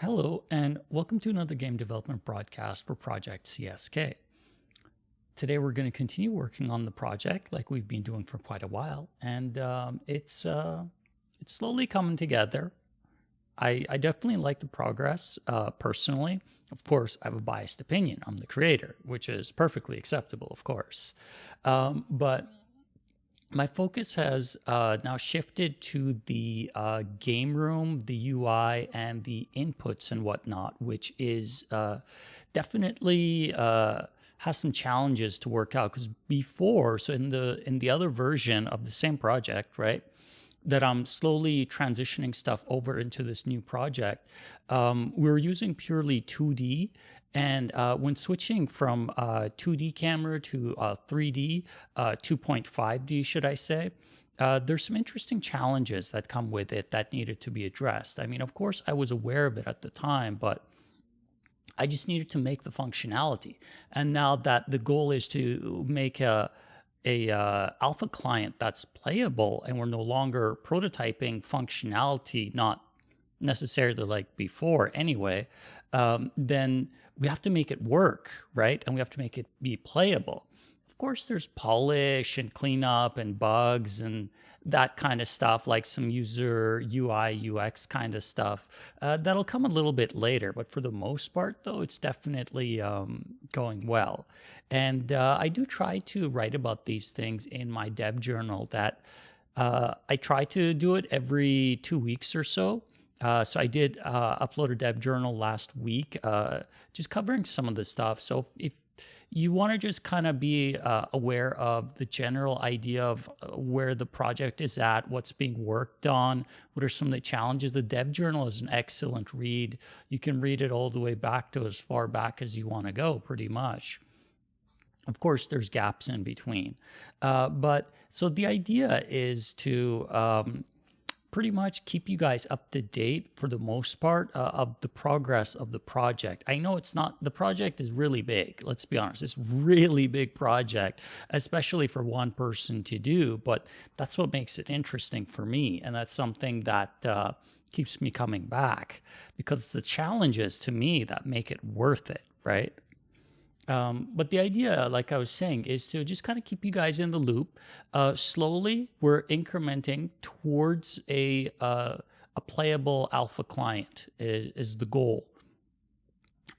Hello, and welcome to another game development broadcast for Project CSK. Today, we're going to continue working on the project like we've been doing for quite a while, and it's slowly coming together. I definitely like the progress personally. Of course, I have a biased opinion. I'm the creator, which is perfectly acceptable, of course. But my focus has now shifted to the game room, the UI, and the inputs and whatnot, which is definitely has some challenges to work out. Because before, so in the other version of the same project, right, that I'm slowly transitioning stuff over into this new project, we were using purely 2D. And when switching from 2D camera to 3D, 2.5D, should I say, there's some interesting challenges that come with it that needed to be addressed. I mean, of course, I was aware of it at the time, but I just needed to make the functionality. And now that the goal is to make a alpha client that's playable, and we're no longer prototyping functionality, not necessarily like before anyway, then we have to make it work, right? And we have to make it be playable. Of course, there's polish and cleanup and bugs and that kind of stuff, like some user UI, UX kind of stuff. That'll come a little bit later, but for the most part, though, it's definitely going well. And I do try to write about these things in my dev journal that I try to do it every 2 weeks or so. So I did upload a dev journal last week, just covering some of the stuff. So if you want to just kind of be aware of the general idea of where the project is at, what's being worked on, what are some of the challenges, the dev journal is an excellent read. You can read it all the way back to as far back as you want to go, pretty much. Of course, there's gaps in between. But so the idea is to pretty much keep you guys up to date for the most part of the progress of the project. I know the project is really big. Let's be honest. It's really big project, especially for one person to do, but that's what makes it interesting for me. And that's something that keeps me coming back, because it's the challenges to me that make it worth it, right? But the idea, like I was saying, is to just kind of keep you guys in the loop. Slowly, we're incrementing towards a playable alpha client is the goal.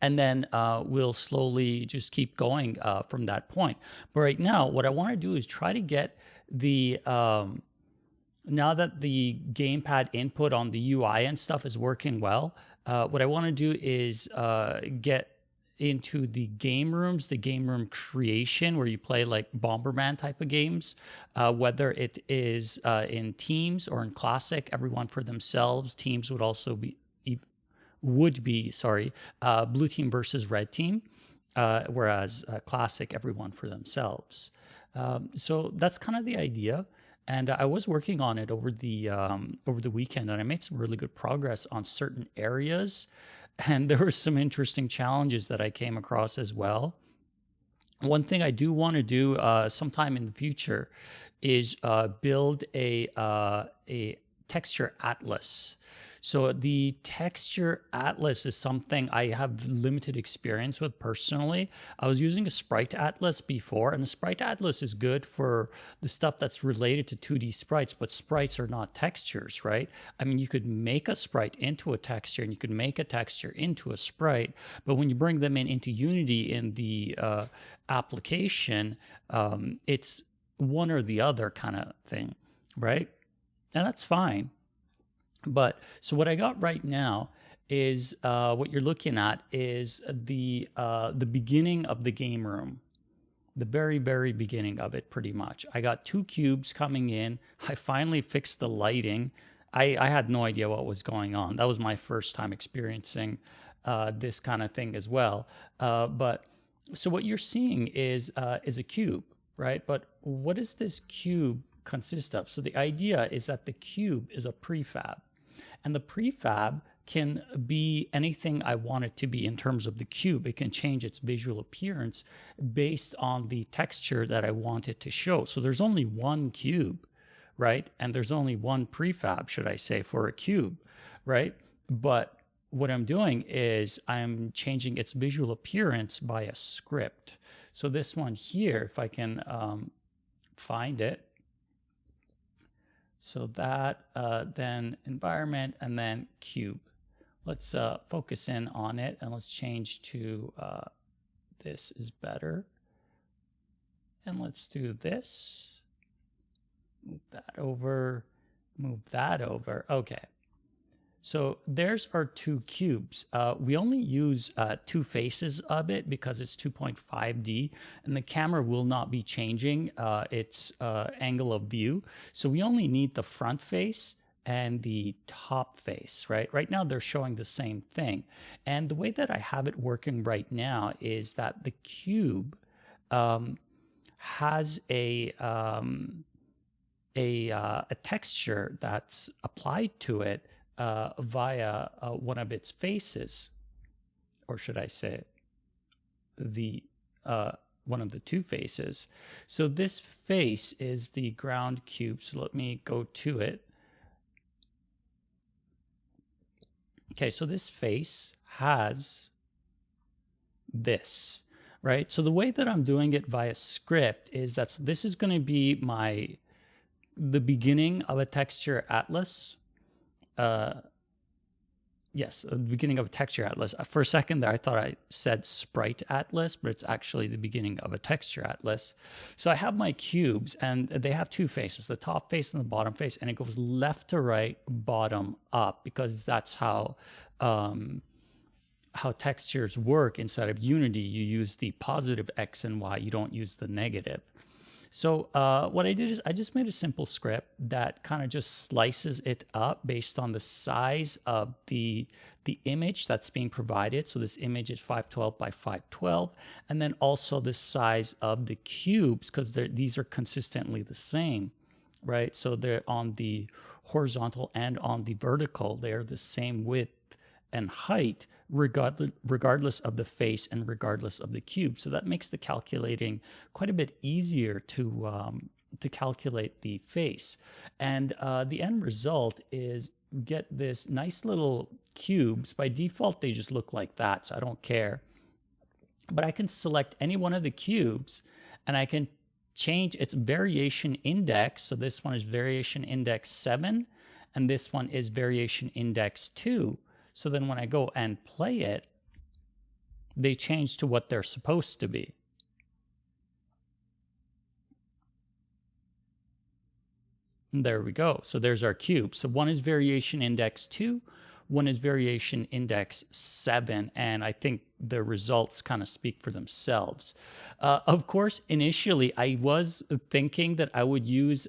And then we'll slowly just keep going from that point. But right now, what I want to do is try to get the now that the gamepad input on the UI and stuff is working well, what I want to do is get into the game rooms, the game room creation where you play like Bomberman type of games, whether it is in teams or in classic, everyone for themselves. Teams would also be blue team versus red team, whereas classic, everyone for themselves. So that's kind of the idea. And I was working on it over the weekend, and I made some really good progress on certain areas. And there were some interesting challenges that I came across as well. One thing I do want to do sometime in the future is build a texture atlas. So the texture atlas is something I have limited experience with personally. I was using a Sprite atlas before, and the Sprite atlas is good for the stuff that's related to 2D sprites, but sprites are not textures, right? I mean, you could make a sprite into a texture, and you could make a texture into a sprite, but when you bring them into Unity in the application, it's one or the other kind of thing, right? And that's fine. But so what I got right now is what you're looking at is the beginning of the game room, the very, very beginning of it, pretty much. I got 2 cubes coming in. I finally fixed the lighting. I had no idea what was going on. That was my first time experiencing this kind of thing as well. But so what you're seeing is a cube, right? But what does this cube consist of? So the idea is that the cube is a prefab. And the prefab can be anything I want it to be in terms of the cube. It can change its visual appearance based on the texture that I want it to show. So there's only one cube, right? And there's only one prefab, should I say, for a cube, right? But what I'm doing is I'm changing its visual appearance by a script. So this one here, if I can find it. So that, then environment, and then cube. Let's focus in on it, and let's change to this is better. And let's do this. Move that over. Move that over. Okay. So there's our two cubes. We only use two faces of it because it's 2.5D, and the camera will not be changing its angle of view. So we only need the front face and the top face, right? Right now they're showing the same thing. And the way that I have it working right now is that the cube has a texture that's applied to it via one of its faces, or should I say the one of the two faces. So this face is the ground cube. So let me go to it. Okay, so this face has this, right? So the way that I'm doing it via script is that this is going to be the beginning of a texture atlas. Yes, the beginning of a texture atlas. For a second there, I thought I said Sprite Atlas, but it's actually the beginning of a texture atlas. So I have my cubes, and they have two faces, the top face and the bottom face, and it goes left to right, bottom up, because that's how textures work inside of Unity. You use the positive X and Y, you don't use the negative. So what I did is I just made a simple script that kind of just slices it up based on the size of the image that's being provided. So this image is 512 by 512, and then also the size of the cubes, because these are consistently the same, right? So they're on the horizontal and on the vertical, they're the same width and height, regardless of the face and regardless of the cube. So that makes the calculating quite a bit easier to calculate the face. And the end result is get this nice little cubes. By default, they just look like that, so I don't care. But I can select any one of the cubes, and I can change its variation index. So this one is variation index 7, and this one is variation index 2. So then when I go and play it, they change to what they're supposed to be. And there we go. So there's our cube. So one is variation index 2, one is variation index 7, and I think the results kind of speak for themselves. Of course, initially I was thinking that I would use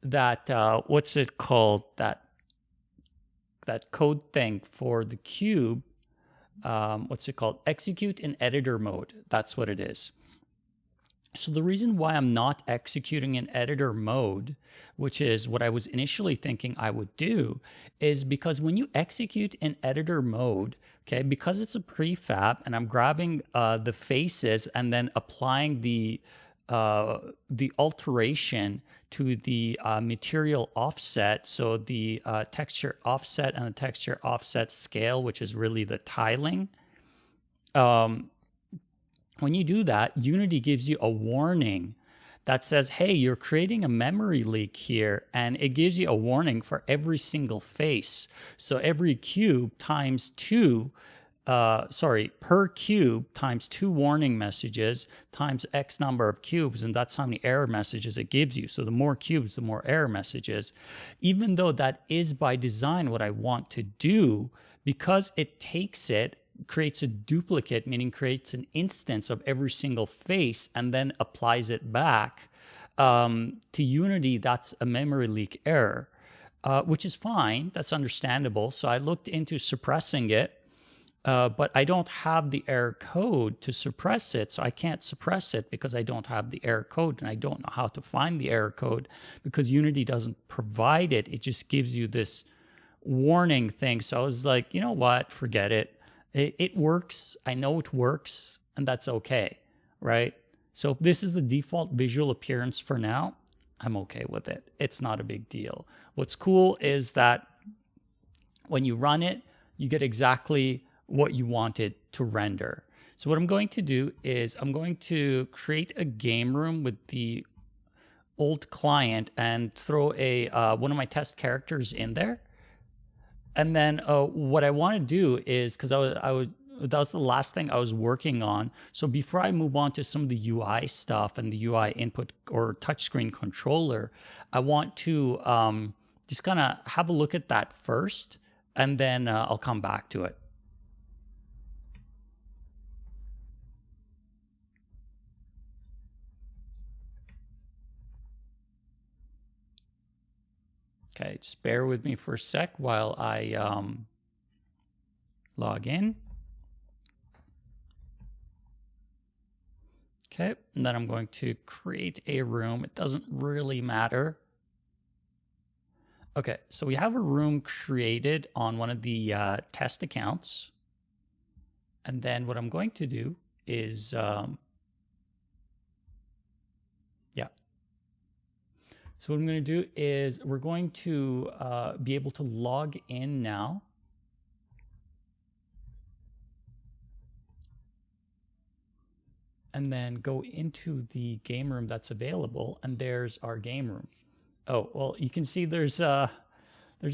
what's it called, that code thing for the cube, what's it called? Execute in editor mode. That's what it is. So the reason why I'm not executing in editor mode, which is what I was initially thinking I would do, is because when you execute in editor mode, okay, because it's a prefab and I'm grabbing the faces and then applying the alteration to the material offset, so the texture offset and the texture offset scale, which is really the tiling. When you do that, Unity gives you a warning that says, hey, you're creating a memory leak here, and it gives you a warning for every single face. So every cube times 2, per cube times 2 warning messages times X number of cubes, and that's how many error messages it gives you. So the more cubes, the more error messages. Even though that is by design what I want to do, because it takes it, creates a duplicate, meaning creates an instance of every single face and then applies it back to Unity, that's a memory leak error, which is fine. That's understandable. So I looked into suppressing it, but I don't have the error code to suppress it. So I can't suppress it because I don't have the error code, and I don't know how to find the error code because Unity doesn't provide it. It just gives you this warning thing. So I was like, you know what, forget it. It works. I know it works, and that's okay, right? So if this is the default visual appearance for now, I'm okay with it. It's not a big deal. What's cool is that when you run it, you get exactly what you wanted to render. So what I'm going to do is I'm going to create a game room with the old client and throw a one of my test characters in there. And then what I want to do is, because that was the last thing I was working on. So before I move on to some of the UI stuff and the UI input or touchscreen controller, I want to just kind of have a look at that first, and then I'll come back to it. Okay, just bear with me for a sec while I log in. Okay, and then I'm going to create a room. It doesn't really matter. Okay, so we have a room created on one of the test accounts. And then what I'm going to do is, So what I'm going to do is we're going to be able to log in now. And then go into the game room that's available, and there's our game room. Oh, well, you can see there's a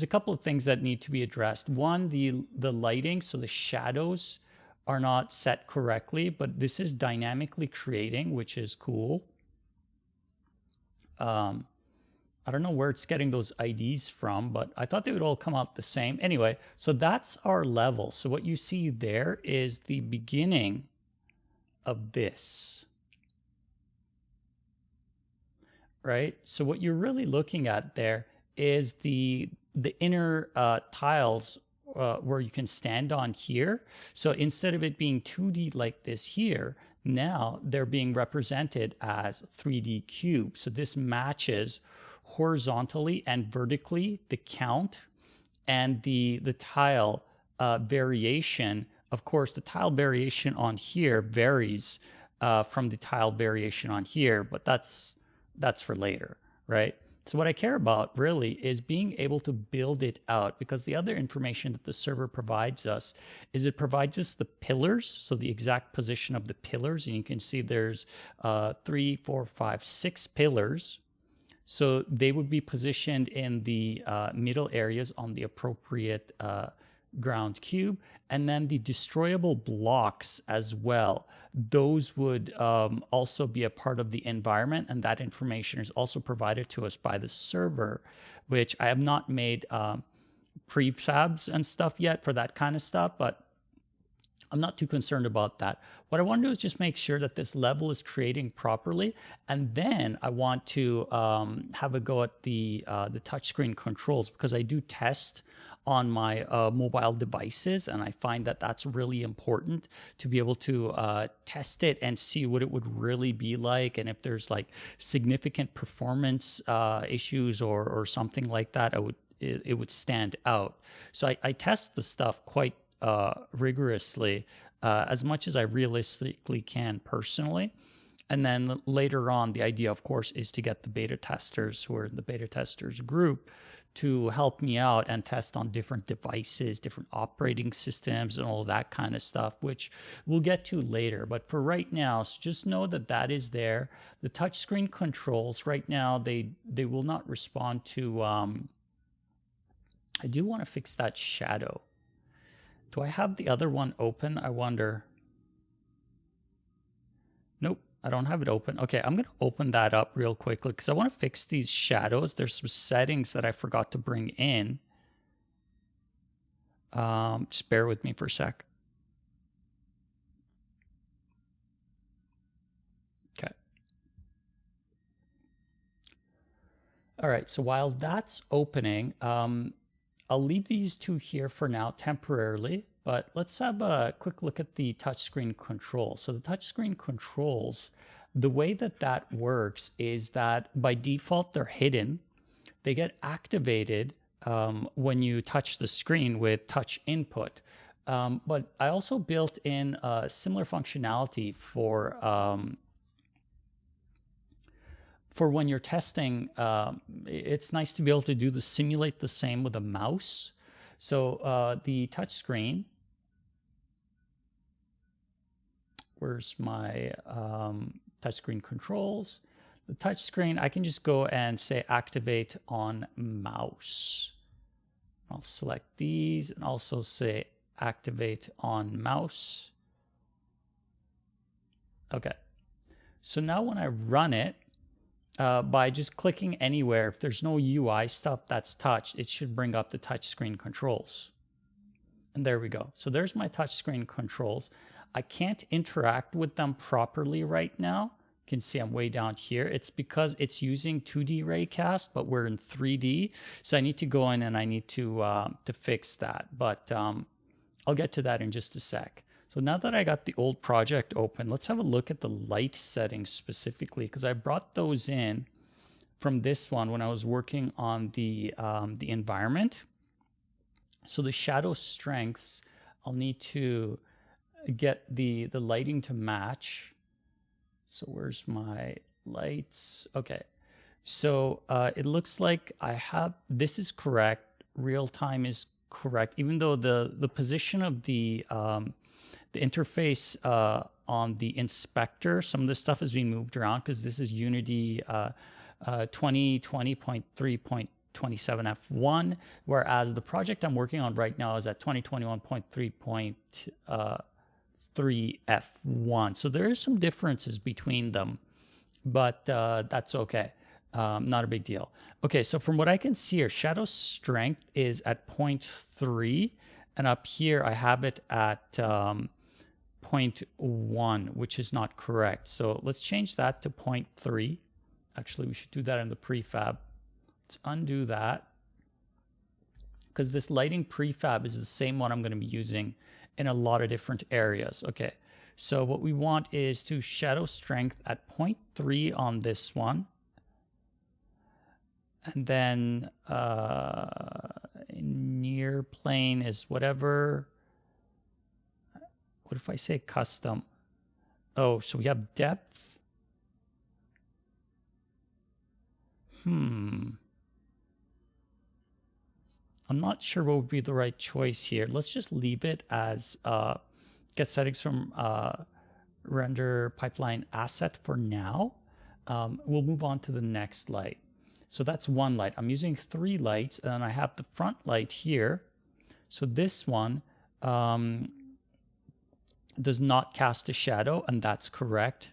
couple of things that need to be addressed. One, the lighting, so the shadows are not set correctly, but this is dynamically creating, which is cool. I don't know where it's getting those IDs from, but I thought they would all come out the same. Anyway, so that's our level. So what you see there is the beginning of this, right? So what you're really looking at there is the inner tiles where you can stand on here. So instead of it being 2D like this here, now they're being represented as 3D cubes. So this matches horizontally and vertically the count and the tile variation. Of course, the tile variation on here varies from the tile variation on here, but that's for later, right? So what I care about really is being able to build it out, because the other information that the server provides us is it provides us the pillars, so the exact position of the pillars, and you can see there's 3, 4, 5, 6 pillars. So they would be positioned in the middle areas on the appropriate ground cube. And then the destroyable blocks as well. Those would also be a part of the environment, and that information is also provided to us by the server, which I have not made prefabs and stuff yet for that kind of stuff, but I'm not too concerned about that. What I want to do is just make sure that this level is creating properly, and then I want to have a go at the touchscreen controls, because I do test on my mobile devices, and I find that that's really important to be able to test it and see what it would really be like, and if there's like significant performance issues or something like that, it would stand out. So I test the stuff quite rigorously as much as I realistically can personally. And then later on, the idea, of course, is to get the beta testers who are in the beta testers group to help me out and test on different devices, different operating systems, and all that kind of stuff, which we'll get to later. But for right now, so just know that that is there. The touchscreen controls, right now, they will not respond to... I do want to fix that shadow. Do I have the other one open? I wonder. Nope, I don't have it open. Okay, I'm going to open that up real quickly because I want to fix these shadows. There's some settings that I forgot to bring in. Just bear with me for a sec. Okay. All right, so while that's opening, I'll leave these two here for now temporarily, but let's have a quick look at the touchscreen controls. So the touchscreen controls, the way that that works is that by default, they're hidden. They get activated when you touch the screen with touch input. But I also built in similar functionality for when you're testing. It's nice to be able to simulate the same with a mouse. So the touch screen, where's my touchscreen controls? The touch screen, I can just go and say activate on mouse. I'll select these and also say activate on mouse. Okay. So now when I run it, by just clicking anywhere, if there's no UI stuff that's touched, it should bring up the touchscreen controls. And there we go. So there's my touchscreen controls. I can't interact with them properly right now. You can see I'm way down here. It's because it's using 2D Raycast, but we're in 3D. So I need to go in and I need to fix that. But I'll get to that in just a sec. So now that I got the old project open, let's have a look at the light settings specifically, because I brought those in from this one when I was working on the environment. So the shadow strengths, I'll need to get the lighting to match. So where's my lights? Okay. So it looks like I have, this is correct. Real time is correct, even though the position of the interface on the inspector, some of this stuff has been moved around because this is Unity 2020.3.27 F1, whereas the project I'm working on right now is at 2021.3.3 F1. So there is some differences between them, but that's okay. Not a big deal. Okay, so from what I can see here, shadow strength is at 0.3, and up here I have it at 0.1, which is not correct. So let's change that to 0.3. Actually, we should do that in the prefab. Let's undo that, because this lighting prefab is the same one I'm going to be using in a lot of different areas. Okay, so what we want is to shadow strength at 0.3 on this one. And then near plane is whatever. What if I say custom? Oh, so we have depth. I'm not sure what would be the right choice here. Let's just leave it as get settings from render pipeline asset for now. We'll move on to the next light. So that's one light. I'm using 3 lights, and then I have the front light here. So this one does not cast a shadow, and that's correct.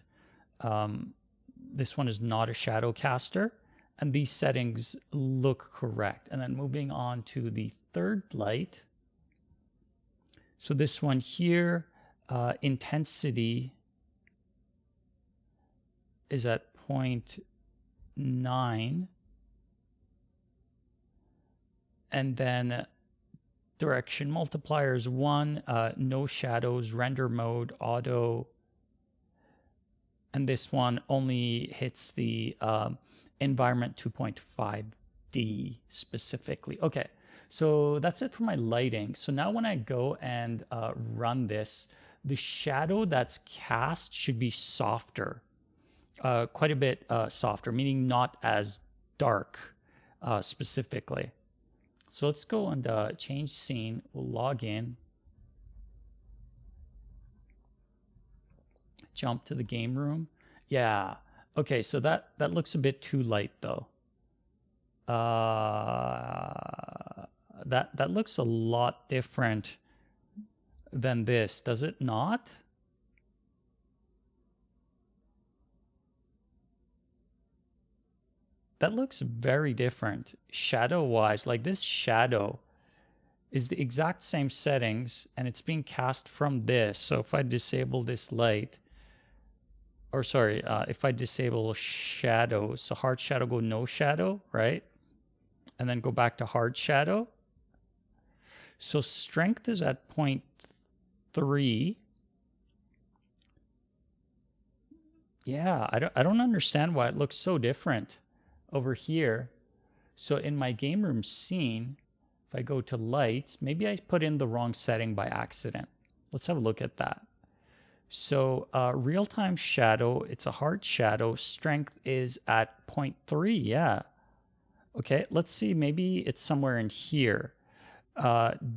This one is not a shadow caster, and these settings look correct. And then moving on to the third light. So this one here, intensity is at 0.9. And then direction multiplier is 1, no shadows, render mode, auto. And this one only hits the environment 2.5D specifically. Okay, so that's it for my lighting. So now when I go and run this, the shadow that's cast should be softer, quite a bit softer, meaning not as dark specifically. So let's go and change scene. We'll log in. Jump to the game room. Yeah. Okay, so that looks a bit too light though. That looks a lot different than this, does it not? That looks very different shadow-wise. Like this shadow is the exact same settings, and it's being cast from this. So if I disable this light, or sorry, if I disable shadow, so hard shadow go no shadow, right? And then go back to hard shadow. So strength is at 0.3. Yeah, I don't understand why it looks so different over here. So in my game room scene, if I go to lights, maybe I put in the wrong setting by accident. Let's have a look at that. So real-time shadow, it's a hard shadow. Strength is at 0.3, yeah. Okay, let's see, maybe it's somewhere in here.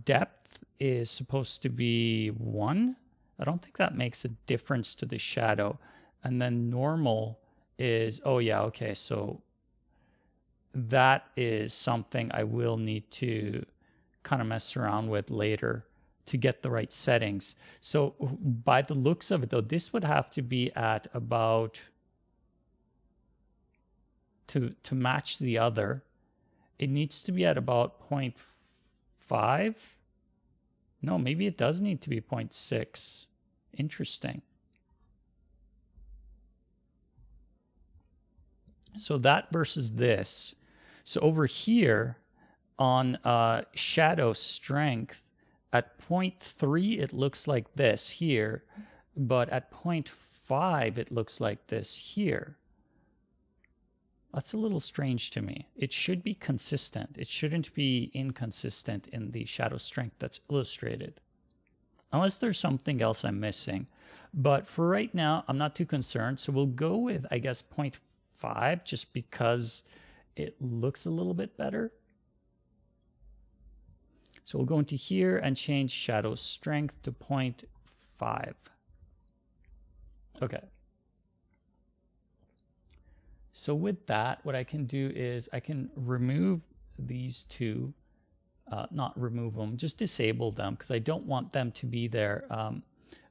Depth is supposed to be 1. I don't think that makes a difference to the shadow. And then normal is, oh yeah, okay, so that is something I will need to kind of mess around with later to get the right settings. So by the looks of it though, this would have to be at about, to match the other, it needs to be at about 0.5. No, maybe it does need to be 0.6. Interesting. So that versus this. So over here on shadow strength, at 0.3 it looks like this here, but at 0.5 it looks like this here. That's a little strange to me. It should be consistent. It shouldn't be inconsistent in the shadow strength that's illustrated. Unless there's something else I'm missing. But for right now, I'm not too concerned. So we'll go with, I guess, 0.5 just because it looks a little bit better. So we'll go into here and change shadow strength to 0.5. Okay. So with that, what I can do is I can remove these two, not remove them, just disable them because I don't want them to be there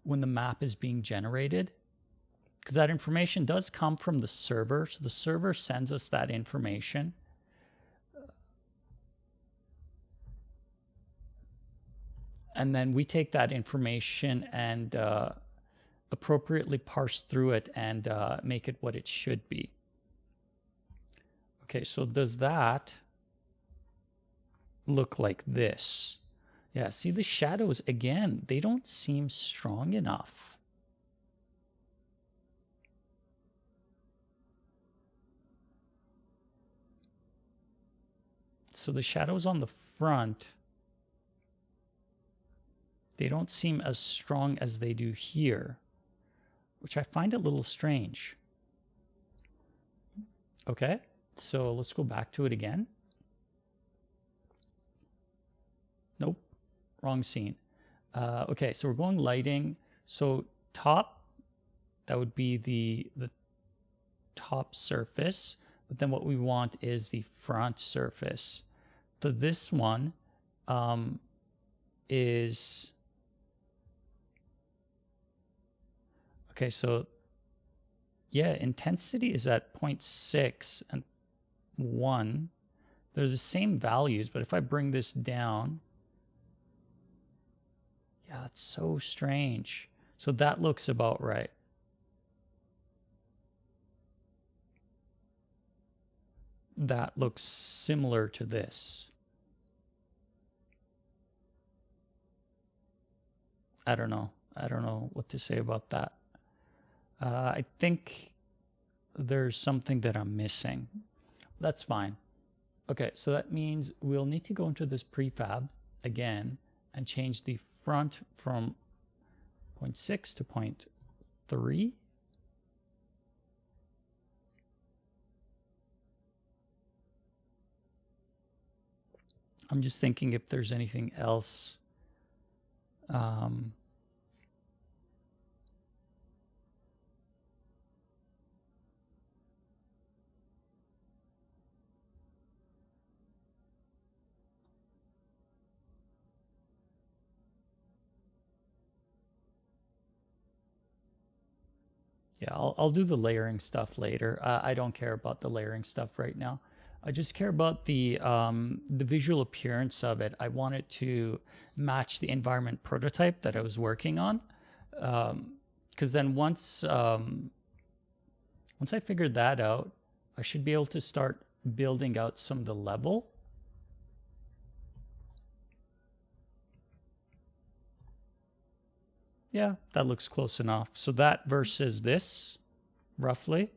when the map is being generated. Because that information does come from the server. So the server sends us that information. And then we take that information and appropriately parse through it and make it what it should be. Okay, so does that look like this? Yeah, see the shadows again, they don't seem strong enough. So the shadows on the front, they don't seem as strong as they do here, which I find a little strange. Okay, so let's go back to it again. Nope, wrong scene. Okay, so we're going lighting. So top, that would be the top surface, but then what we want is the front surface. So this one is, okay, so yeah, intensity is at 0.6 and 1. They're the same values, but if I bring this down, yeah, it's so strange. So that looks about right. That looks similar to this. I don't know. I don't know what to say about that. I think there's something that I'm missing. That's fine. Okay, so that means we'll need to go into this prefab again and change the front from 0.6 to 0.3. I'm just thinking if there's anything else. Yeah, I'll do the layering stuff later. I don't care about the layering stuff right now. I just care about the visual appearance of it. I want it to match the environment prototype that I was working on. Because then once I figured that out, I should be able to start building out some of the level. Yeah, that looks close enough. So that versus this, roughly.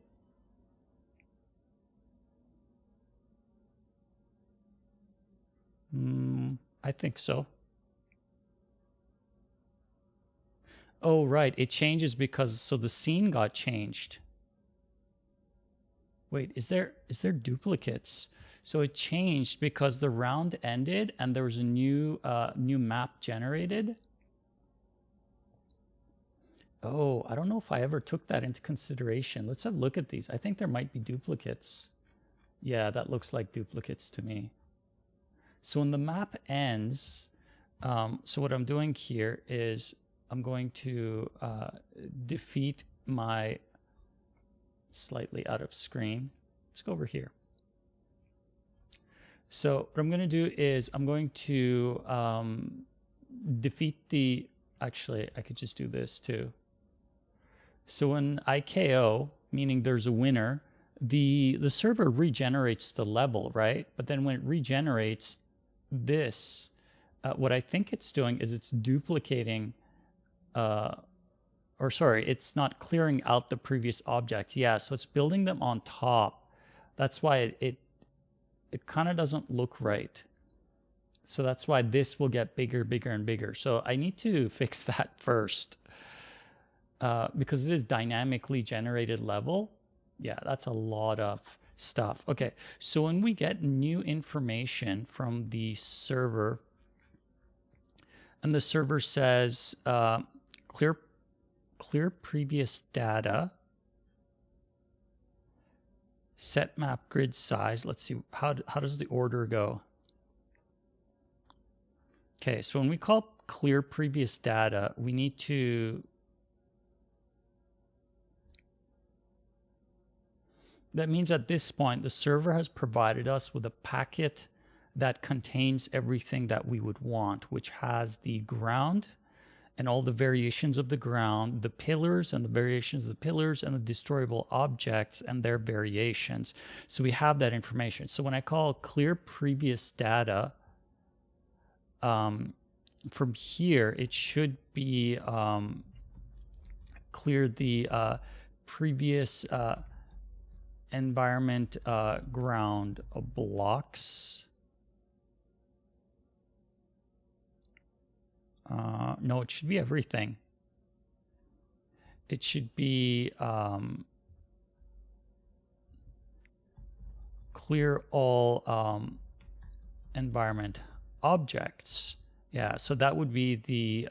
I think so. Oh, right. It changes because, so the scene got changed. Wait, is there duplicates? So it changed because the round ended and there was a new map generated. Oh, I don't know if I ever took that into consideration. Let's have a look at these. I think there might be duplicates. Yeah, that looks like duplicates to me. So when the map ends, so what I'm doing here is I'm going to defeat my slightly out of screen. Let's go over here. So what I'm going to do is I'm going to defeat the, actually I could just do this too. So when I KO, meaning there's a winner, the server regenerates the level, right? But then when it regenerates this, what I think it's doing is it's duplicating, or sorry, it's not clearing out the previous objects. Yeah, so it's building them on top. That's why it kind of doesn't look right. So that's why this will get bigger, bigger, and bigger. So I need to fix that first because it is dynamically generated level. Yeah, that's a lot of stuff. Okay, so when we get new information from the server, and the server says clear previous data, set map grid size. Let's see, how does the order go? Okay, so when we call clear previous data, we need to, that means at this point, the server has provided us with a packet that contains everything that we would want, which has the ground and all the variations of the ground, the pillars and the variations of the pillars, and the destroyable objects and their variations. So we have that information. So when I call clear previous data, from here, it should be clear the previous environment ground blocks. No, it should be everything. It should be clear all environment objects. Yeah, so that would be the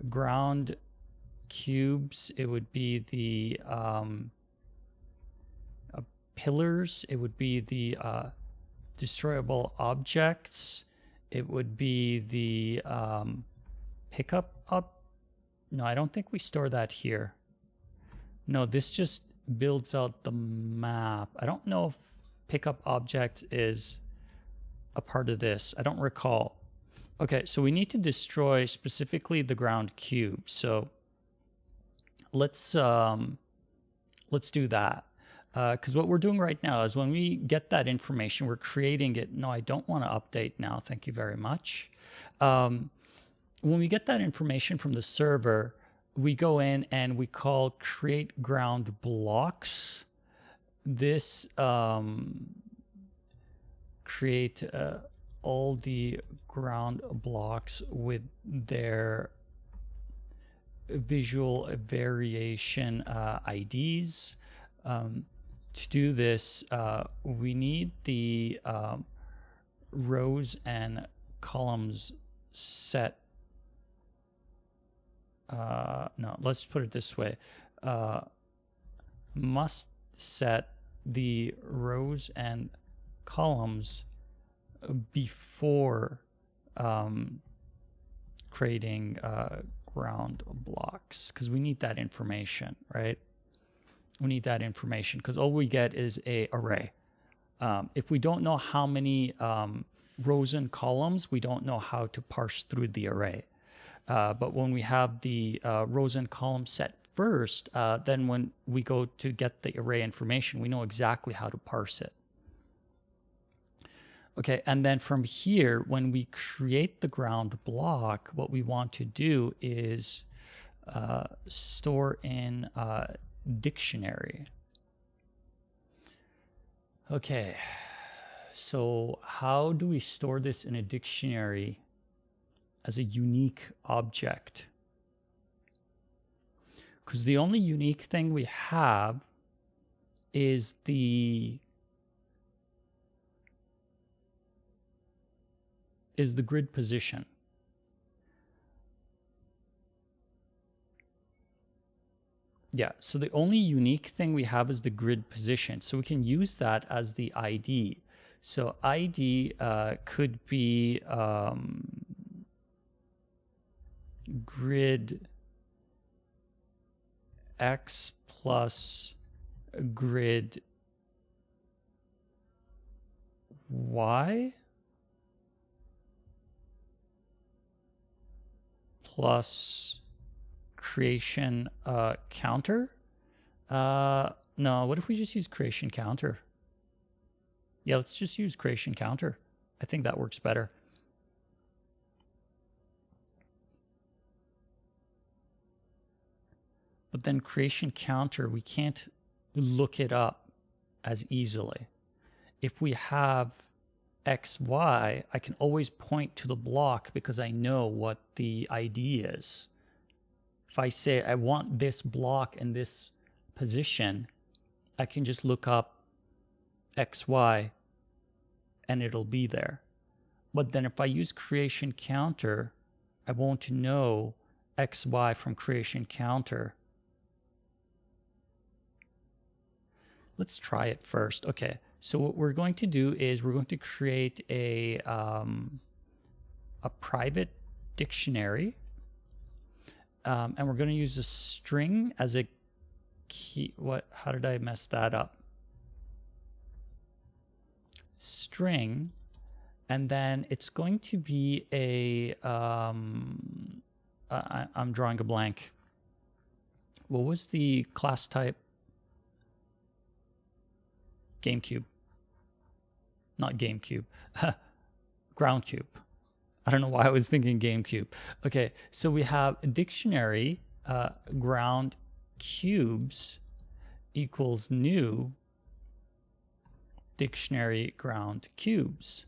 ground cubes. It would be the pillars. It would be the destroyable objects. It would be the pickup up. No, I don't think we store that here. No, this just builds out the map. I don't know if pickup object is a part of this. I don't recall. Okay, so we need to destroy specifically the ground cube. So let's do that. Because what we're doing right now is when we get that information, we're creating it. No, I don't want to update now. Thank you very much. When we get that information from the server, we go in and we call create ground blocks. This create all the ground blocks with their visual variation IDs. To do this, we need the rows and columns set. No, let's put it this way. Must set the rows and columns before creating ground blocks, because we need that information, right? We need that information because all we get is a array. If we don't know how many rows and columns, we don't know how to parse through the array. But when we have the rows and columns set first, then when we go to get the array information, we know exactly how to parse it. Okay, and then from here, when we create the ground block, what we want to do is store in dictionary. Okay, so how do we store this in a dictionary as a unique object? Because the only unique thing we have is the is the grid position. Yeah, so the only unique thing we have is the grid position. So we can use that as the ID. So ID could be grid X plus grid Y plus creation counter. No, what if we just use creation counter? Yeah, let's just use creation counter. I think that works better. But then creation counter, we can't look it up as easily. If we have XY, I can always point to the block because I know what the ID is. If I say I want this block in this position, I can just look up XY and it'll be there. But then if I use creation counter, I won't know XY from creation counter. Let's try it first. Okay, so what we're going to do is we're going to create a private dictionary. And we're going to use a string as a key. How did I mess that up? String, and then it's going to be a, I'm drawing a blank. What was the class type? GameCube. Not GameCube. Ground cube. I don't know why I was thinking GameCube. Okay, so we have a dictionary, ground cubes equals new dictionary ground cubes.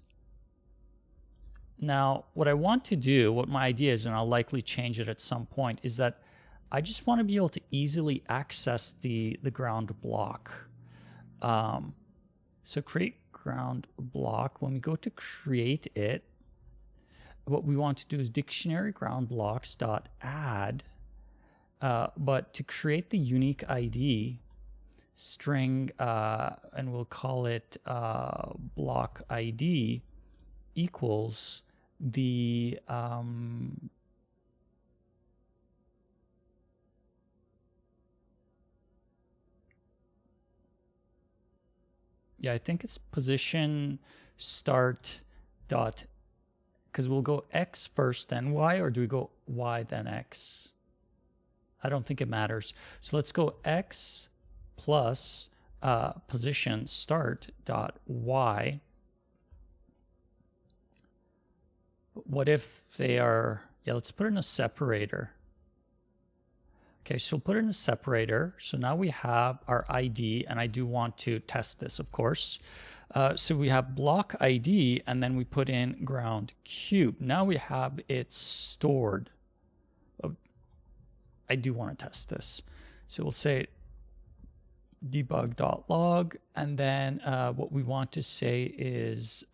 Now, what I want to do, what my idea is, and I'll likely change it at some point, is that I just want to be able to easily access the ground block. So create ground block. When we go to create it, what we want to do is dictionary ground blocks dot add, but to create the unique ID string, and we'll call it block ID equals the yeah, I think it's position start dot, because we'll go X first then Y, or do we go Y then X? I don't think it matters. So let's go X plus position start dot Y. What if they are, yeah, let's put in a separator. Okay, so we'll put in a separator. So now we have our ID, and I do want to test this, of course. So we have block ID, and then we put in ground cube. Now we have it stored. I do want to test this. So we'll say debug.log, and then what we want to say is,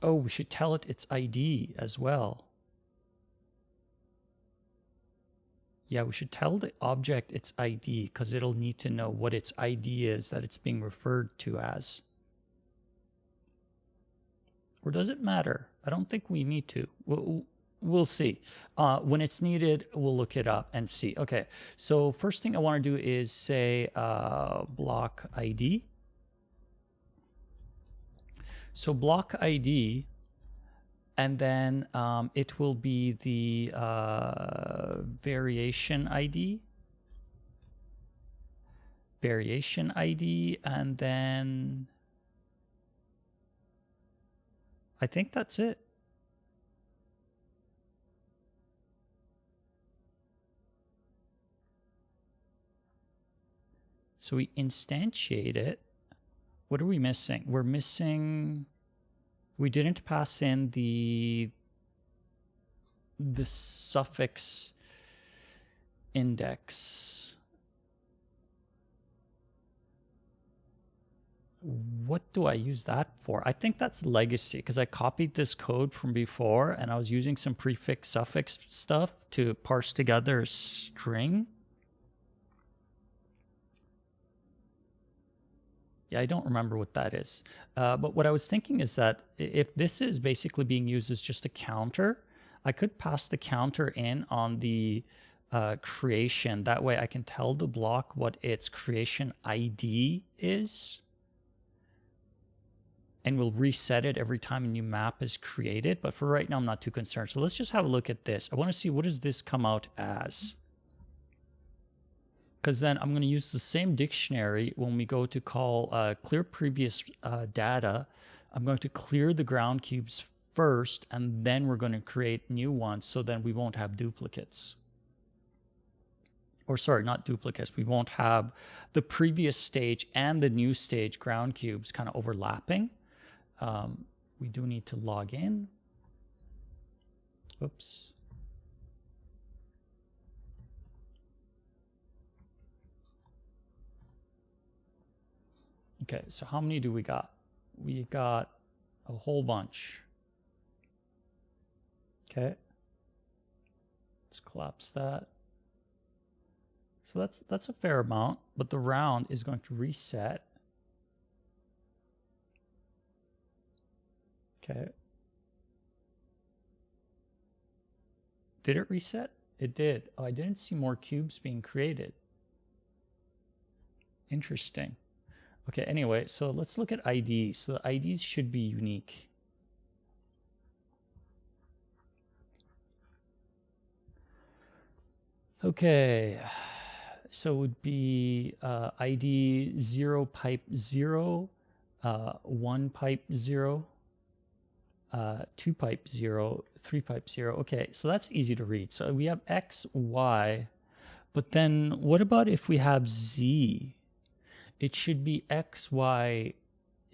oh, we should tell it its ID as well. Yeah, we should tell the object its ID because it'll need to know what its ID is that it's being referred to as. Or does it matter? I don't think we need to. We'll see. When it's needed, we'll look it up and see. Okay, so first thing I want to do is say block ID. So block ID, and then it will be the variation ID. Variation ID, and then I think that's it. So we instantiate it. What are we missing? We're missing, we didn't pass in the suffix index. what do I use that for? I think that's legacy, because I copied this code from before and I was using some prefix suffix stuff to parse together a string. Yeah, I don't remember what that is. But what I was thinking is that if this is basically being used as just a counter, I could pass the counter in on the creation. That way I can tell the block what its creation ID is. And we'll reset it every time a new map is created. But for right now, I'm not too concerned. So let's just have a look at this. I want to see, what does this come out as? Because then I'm going to use the same dictionary when we go to call clear previous data. I'm going to clear the ground cubes first, and then we're going to create new ones, so then we won't have duplicates. Or sorry, not duplicates. We won't have the previous stage and the new stage ground cubes kind of overlapping. We do need to log in. Oops. Okay, so how many do we got? We got a whole bunch. Okay. Let's collapse that. So that's a fair amount, but the round is going to reset. Okay. Did it reset? It did. Oh, I didn't see more cubes being created. Interesting. Okay, anyway, so let's look at IDs. So the IDs should be unique. Okay, so it would be ID 0 pipe 0, 1 pipe 0, 2 pipe 0, 3 pipe 0. Okay, so that's easy to read. So we have X, Y, but then what about if we have Z? It should be X, Y,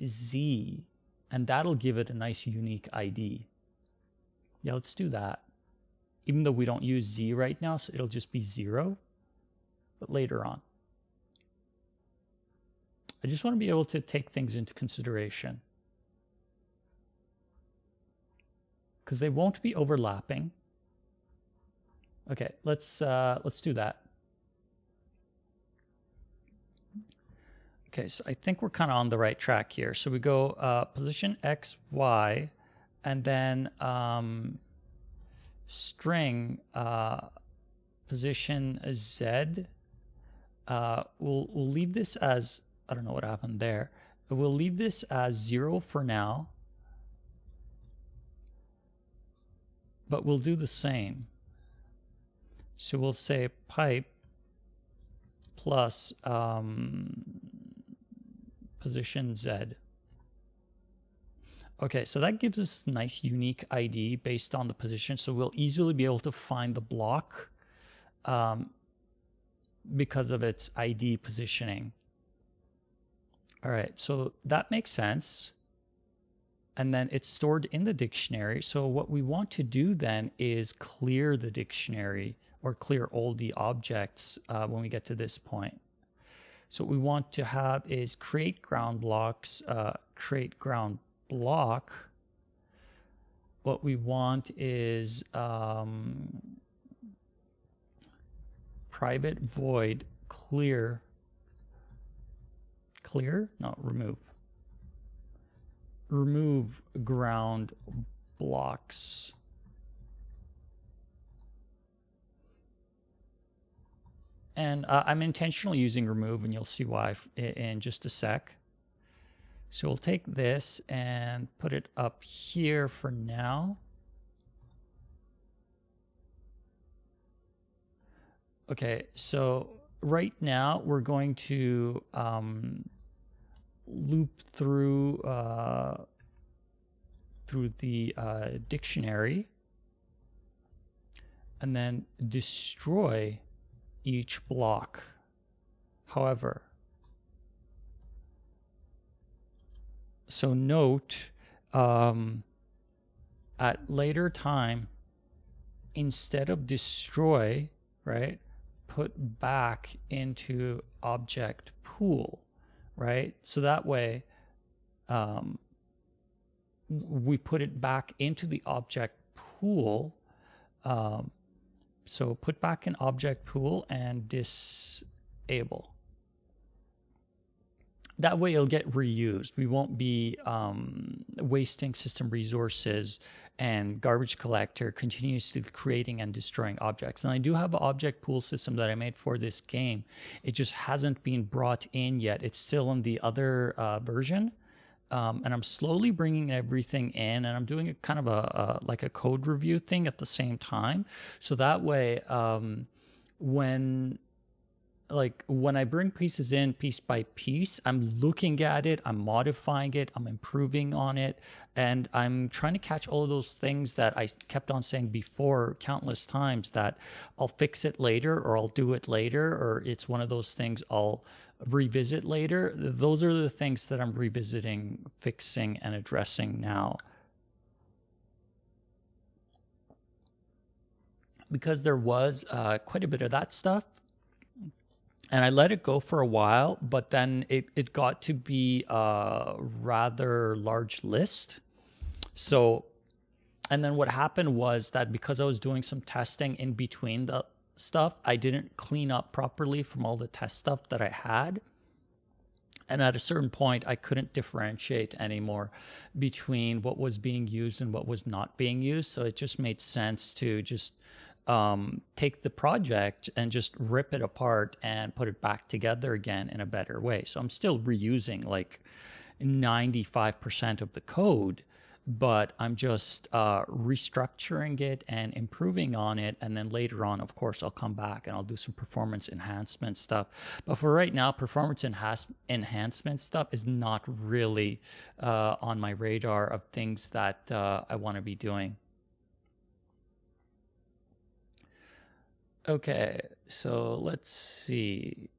Z, and that'll give it a nice unique ID. Yeah, let's do that. Even though we don't use Z right now, so it'll just be 0, but later on. I just want to be able to take things into consideration, because they won't be overlapping. Okay, let's do that. Okay, so I think we're kind of on the right track here. So we go position X, Y, and then string position Z. We'll leave this as, I don't know what happened there. We'll leave this as 0 for now, but we'll do the same. So we'll say pipe plus position Z. Okay, so that gives us a nice unique ID based on the position. So we'll easily be able to find the block because of its ID positioning. All right, so that makes sense. And then it's stored in the dictionary. So what we want to do then is clear the dictionary, or clear all the objects when we get to this point. So what we want to have is create ground blocks, create ground block. What we want is private void clear, no, remove ground blocks. And I'm intentionally using remove, and you'll see why in just a sec. So we'll take this and put it up here for now. Okay, so right now we're going to loop through the dictionary and then destroy each block. However, so note, at later time, instead of destroy, right, put back into object pool, right? So that way we put it back into the object pool. So put back an object pool and disable. That way it'll get reused. We won't be wasting system resources and garbage collector continuously creating and destroying objects. And I do have an object pool system that I made for this game. It just hasn't been brought in yet. It's still in the other version. And I'm slowly bringing everything in, and I'm doing a kind of like a code review thing at the same time. So that way, when I bring pieces in piece by piece, I'm looking at it, I'm modifying it, I'm improving on it, and I'm trying to catch all of those things that I kept on saying before countless times, that I'll fix it later, or I'll do it later, or it's one of those things I'll revisit later. Those are the things that I'm revisiting, fixing, and addressing now. Because there was quite a bit of that stuff. And I let it go for a while, but then it got to be a rather large list. So, and then what happened was that because I was doing some testing in between the stuff, I didn't clean up properly from all the test stuff that I had. And at a certain point, I couldn't differentiate anymore between what was being used and what was not being used. So it just made sense to just take the project and just rip it apart and put it back together again in a better way. So I'm still reusing like 95% of the code, but I'm just restructuring it and improving on it. And then later on, of course, I'll come back and I'll do some performance enhancement stuff. But for right now, performance enhancement stuff is not really on my radar of things that I want to be doing. Okay, so let's see.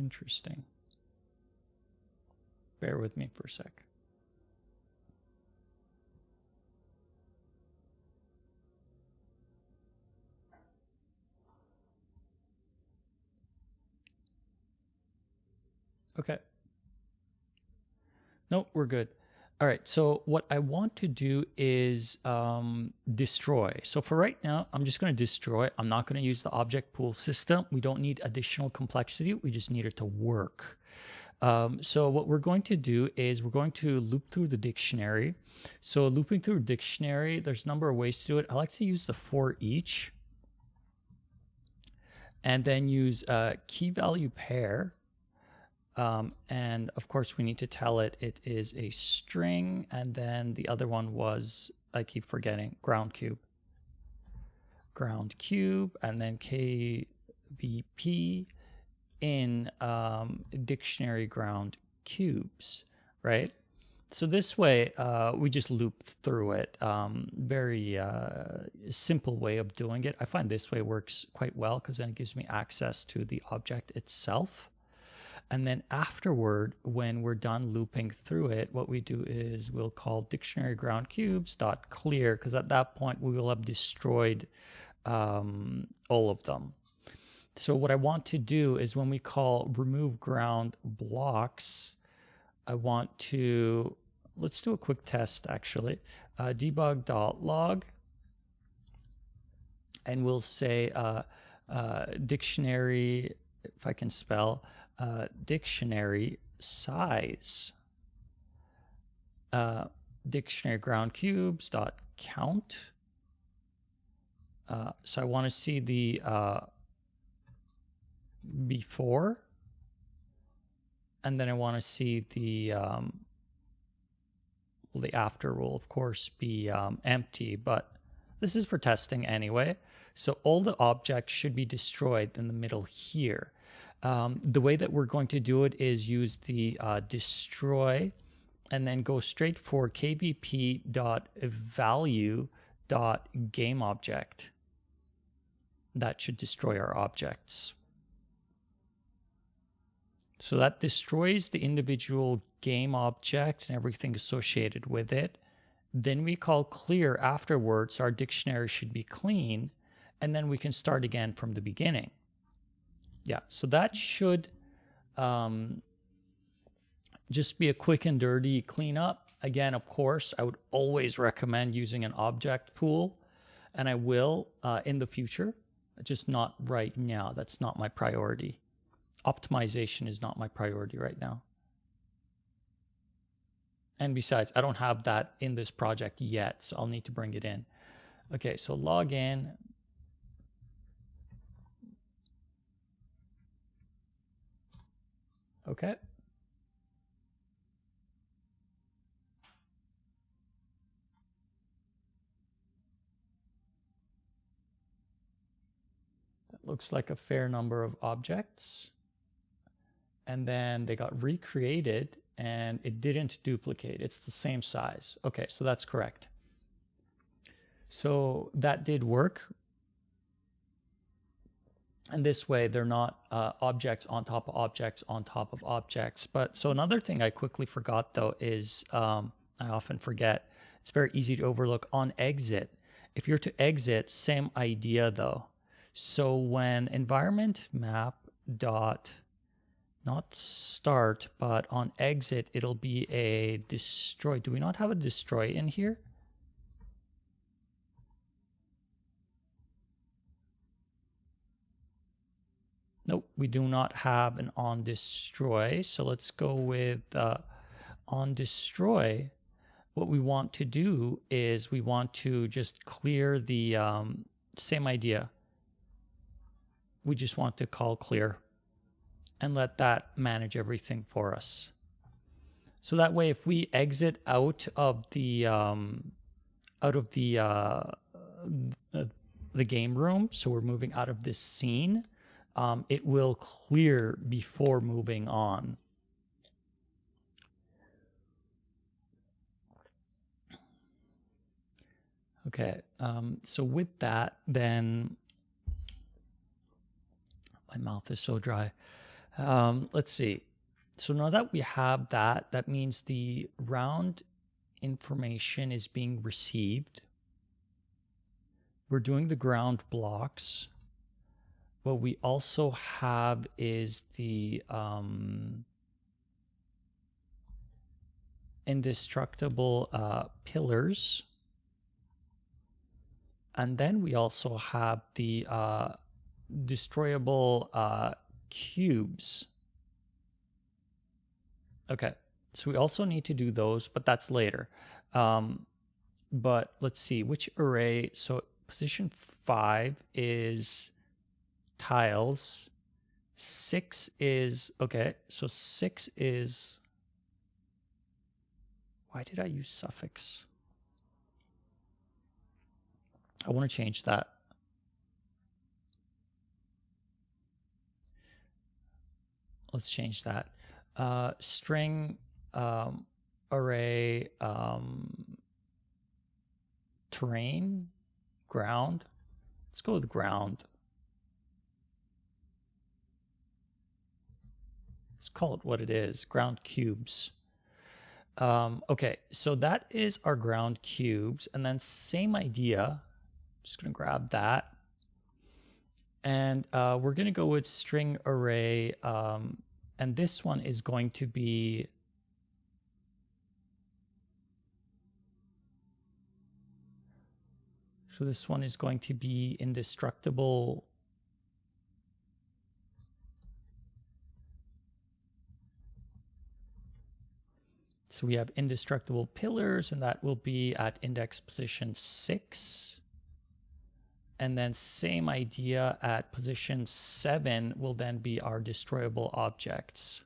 Interesting. Bear with me for a sec. Okay. Nope, we're good. All right, so what I want to do is destroy. So for right now, I'm just going to destroy. I'm not going to use the object pool system. We don't need additional complexity. We just need it to work. So what we're going to do is we're going to loop through the dictionary. So looping through a dictionary, there's a number of ways to do it. I like to use the for each. And then use key value pair. And of course, we need to tell it is a string. And then the other one was, I keep forgetting, ground cube. Ground cube, and then KVP in dictionary ground cubes, right? So this way, we just loop through it. Very simple way of doing it. I find this way works quite well because then it gives me access to the object itself. And then afterward, when we're done looping through it, what we do is we'll call dictionary ground cubes dot clear, because at that point we will have destroyed all of them. So what I want to do is when we call remove ground blocks, I want to, let's do a quick test actually, debug.log, and we'll say dictionary, if I can spell, dictionary size, dictionary ground cubes dot count. So I want to see the before, and then I want to see the well, the after will of course be empty, but this is for testing anyway. So all the objects should be destroyed in the middle here. The way that we're going to do it is use the destroy and then go straight for kvp.value.gameObject. That should destroy our objects. So that destroys the individual game object and everything associated with it. Then we call clear afterwards. So our dictionary should be clean. And then we can start again from the beginning. Yeah, so that should just be a quick and dirty cleanup. Again, of course, I would always recommend using an object pool, and I will in the future, just not right now. That's not my priority. Optimization is not my priority right now. And besides, I don't have that in this project yet, so I'll need to bring it in. Okay, so log in. Okay. That looks like a fair number of objects. And then they got recreated and it didn't duplicate. It's the same size. Okay, so that's correct. So that did work. And this way they're not objects on top of objects on top of objects. But so another thing I quickly forgot though is I often forget, it's very easy to overlook on exit. If you're to exit, same idea though. So when environment map dot, not start, but on exit, it'll be a destroy. Do we not have a destroy in here? Nope, we do not have an on destroy. So let's go with on destroy. What we want to do is we want to just clear the same idea. We just want to call clear and let that manage everything for us. So that way, if we exit out of the game room, so we're moving out of this scene, it will clear before moving on. Okay, so with that, then my mouth is so dry. Let's see. So now that we have that, that means the round information is being received. We're doing the ground blocks. What we also have is the indestructible pillars. And then we also have the destroyable cubes. Okay, so we also need to do those, but that's later. But let's see, which array? So position 5 is tiles. 6 is, okay, so 6 is, why did I use suffix? I want to change that. Let's change that. String array terrain ground. Let's go with ground. Let's call it what it is, ground cubes. Okay, so that is our ground cubes, and then same idea. Just gonna grab that, and we're gonna go with string array, and this one is going to be so this one is going to be indestructible. So we have indestructible pillars, and that will be at index position 6. And then same idea at position 7 will then be our destroyable objects.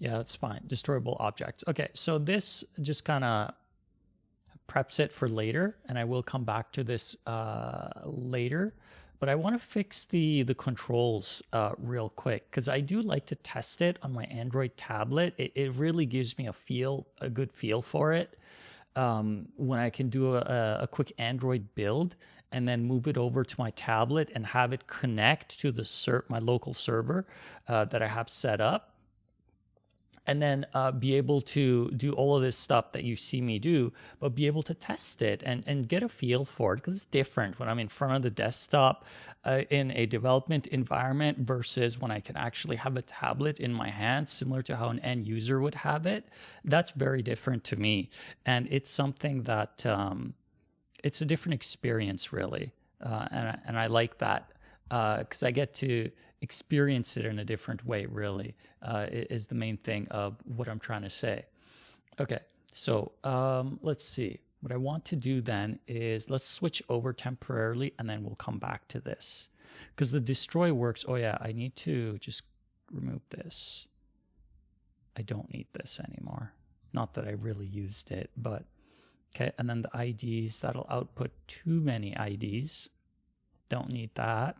Yeah, that's fine. Destroyable objects. Okay, so this just kind of preps it for later, and I will come back to this later. But I want to fix the controls real quick, because I do like to test it on my Android tablet. It really gives me a good feel for it when I can do a quick Android build and then move it over to my tablet and have it connect to the my local server that I have set up. And then be able to do all of this stuff that you see me do, but be able to test it and get a feel for it, because it's different when I'm in front of the desktop in a development environment versus when I can actually have a tablet in my hand, similar to how an end user would have it. That's very different to me. And it's something that it's a different experience, really. And I like that because I get to experience it in a different way, really, is the main thing of what I'm trying to say. Okay, so let's see. What I want to do then is let's switch over temporarily, and then we'll come back to this. Because the destroy works. Oh yeah, I need to just remove this. I don't need this anymore. Not that I really used it, but okay. And then the IDs, that'll output too many IDs. Don't need that.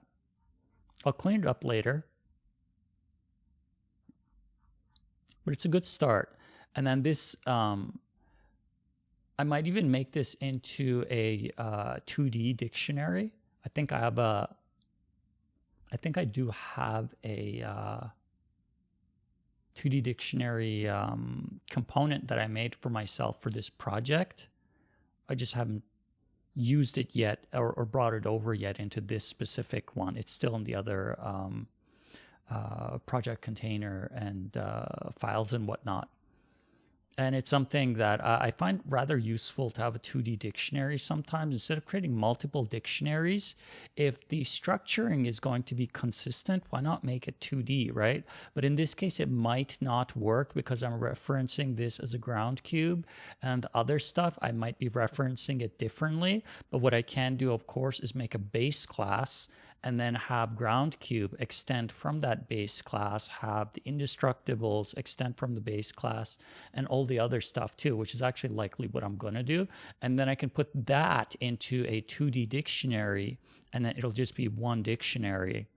I'll clean it up later, but it's a good start. And then this, I might even make this into a 2D dictionary. I think I do have a 2D dictionary component that I made for myself for this project. I just haven't used it yet or brought it over yet into this specific one. It's still in the other project container and files and whatnot. And it's something that I find rather useful to have a 2D dictionary sometimes. Instead of creating multiple dictionaries, if the structuring is going to be consistent, why not make it 2D, right? But in this case, it might not work because I'm referencing this as a ground cube, and the other stuff, I might be referencing it differently. But what I can do, of course, is make a base class and then have ground cube extend from that base class, have the indestructibles extend from the base class, and all the other stuff too, which is actually likely what I'm going to do. And then I can put that into a 2D dictionary, and then it'll just be one dictionary.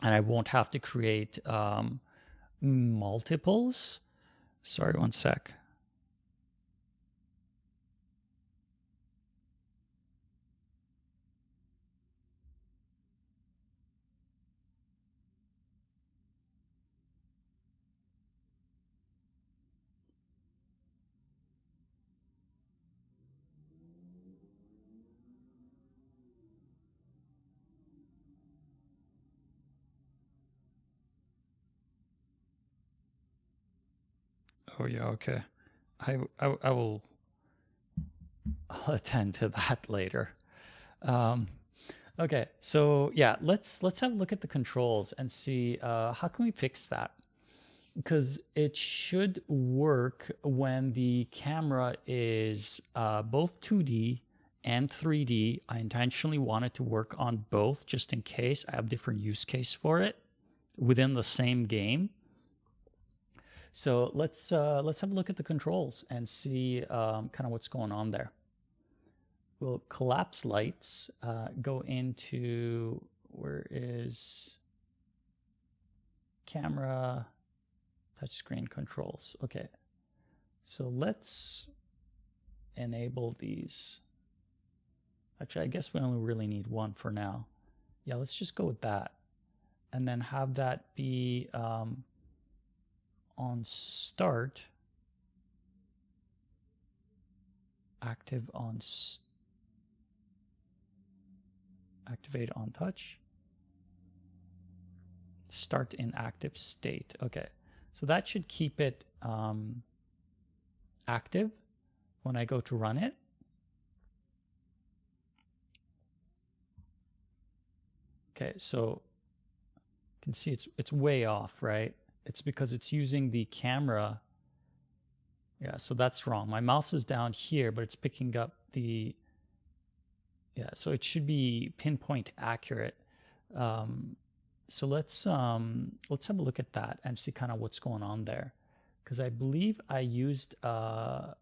And I won't have to create multiples. Sorry, one sec. Oh yeah, okay. I'll attend to that later. Okay, so yeah, let's have a look at the controls and see how can we fix that, because it should work when the camera is both 2D and 3D. I intentionally wanted to work on both just in case I have different use case for it within the same game. So let's have a look at the controls and see kind of what's going on there. We'll collapse lights, go into, where is camera, touchscreen controls. Okay, so let's enable these. Actually, I guess we only really need one for now. Yeah, let's just go with that. And then have that be on start, active on activate on touch, start in active state. Okay, so that should keep it active when I go to run it. Okay, so you can see it's way off, right? It's because it's using the camera. Yeah, so that's wrong. My mouse is down here, but it's picking up the, yeah, so it should be pinpoint accurate. So let's have a look at that and see kind of what's going on there, because I believe I used a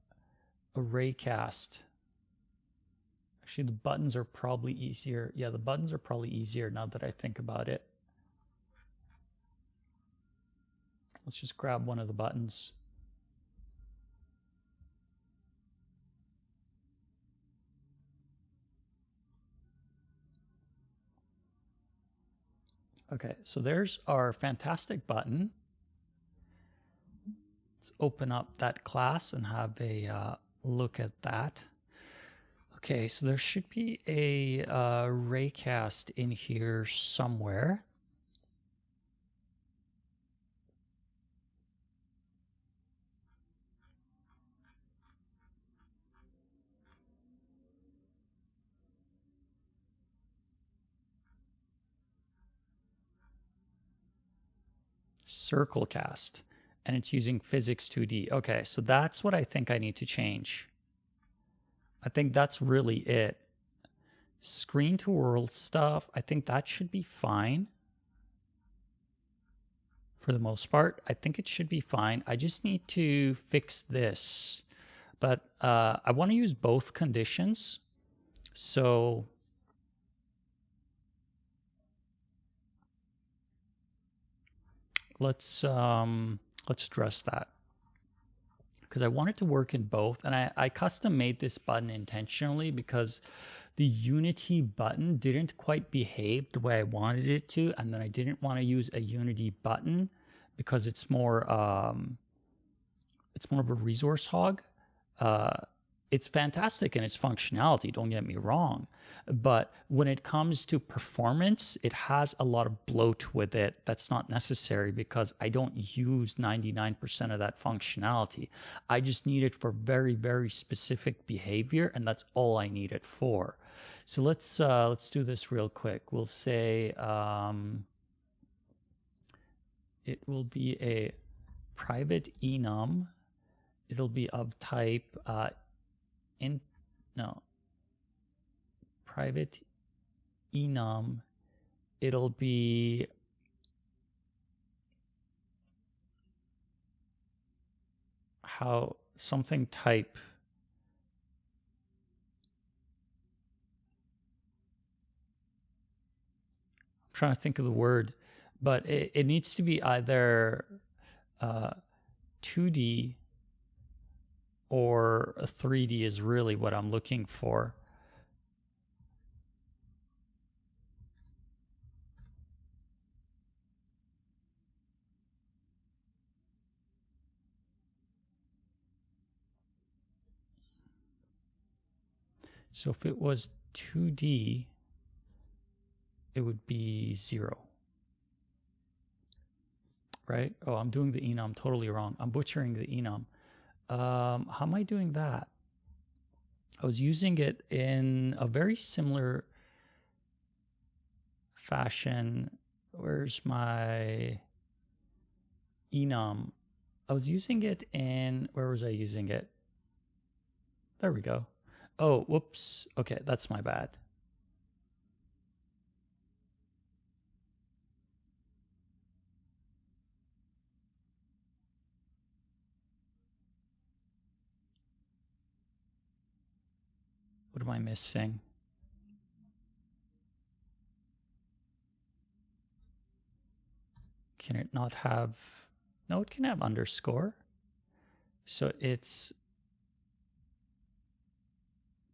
Raycast. Actually, the buttons are probably easier. Yeah, the buttons are probably easier now that I think about it. Let's just grab one of the buttons. Okay, so there's our fantastic button. Let's open up that class and have a look at that. Okay, so there should be a Raycast in here somewhere. Circle cast, and it's using physics 2D. Okay, so that's what I think I need to change. I think that's really it. Screen to world stuff, I think that should be fine. For the most part, I think it should be fine. I just need to fix this. But I want to use both conditions. So let's address that, because I want it to work in both. And I custom made this button intentionally because the Unity button didn't quite behave the way I wanted it to, and then I didn't want to use a Unity button because it's more of a resource hog. It's fantastic in its functionality, don't get me wrong, but when it comes to performance, it has a lot of bloat with it that's not necessary, because I don't use 99% of that functionality. I just need it for very, very specific behavior, and that's all I need it for. So let's do this real quick. We'll say it will be a private enum. It'll be of type private enum. It'll be something type. I'm trying to think of the word, but it needs to be either 2D or a 3D is really what I'm looking for. So if it was 2D, it would be 0. Right? Oh, I'm doing the enum totally wrong. I'm butchering the enum. How am I doing that? I was using it in a very similar fashion. Where's my enum? I was using it in, where was I using it? There we go. Oh, whoops. Okay, that's my bad. What am I missing? Can it not have, no, it can have underscore. So it's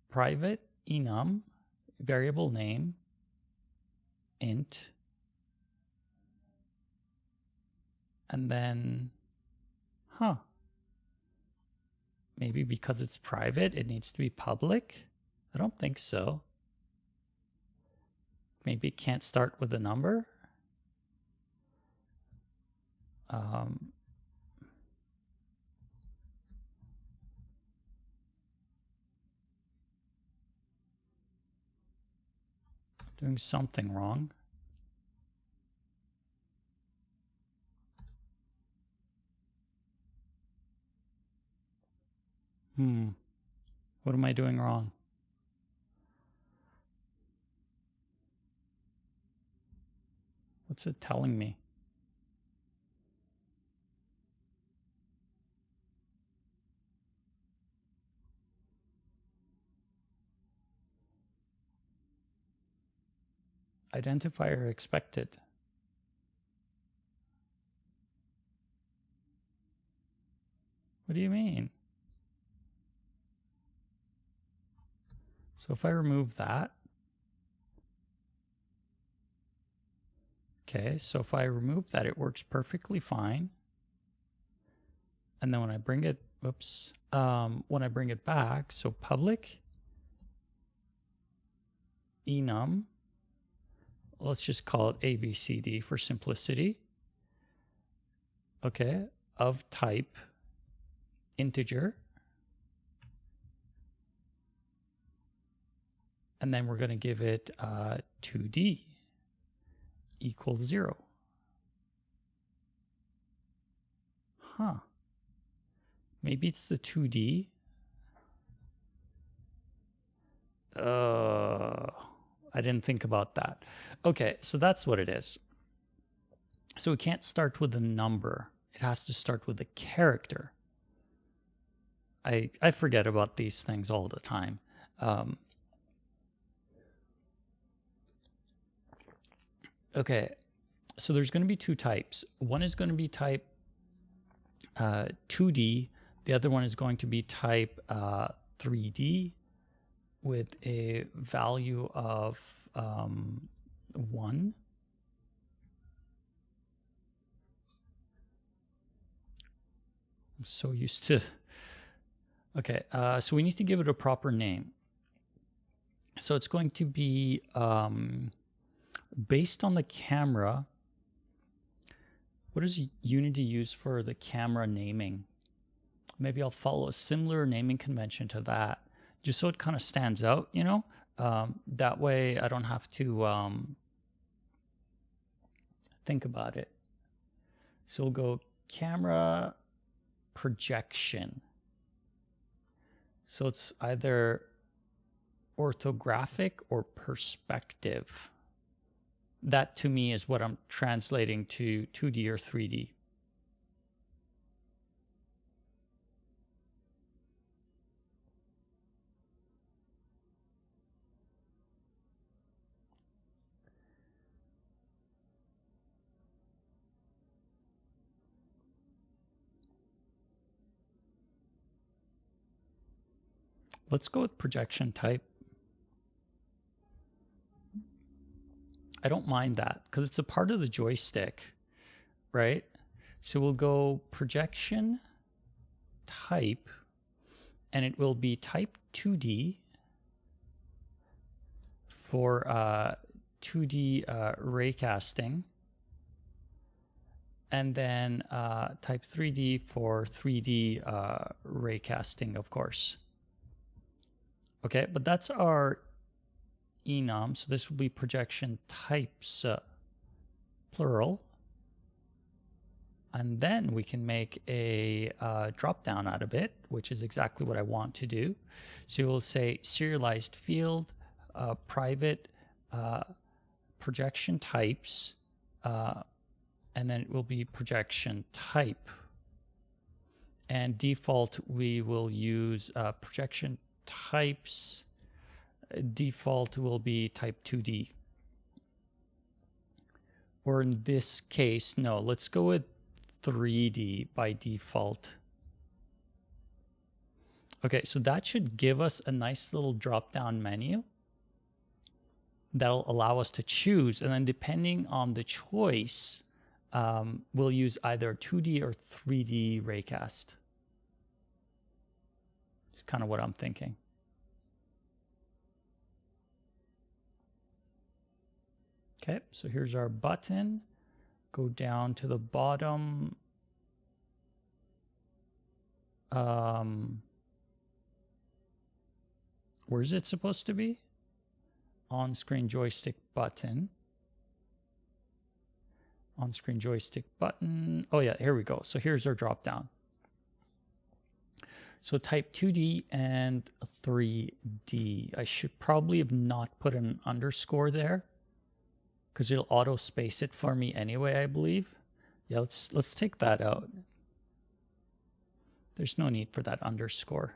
private enum, variable name, int, and then, maybe because it's private, it needs to be public? I don't think so. Maybe it can't start with a number? Doing something wrong. What am I doing wrong? What's it telling me? identifier expected. What do you mean? So if I remove that, okay, so if I remove that, it works perfectly fine. And then when I bring it, oops, when I bring it back, so public enum, let's just call it ABCD for simplicity. Okay, of type integer. And then we're going to give it 2D equals 0. Huh. Maybe it's the 2D. I didn't think about that. Okay, so that's what it is. So it can't start with a number. It has to start with a character. I forget about these things all the time. Okay, so there's going to be two types. One is going to be type 2D. The other one is going to be type 3D with a value of 1. I'm so used to... Okay, so we need to give it a proper name. So it's going to be based on the camera. What does Unity use for the camera naming? Maybe I'll follow a similar naming convention to that, just so it kind of stands out, you know? That way I don't have to think about it. So we'll go camera projection. So it's either orthographic or perspective. That to me is what I'm translating to 2D or 3D. Let's go with projection type. I don't mind that because it's a part of the joystick, right? So we'll go projection type, and it will be type 2D for 2D raycasting, and then type 3D for 3D raycasting, of course. Okay, but that's our enum, so this will be projection types, plural. And then we can make a drop down out of it, which is exactly what I want to do. So we'll say serialized field, private projection types, and then it will be projection type. And default, we will use projection types. Default will be type 2D. Or in this case, no, let's go with 3D by default. Okay, so that should give us a nice little drop-down menu that'll allow us to choose. And then depending on the choice, we'll use either 2D or 3D raycast. It's kind of what I'm thinking. Okay, so here's our button. Go down to the bottom. Where is it supposed to be? On-screen joystick button. On-screen joystick button. Oh yeah, here we go. So here's our drop down. So type 2D and 3D. I should probably have not put an underscore there, because it'll auto space it for me anyway, I believe. Yeah, let's take that out. There's no need for that underscore.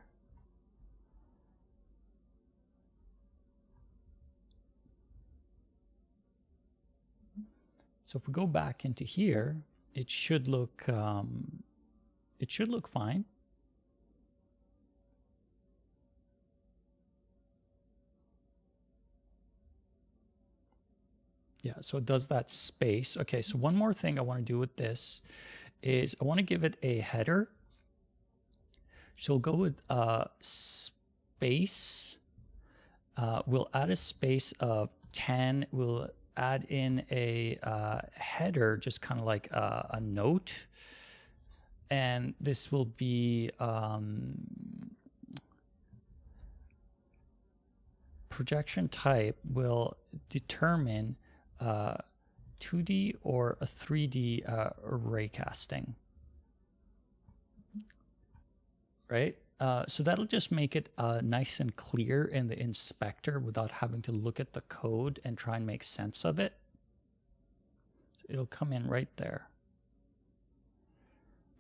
So if we go back into here, it should look fine. Yeah, so it does that space. Okay, so one more thing I want to do with this is I want to give it a header. So we'll go with space. We'll add a space of 10. We'll add in a header, just kind of like a note. And this will be projection type will determine 2D or a 3D raycasting, right? So that'll just make it nice and clear in the inspector without having to look at the code and try and make sense of it. So it'll come in right there.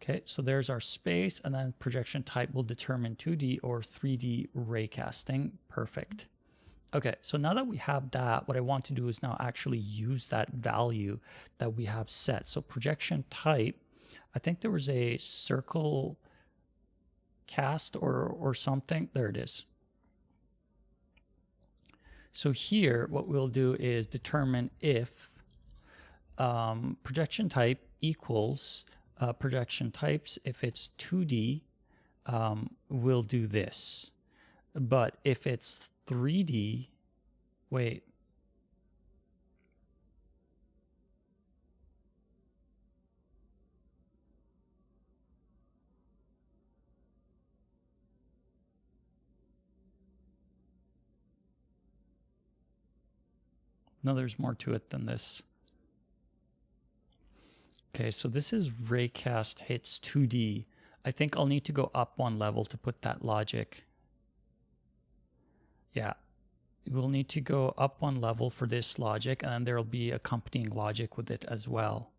Okay, so there's our space, and then projection type will determine 2D or 3D raycasting. Perfect. Okay, so now that we have that, what I want to do is now actually use that value that we have set. So projection type, I think there was a circle cast or something. There it is. So here, what we'll do is determine if projection type equals projection types. If it's 2D, we'll do this. But if it's 3D, wait. No, there's more to it than this. Okay, so this is Raycast hits 2D. I think I'll need to go up one level to put that logic. Yeah, we'll need to go up one level for this logic, and then there'll be accompanying logic with it as well.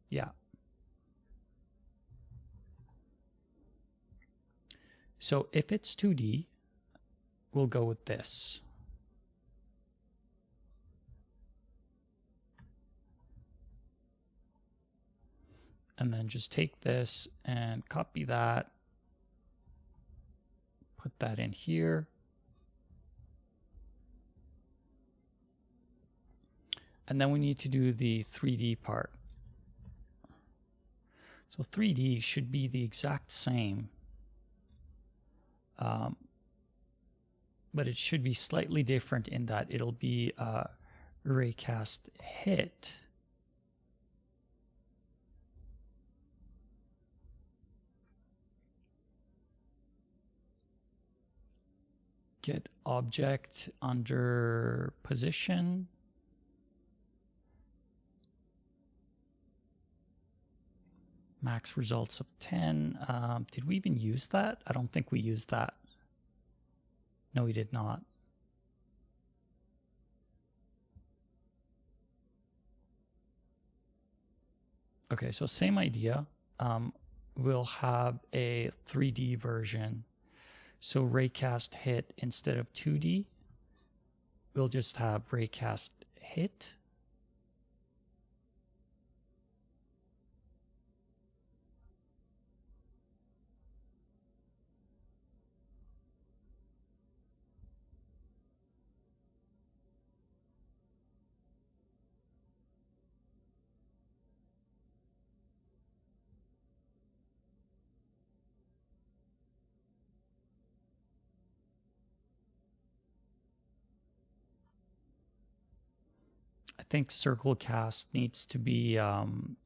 Yeah. So if it's 2D, we'll go with this. And then just take this and copy that. Put that in here. And then we need to do the 3D part. So 3D should be the exact same. But it should be slightly different in that it'll be Raycast hit. Get object under position. Max results of 10. Did we even use that? I don't think we used that. No, we did not. Okay, so same idea. We'll have a 3D version. So Raycast hit instead of 2D, we'll just have Raycast hit. I think circle cast needs to be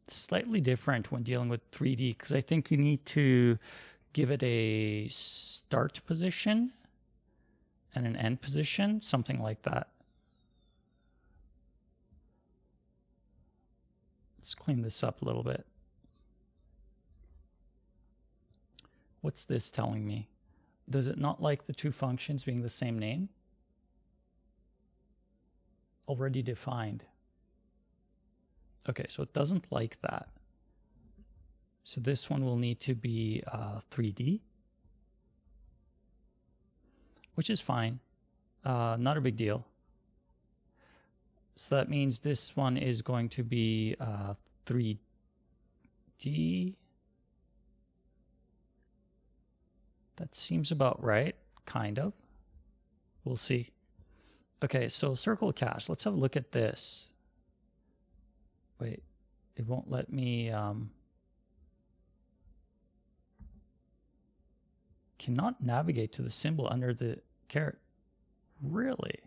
slightly different when dealing with 3D, because I think you need to give it a start position and an end position, something like that. Let's clean this up a little bit. What's this telling me? Does it not like the two functions being the same name? Already defined. Okay, so it doesn't like that. So this one will need to be 3D, which is fine. Not a big deal. So that means this one is going to be 3D. That seems about right, kind of. We'll see. Okay, so circle cast. Let's have a look at this. Wait, it won't let me... cannot navigate to the symbol under the caret. Really?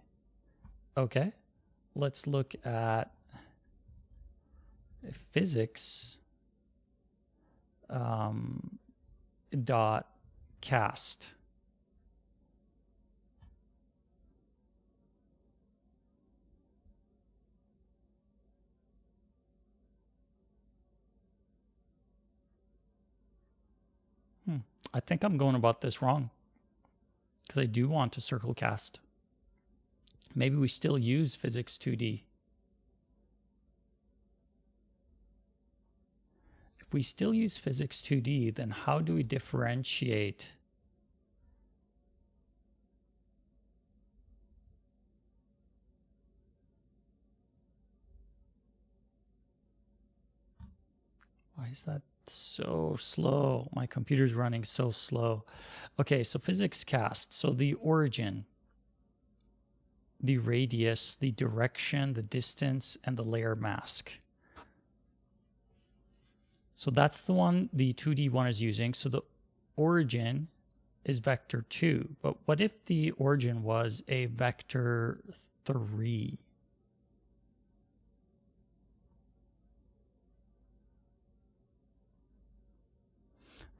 Okay. Let's look at physics dot cast. I think I'm going about this wrong, because I do want to circle cast. Maybe we still use physics 2D. If we still use physics 2D, then how do we differentiate why is that so slow? My computer's running so slow. Okay, so physics cast. So the origin, the radius, the direction, the distance, and the layer mask. So that's the one the 2D one is using. So the origin is vector 2. But what if the origin was a vector 3?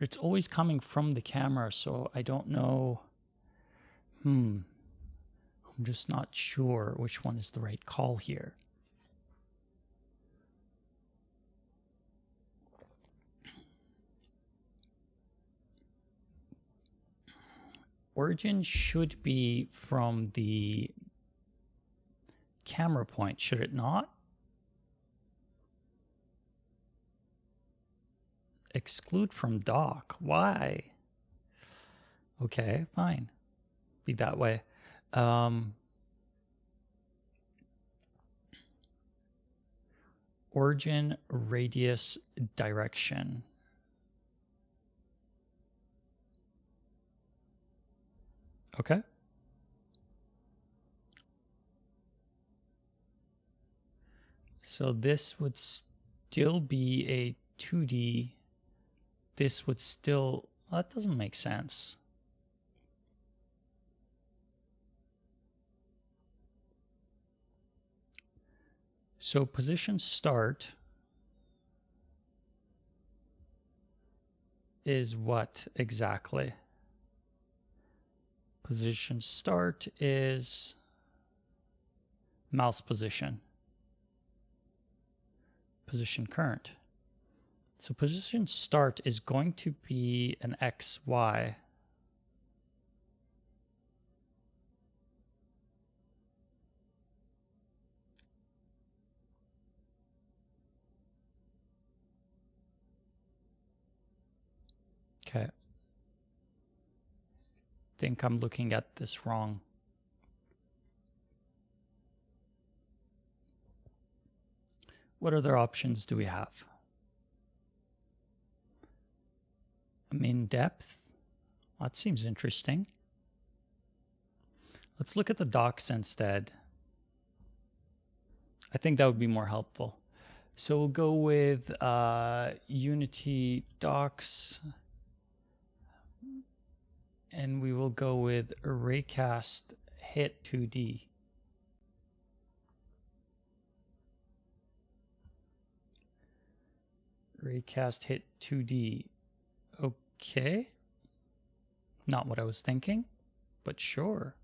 It's always coming from the camera, so I don't know. I'm just not sure which one is the right call here. Origin should be from the camera point, should it not? Exclude from dock. Why? Okay, fine. Be that way. Origin, radius, direction. Okay. So this would still be a 2D. This would still... that doesn't make sense. So position start is what exactly? Position start is mouse position. Position current. So position start is going to be an XY. Okay. Think I'm looking at this wrong. What other options do we have? In depth. That seems interesting. Let's look at the docks instead. I think that would be more helpful. So we'll go with Unity docks. And we will go with Raycast hit 2D. Raycast hit 2D. Okay. Not what I was thinking, but sure.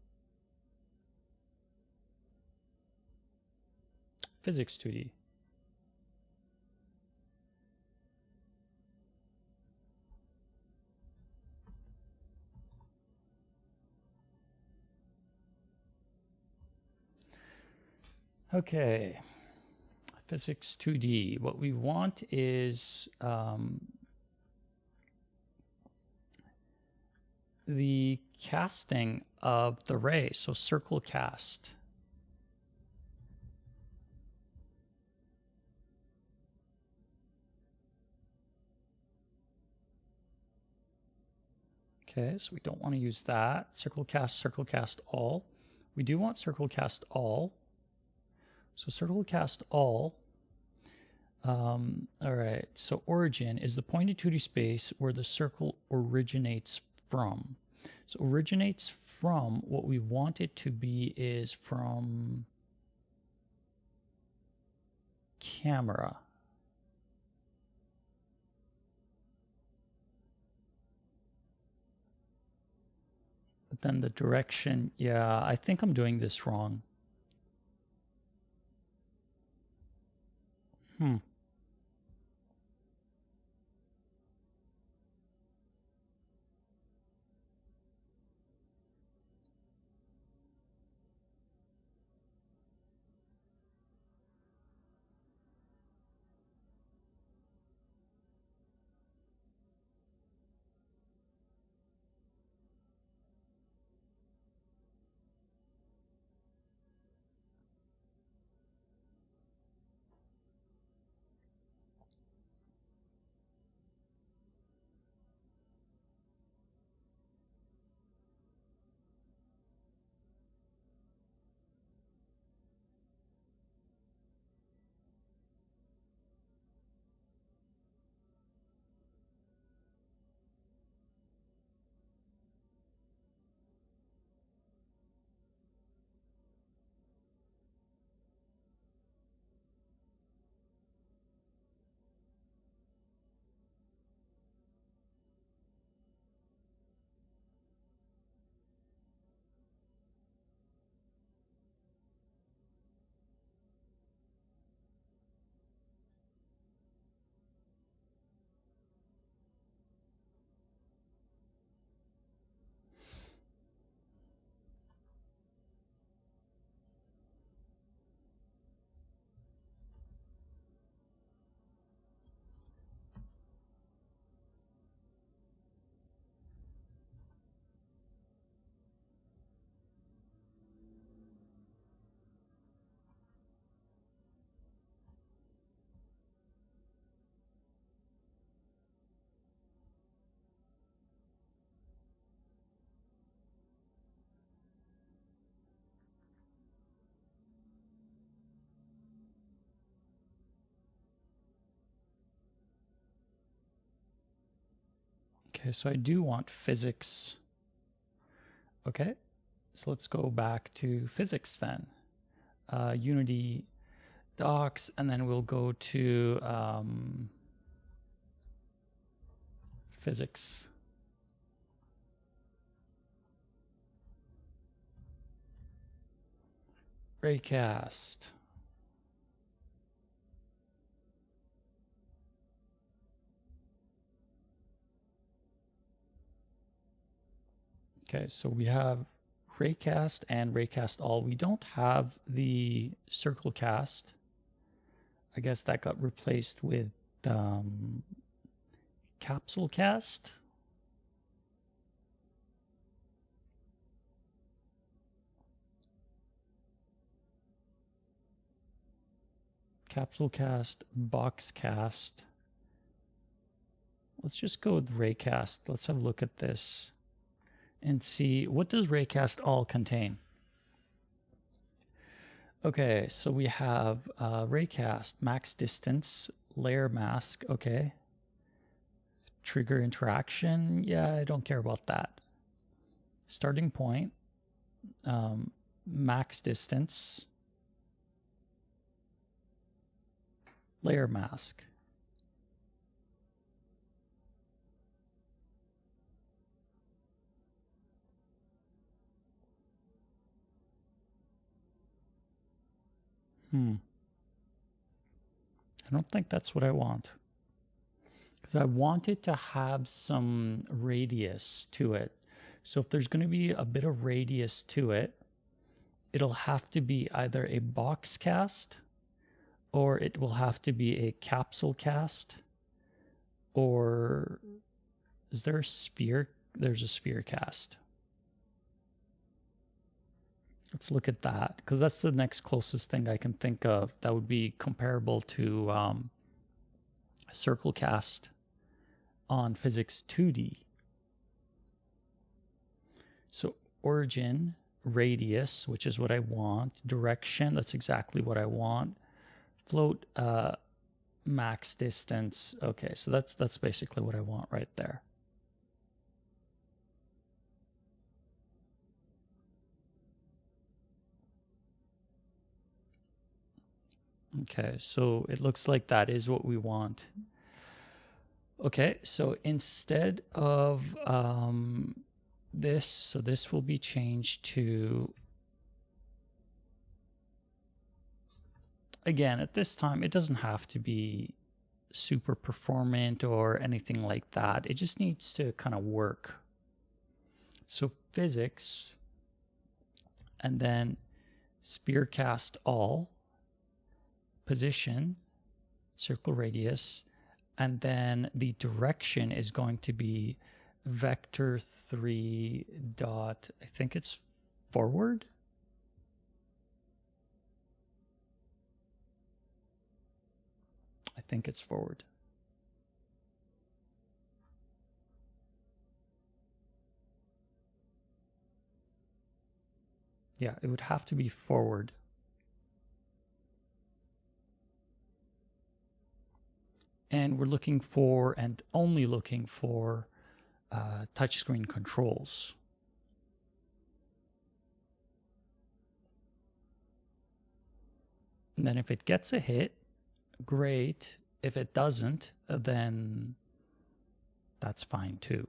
Physics 2D. Okay. Physics 2D. What we want is the casting of the ray, so circle cast. Okay, so we don't want to use that. Circle cast all. We do want circle cast all. So circle cast all. All right, so origin is the point in 2D space where the circle originates from. So originates from, what we want it to be is from camera. But then the direction, yeah, I think I'm doing this wrong. Okay, so I do want physics. Okay, so let's go back to physics then. Unity docs, and then we'll go to physics. Raycast. Okay, so we have Raycast and Raycast all. We don't have the circle cast. I guess that got replaced with capsule cast. Capsule cast, box cast. Let's just go with Raycast. Let's have a look at this and see, what does Raycast all contain? Okay, so we have Raycast, max distance, layer mask, okay. Trigger interaction, yeah, I don't care about that. Starting point, max distance, layer mask. I don't think that's what I want. Because I want it to have some radius to it. So if there's going to be a bit of radius to it, it'll have to be either a box cast, or it will have to be a capsule cast, or is there a sphere? There's a sphere cast. Let's look at that, because that's the next closest thing I can think of that would be comparable to circle cast on physics 2D. So origin, radius, which is what I want, direction, that's exactly what I want, float, max distance. Okay, so that's basically what I want right there. Okay, so it looks like that is what we want. Okay, so instead of this, so this will be changed to, again, at this time, it doesn't have to be super performant or anything like that. It just needs to kind of work. So physics, and then sphere cast all, position, circle radius, and then the direction is going to be vector 3 dot, I think it's forward. I think it's forward. Yeah, it would have to be forward. And we're looking for, and only looking for, touchscreen controls. And then if it gets a hit, great. If it doesn't, then that's fine too.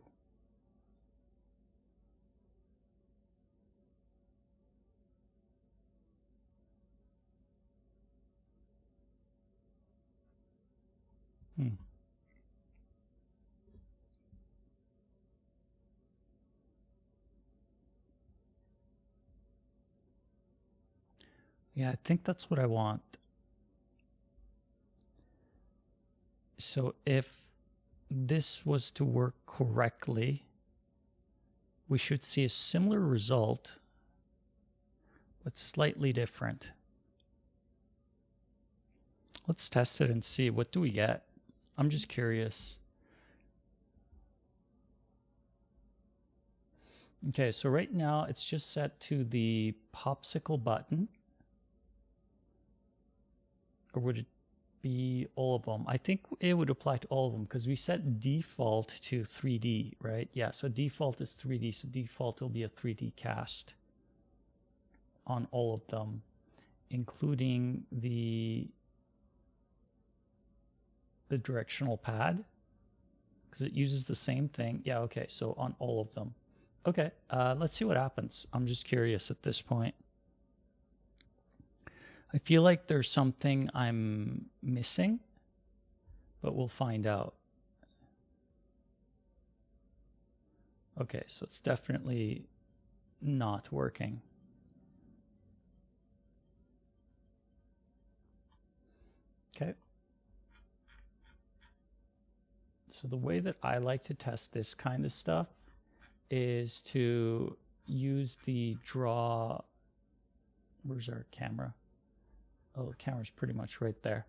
Yeah, I think that's what I want. So if this was to work correctly, we should see a similar result, but slightly different. Let's test it and see. What do we get? I'm just curious. Okay, so right now it's just set to the popsicle button. Or would it be all of them? I think it would apply to all of them because we set default to 3D, right? Yeah, so default is 3D, so default will be a 3D cast on all of them, including the directional pad, because it uses the same thing. Yeah, okay, so on all of them. Okay, let's see what happens. I'm just curious at this point. I feel like there's something I'm missing, but we'll find out. Okay, so it's definitely not working. Okay. So the way that I like to test this kind of stuff is to use the draw. Where's our camera? Oh, the camera's pretty much right there.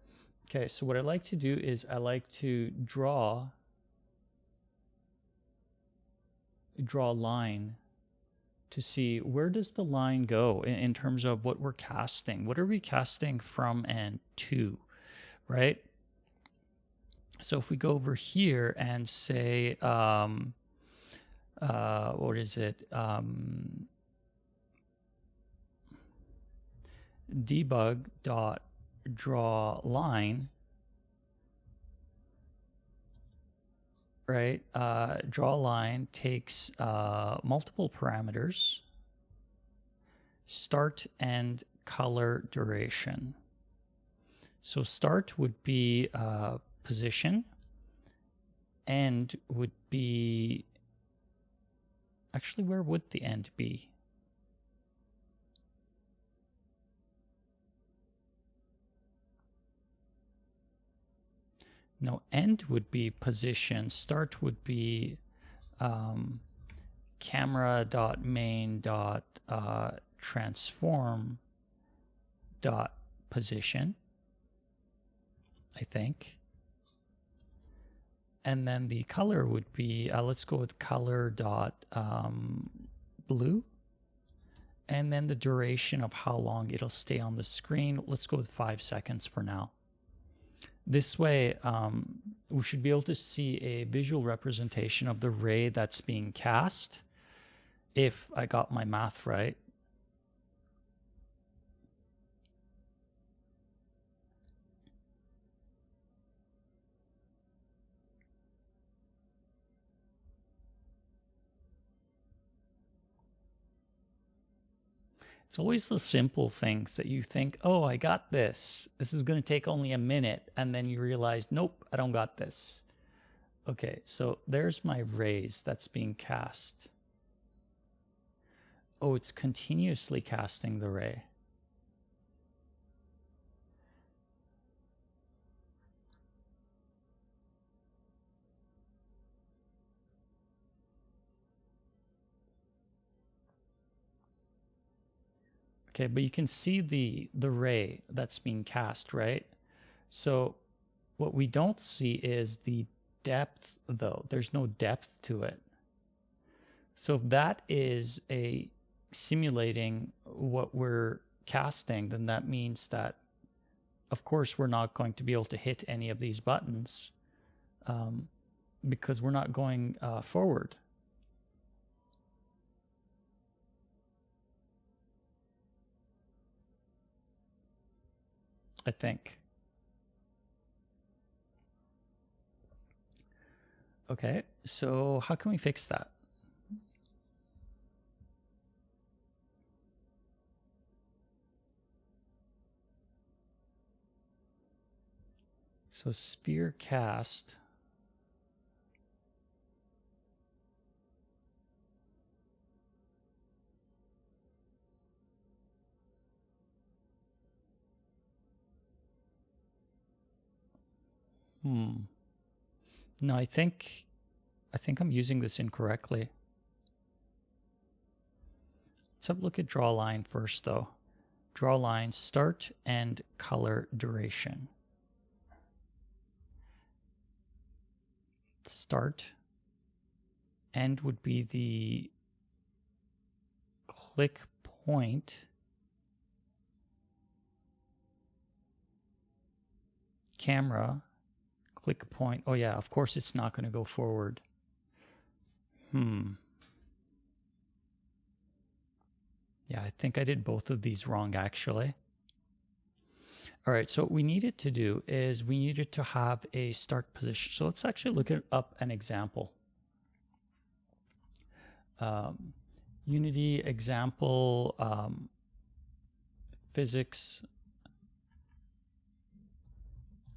Okay, so what I like to do is I like to draw a line to see where does the line go in terms of what we're casting. What are we casting from and to, right? So if we go over here and say, what is it? Debug dot draw line, right? Draw line takes multiple parameters, start and color duration. So start would be position, end would be, actually, where would the end be? No, end would be position. Start would be camera.main.transform.position, I think. And then the color would be, let's go with color dot blue. And then the duration of how long it'll stay on the screen, let's go with 5 seconds for now. This way, we should be able to see a visual representation of the ray that's being cast, if I got my math right. It's always the simple things that you think, oh, I got this. This is going to take only a minute. And then you realize, nope, I don't got this. Okay, so there's my rays that's being cast. Oh, it's continuously casting the ray. Okay, but you can see the ray that's being cast, right? So what we don't see is the depth, though. There's no depth to it. So if that is a simulating what we're casting, then that means that, of course, we're not going to be able to hit any of these buttons because we're not going forward. I think. Okay, so how can we fix that? So sphere cast. No, I think I'm using this incorrectly. Let's have a look at draw line first, though. Draw line, start and color duration. Start. End would be the click point. Camera. Click point. Oh yeah, of course it's not going to go forward. Yeah, I think I did both of these wrong, actually. All right, so what we needed to do is we needed to have a start position. So let's actually look up an example. Unity example, physics,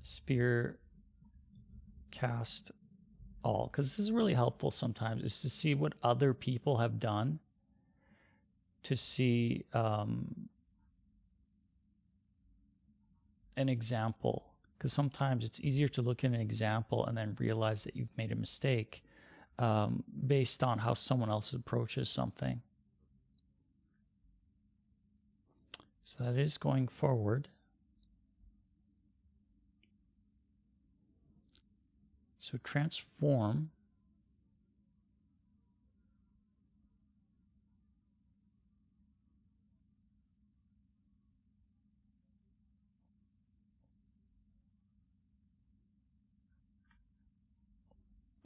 sphere cast all, because this is really helpful sometimes, is to see what other people have done, to see an example, because sometimes it's easier to look at an example and then realize that you've made a mistake based on how someone else approaches something. So that is going forward. So transform.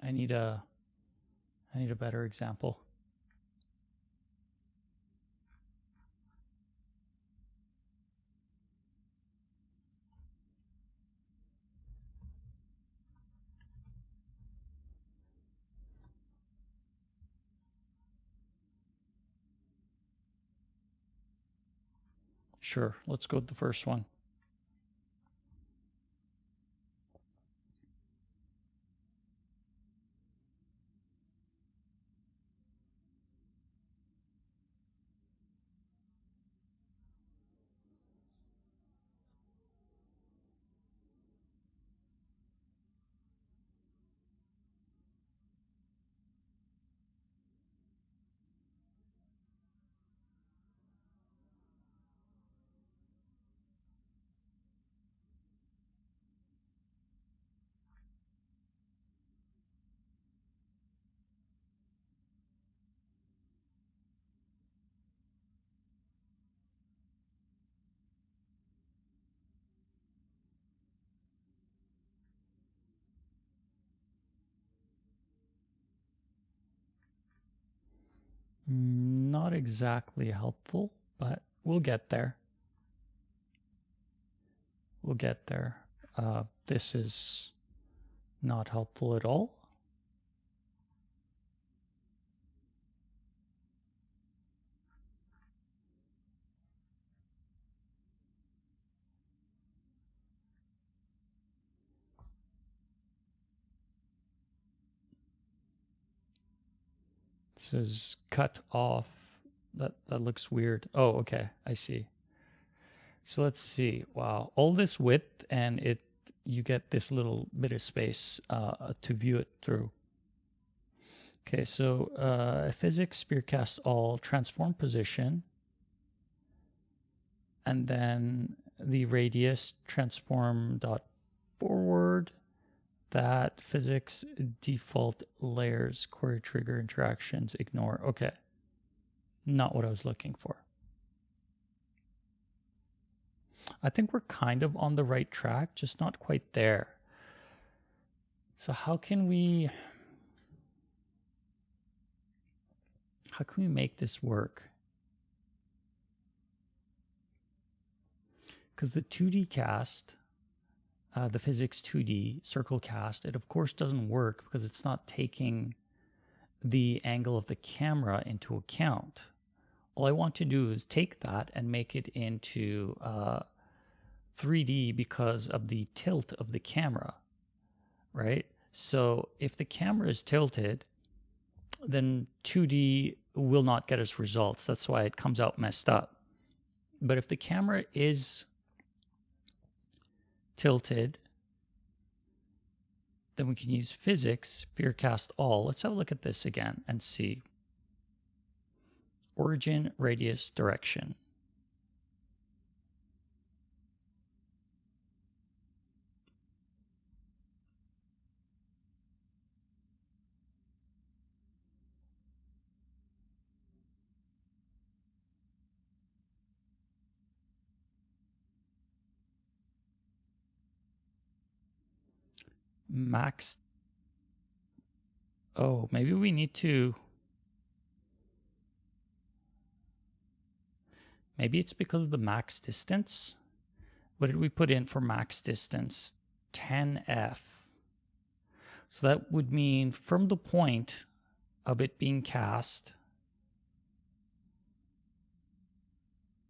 I need a better example. Sure, let's go with the first one. Not exactly helpful, but we'll get there. We'll get there. This is not helpful at all. This is cut off. That looks weird. Oh, okay. I see. So let's see. Wow. All this width and you get this little bit of space to view it through. Okay, so physics, spearcast all, transform position, and then the radius, transform dot forward, that physics, default layers, query trigger interactions, ignore. Okay, not what I was looking for. I think we're kind of on the right track, just not quite there. So how can we make this work? Because the 2D cast, the physics 2D circle cast, it of course doesn't work because it's not taking the angle of the camera into account. All I want to do is take that and make it into 3D because of the tilt of the camera, right? So if the camera is tilted, then 2D will not get us results. That's why it comes out messed up. But if the camera is tilted, then we can use physics, spearcast all. Let's have a look at this again and see. Origin, radius, direction. Max. Oh, maybe we need to. Maybe it's because of the max distance. What did we put in for max distance? 10F. So that would mean from the point of it being cast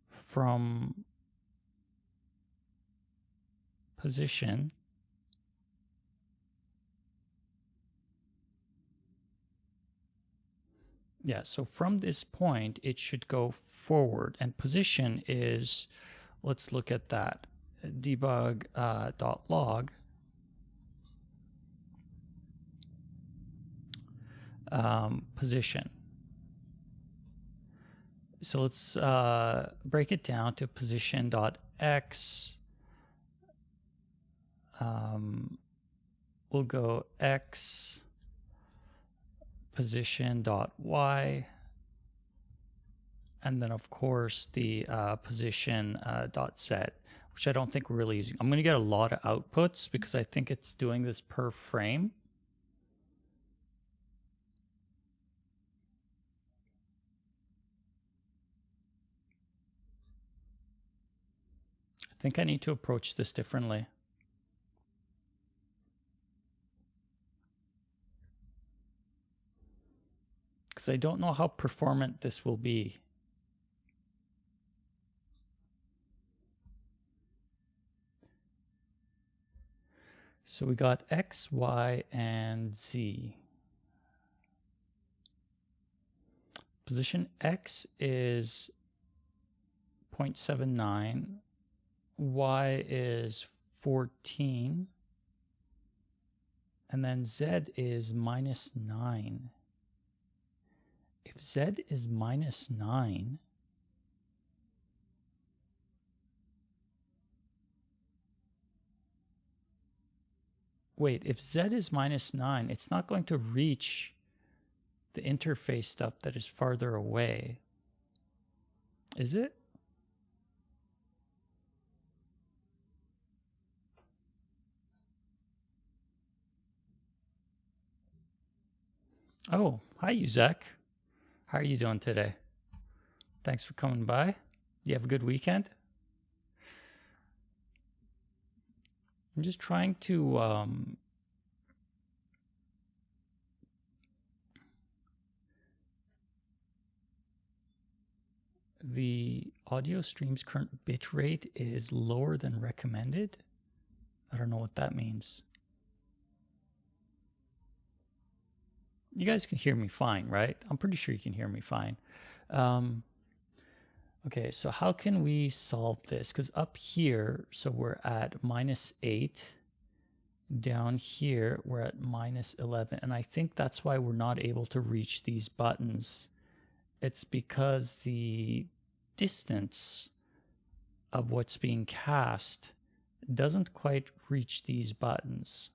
from position Yeah, so from this point, it should go forward. And position is, let's look at that. Debug .log. Position. So let's break it down to position.x. We'll go x position.y, and then of course the position.z, which I don't think we're really using. I'm going to get a lot of outputs because I think it's doing this per frame. I think I need to approach this differently. Because I don't know how performant this will be. So we got X, Y, and Z. Position X is 0.79. Y is 14. And then Z is -9. If Z is -9, wait, if Z is -9, it's not going to reach the interface stuff that is farther away. Is it? Oh, hi, Uzek. How are you doing today? Thanks for coming by. You have a good weekend? I'm just trying to the audio stream's current bit rate is lower than recommended. I don't know what that means. You guys can hear me fine, right? I'm pretty sure you can hear me fine. Okay, so how can we solve this? Because up here, so we're at -8. Down here, we're at -11. And I think that's why we're not able to reach these buttons. It's because the distance of what's being cast doesn't quite reach these buttons.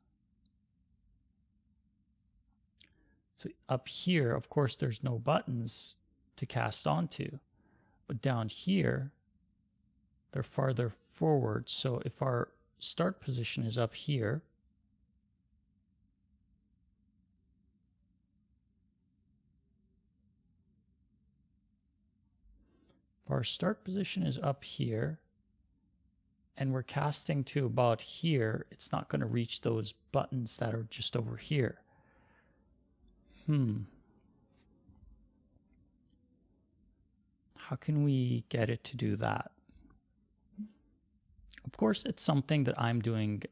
So up here, of course, there's no buttons to cast onto. But down here, they're farther forward. So if our start position is up here, if our start position is up here, and we're casting to about here, it's not going to reach those buttons that are just over here. How can we get it to do that? Of course, it's something that I'm doing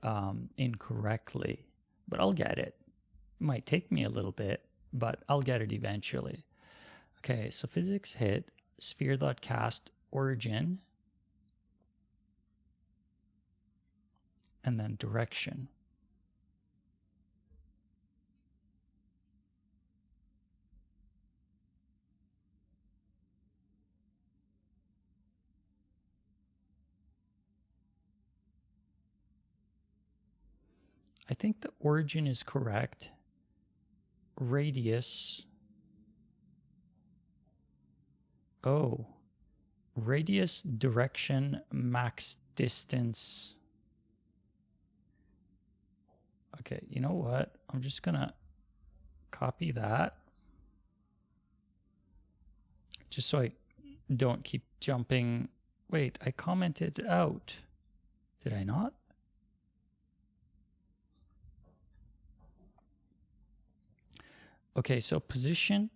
incorrectly, but I'll get it. It might take me a little bit, but I'll get it eventually. Okay, so physics hit, sphere.cast origin, and then direction. I think the origin is correct. Radius. Oh, radius, direction, max distance. Okay, you know what? I'm just gonna copy that. Just so I don't keep jumping. Wait, I commented out. Did I not? Okay, so position,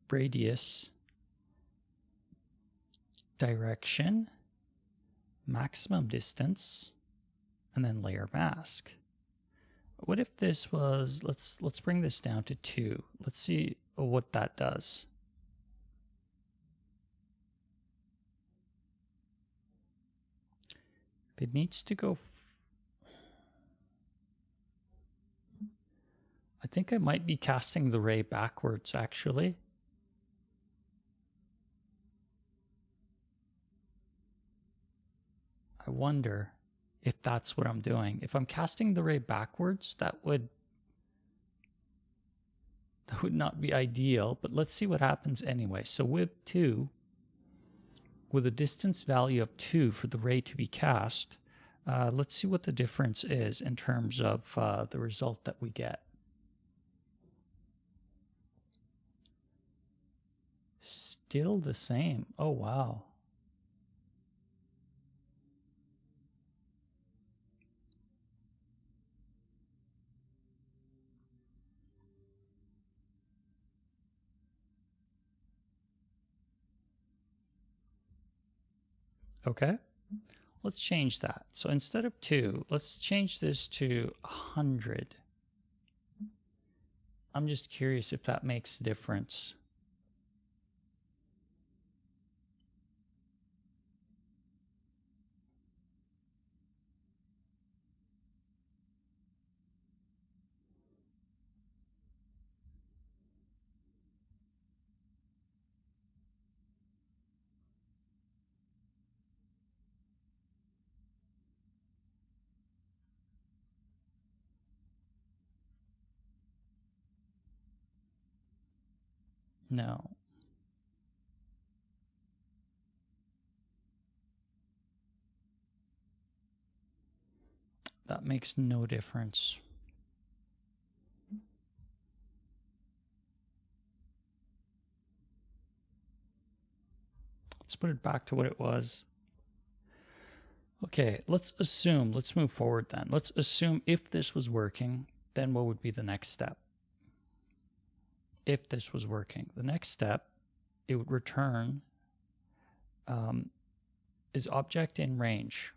radius, direction, maximum distance, and then layer mask. What if this was, let's bring this down to 2. Let's see what that does. If it needs to go, I think I might be casting the ray backwards actually. I wonder if that's what I'm doing. If I'm casting the ray backwards, that would not be ideal, but let's see what happens anyway. So with 2, with a distance value of 2 for the ray to be cast, let's see what the difference is in terms of the result that we get. Still the same. Oh, wow. Okay, let's change that. So instead of 2, let's change this to 100. I'm just curious if that makes a difference. No. That makes no difference. put it back to what it was. Okay, let's move forward then. Let's assume if this was working, then what would be the next step? If this was working, the next step, it would return is object in range.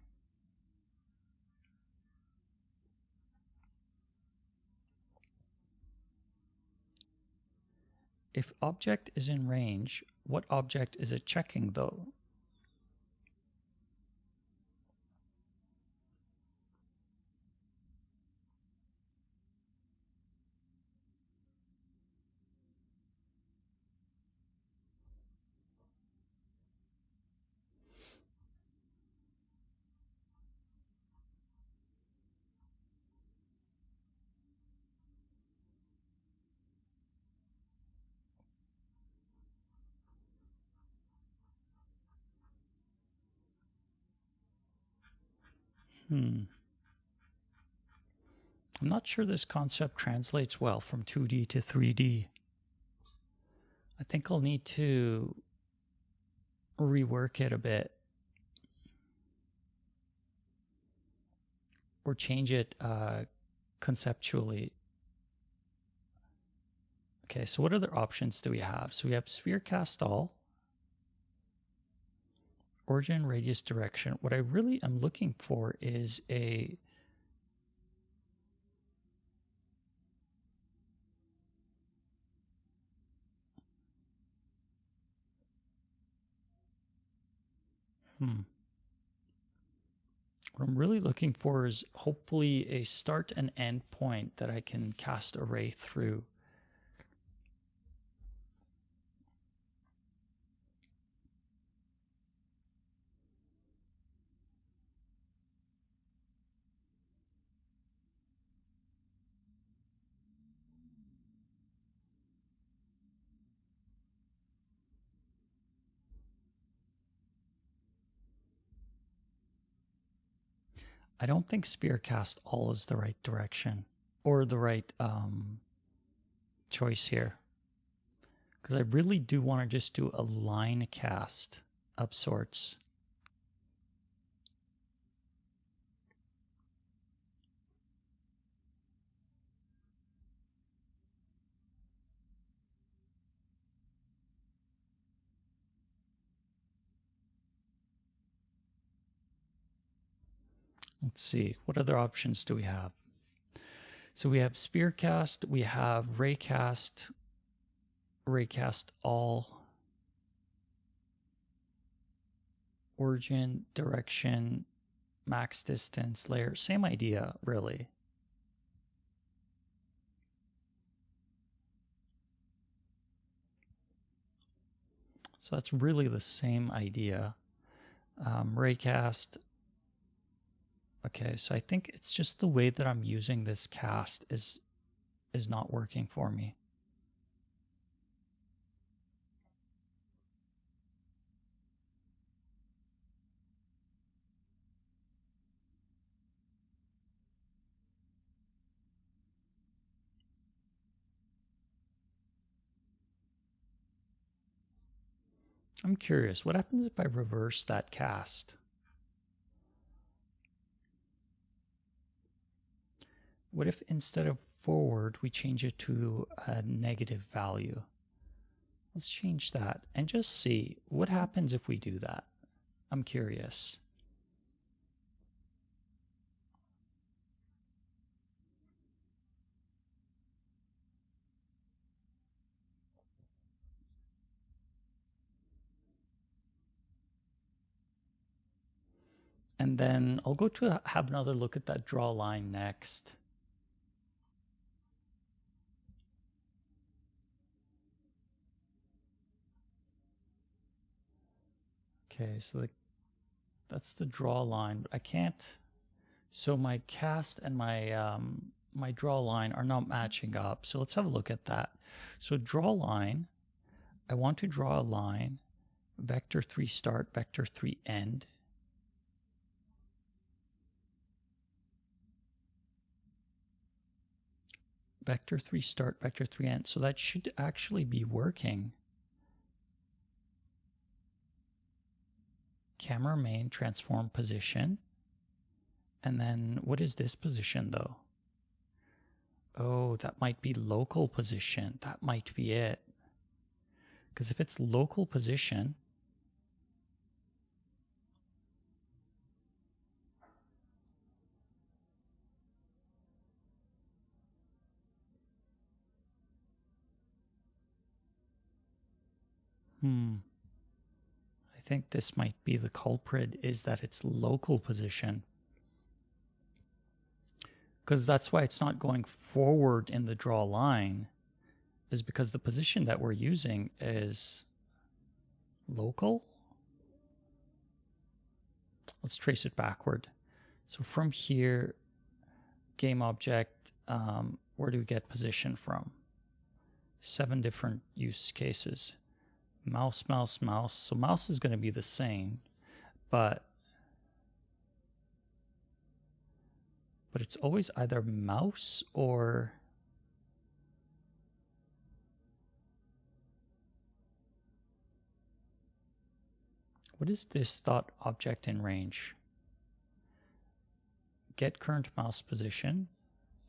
If object is in range, what object is it checking though? I'm not sure this concept translates well from 2D to 3D. I think I'll need to rework it a bit or change it conceptually. Okay, so what other options do we have? So we have sphere cast all, origin, radius, direction. What I really am looking for is a What I'm really looking for is hopefully a start and end point that I can cast a ray through. I don't think sphere cast all is the right direction or the right choice here, because I really do want to just do a line cast of sorts. Let's see, what other options do we have? So we have sphere cast, we have raycast, raycast all, origin, direction, max distance, layer, same idea really. So that's really the same idea. Raycast. Okay, so I think it's just the way that I'm using this cast is not working for me. I'm curious, what happens if I reverse that cast? What if instead of forward, we change it to a negative value? Let's change that and just see what happens if we do that. I'm curious. And then I'll go to have another look at that draw line next. Okay, so that's the draw line, but I can't. So my cast and my my draw line are not matching up. So let's have a look at that. So draw line, I want to draw a line, vector 3 start, vector 3 end. Vector 3 start, vector 3 end. So that should actually be working. camera main transform position. And then what is this position though? Oh, that might be local position. That might be it. Because if it's local position, I think this might be the culprit, is that it's local position. Because that's why it's not going forward in the draw line, is because the position that we're using is local. Let's trace it backward. So from here, game object, where do we get position from? 7 different use cases. Mouse, mouse, mouse. So mouse is going to be the same, but it's always either mouse or what is this thought object in range? Get current mouse position.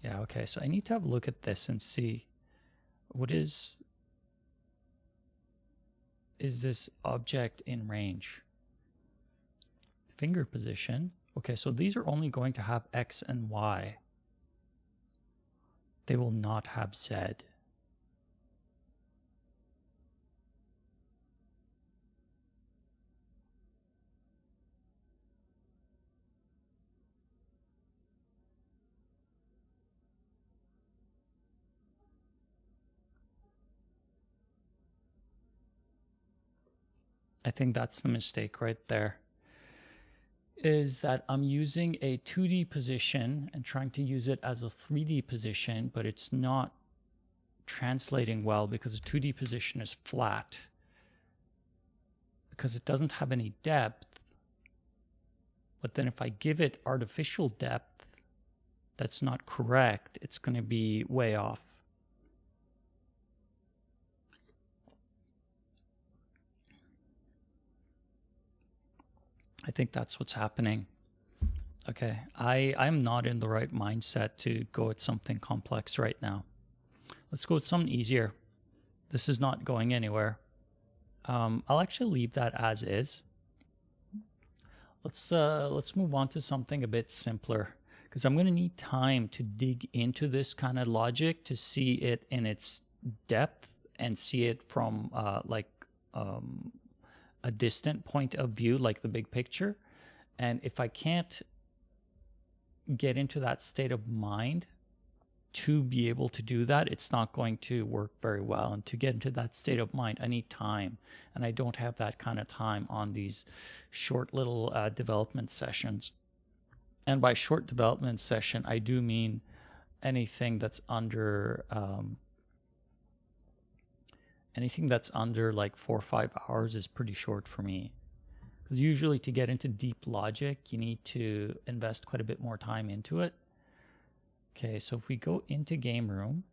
Yeah, okay, so I need to have a look at this and see what is this object in range? Finger position. Okay, so these are only going to have X and Y. They will not have Z. I think that's the mistake right there, is that I'm using a 2D position and trying to use it as a 3D position, but it's not translating well because a 2D position is flat. Because it doesn't have any depth. But then if I give it artificial depth that's not correct, it's going to be way off. I think that's what's happening. Okay, I'm not in the right mindset to go at something complex right now. Let's go with something easier. This is not going anywhere. I'll actually leave that as is. Let's move on to something a bit simpler, because I'm going to need time to dig into this kind of logic to see it in its depth and see it from a distant point of view, like the big picture. And if I can't get into that state of mind to be able to do that, it's not going to work very well. And to get into that state of mind, I need time. And I don't have that kind of time on these short little development sessions. And by short development session, I do mean anything that's under like 4 or 5 hours is pretty short for me. Because usually to get into deep logic, you need to invest quite a bit more time into it. Okay, so if we go into game room,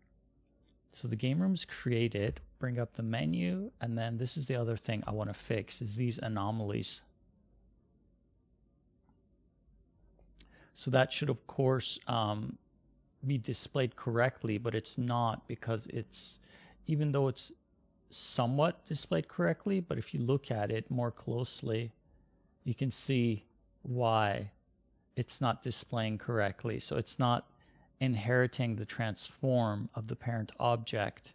so the game room is created, bring up the menu, and then this is the other thing I want to fix, is these anomalies. So that should, of course, be displayed correctly, but it's not, because it's, even though it's somewhat displayed correctly, but if you look at it more closely, you can see why it's not displaying correctly. So it's not inheriting the transform of the parent object,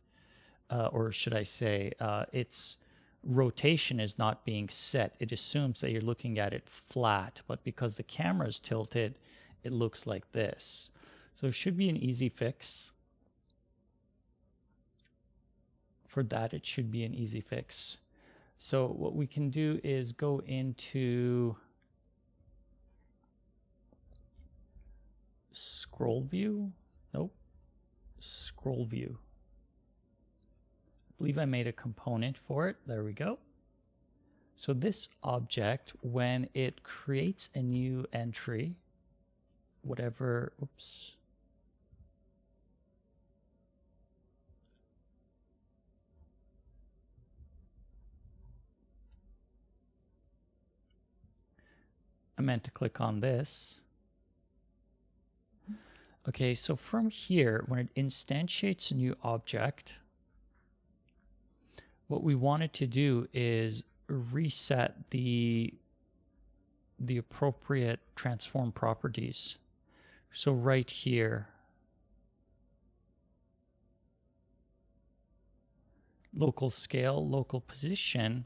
or should I say, its rotation is not being set. It assumes that you're looking at it flat, but because the camera is tilted, it looks like this. So it should be an easy fix. For that, it should be an easy fix. So what we can do is go into scroll view. Nope. Scroll view. I believe I made a component for it. There we go. So this object, when it creates a new entry, whatever, oops. I meant to click on this. Okay, so from here, when it instantiates a new object, what we wanted to do is reset the appropriate transform properties. So right here, local scale, local position,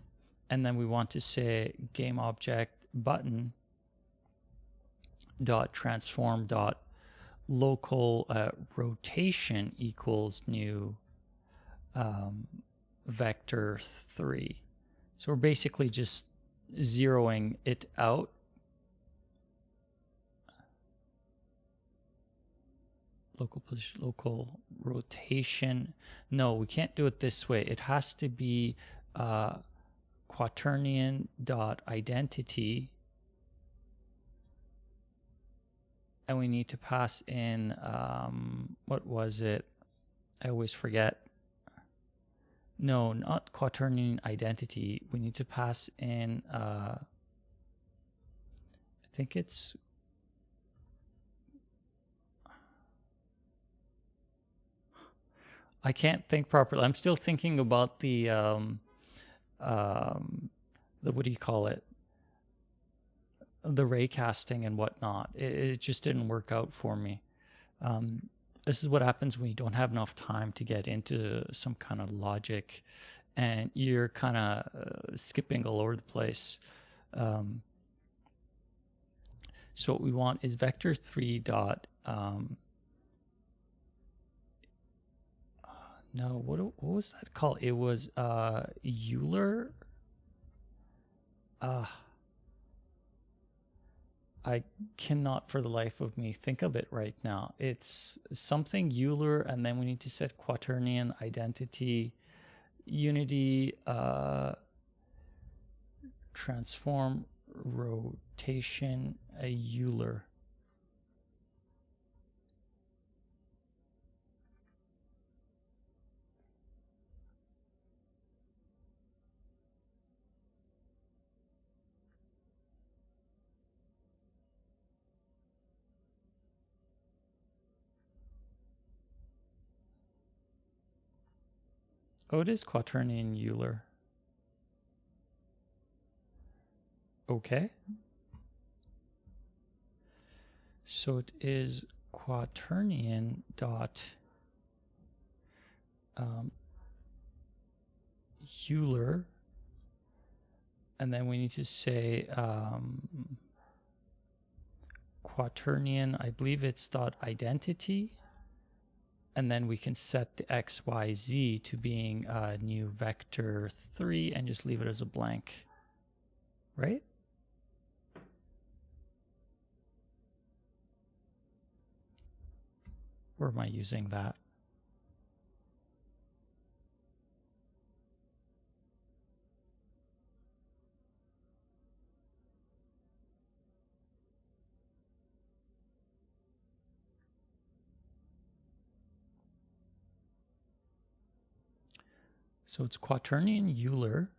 and then we want to say game object button dot transform dot local rotation equals new vector 3. So we're basically just zeroing it out. Local position, local rotation. No, we can't do it this way. It has to be quaternion dot identity, and we need to pass in what was it? I always forget. No, not quaternion identity. We need to pass in I think it's I can't think properly. I'm still thinking about the what do you call it? The raycasting and whatnot. It just didn't work out for me. This is what happens when you don't have enough time to get into some kind of logic, and you're kind of skipping all over the place. So what we want is vector 3 dot no, what was that called? It was Euler. I cannot for the life of me think of it right now. It's something Euler, and then we need to set quaternion identity unity transform rotation a Euler. Oh, it is quaternion Euler. Okay. So it is quaternion dot Euler, and then we need to say quaternion, I believe it's dot identity, and then we can set the x, y, z to being new vector 3 and just leave it as a blank, right? Where am I using that? So it's quaternion Euler.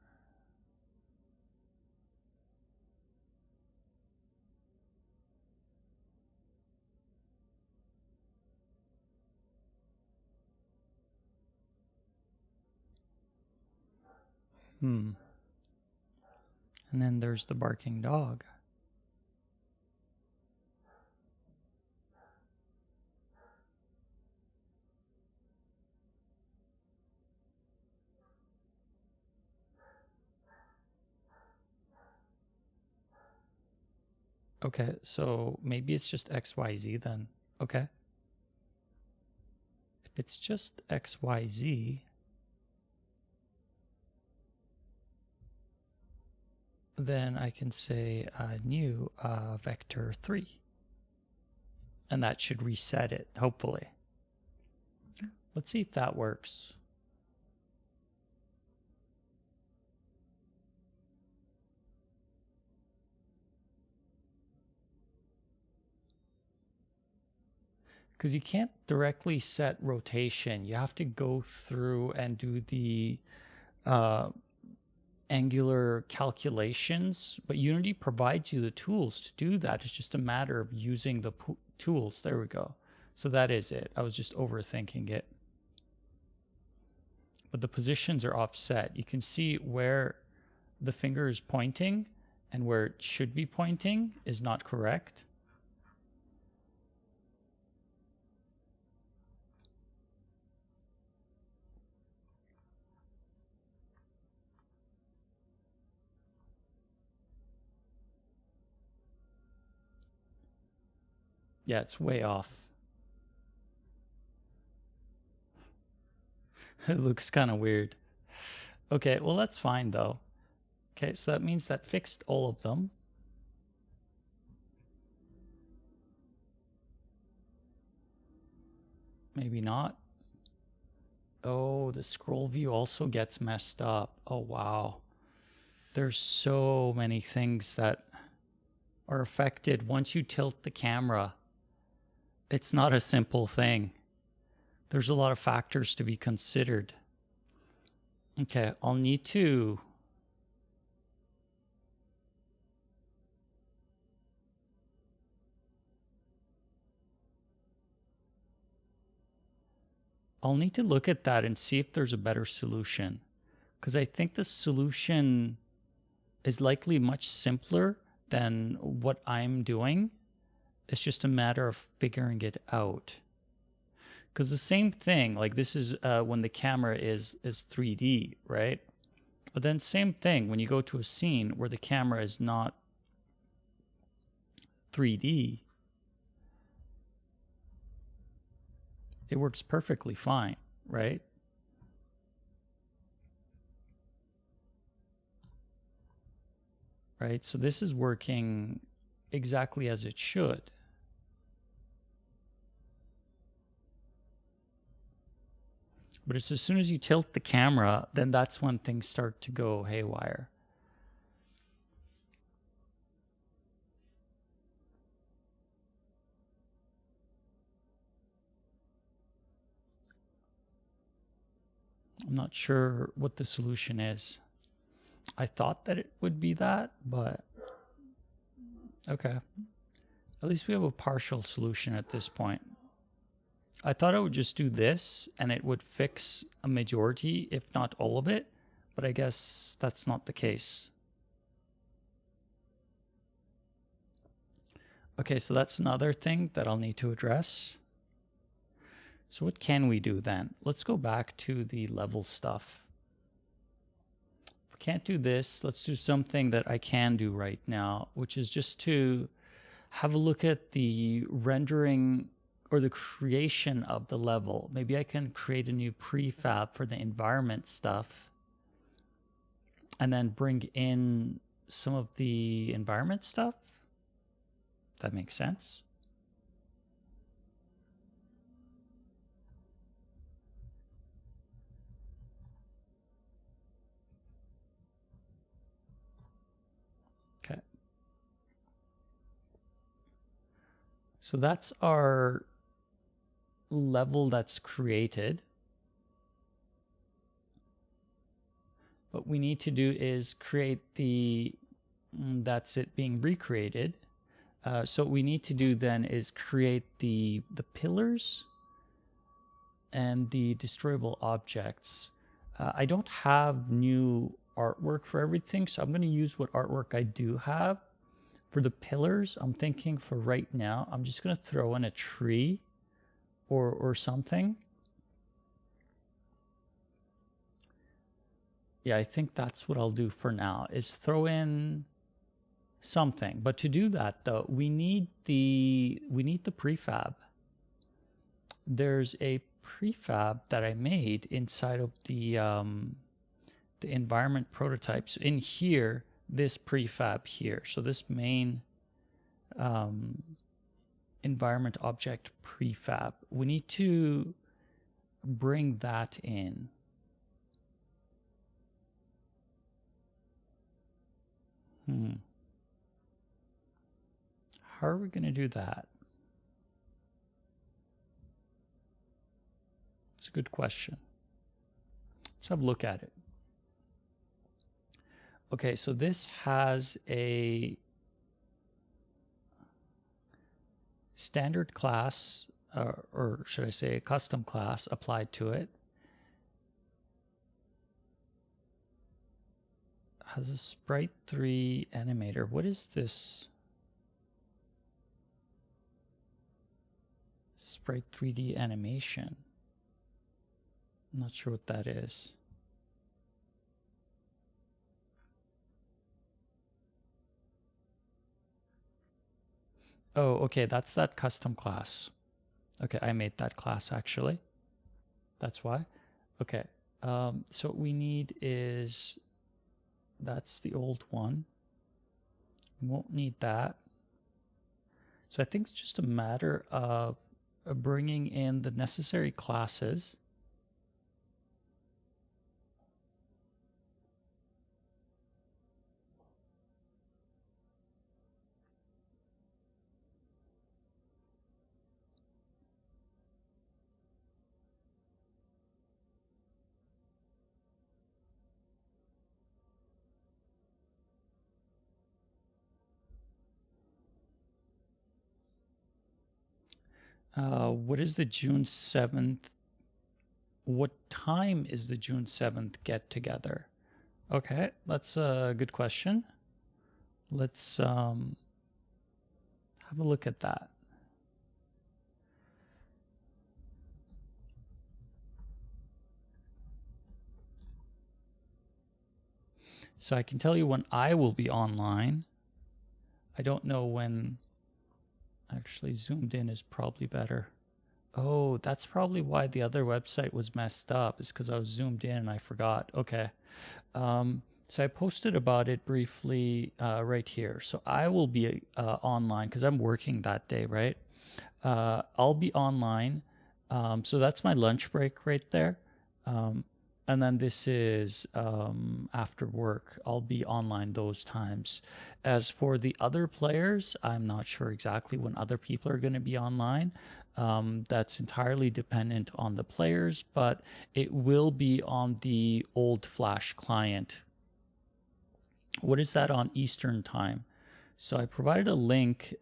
And then there's the barking dog. Okay, so maybe it's just XYZ then. Okay. If it's just XYZ, then I can say new vector 3. And that should reset it, hopefully. Let's see if that works. Because you can't directly set rotation. You have to go through and do the angular calculations, but Unity provides you the tools to do that. It's just a matter of using the tools. There we go. So that is it. I was just overthinking it. But the positions are offset. You can see where the finger is pointing and where it should be pointing is not correct. Yeah, it's way off. It looks kind of weird. Okay, well, that's fine though. Okay, so that means that fixed all of them. Maybe not. Oh, the scroll view also gets messed up. Oh, wow. There's so many things that are affected once you tilt the camera. It's not a simple thing. There's a lot of factors to be considered. Okay, I'll need to look at that and see if there's a better solution. Because I think the solution is likely much simpler than what I'm doing. It's just a matter of figuring it out. Because the same thing, like this is when the camera is 3D, right? But then same thing when you go to a scene where the camera is not 3D, it works perfectly fine, right? Right, so this is working exactly as it should. But it's as soon as you tilt the camera, then that's when things start to go haywire. I'm not sure what the solution is. I thought that it would be that, but okay. At least we have a partial solution at this point. I thought I would just do this and it would fix a majority, if not all of it, but I guess that's not the case. Okay, so that's another thing that I'll need to address. So what can we do then? Let's go back to the level stuff. If we can't do this, let's do something that I can do right now, which is just to have a look at the rendering or the creation of the level. Maybe I can create a new prefab for the environment stuff and then bring in some of the environment stuff. That makes sense. Okay. So that's our level that's created. What we need to do is create the, that's it being recreated. So what we need to do then is create the pillars and the destroyable objects. I don't have new artwork for everything, so I'm going to use what artwork I do have. For the pillars, I'm thinking for right now, I'm just going to throw in a tree or something. Yeah, I think that's what I'll do for now, is throw in something. But to do that, though, we need the prefab. There's a prefab that I made inside of the environment prototypes. In here, this prefab here. So this main environment object prefab, we need to bring that in. How are we going to do that? It's a good question. Let's have a look at it. Okay, so this has a standard class, or should I say a custom class applied to it. Has a Sprite 3 animator. What is this? Sprite 3D animation. I'm not sure what that is. Oh, okay, that's that custom class. Okay, I made that class actually. That's why. Okay, so what we need is, that's the old one. We won't need that. So I think it's just a matter of bringing in the necessary classes. What is the June 7th? What time is the June 7th get together? Okay, that's a good question. Let's have a look at that. So I can tell you when I will be online. I don't know when. Actually, zoomed in is probably better. Oh, that's probably why the other website was messed up, is because I was zoomed in and I forgot. Okay. So I posted about it briefly right here. So I will be online because I'm working that day, right? I'll be online. So that's my lunch break right there. And then this is after work. I'll be online those times. As for the other players, I'm not sure exactly when other people are going to be online. That's entirely dependent on the players, but it will be on the old Flash client. What is that on Eastern time? So I provided a link,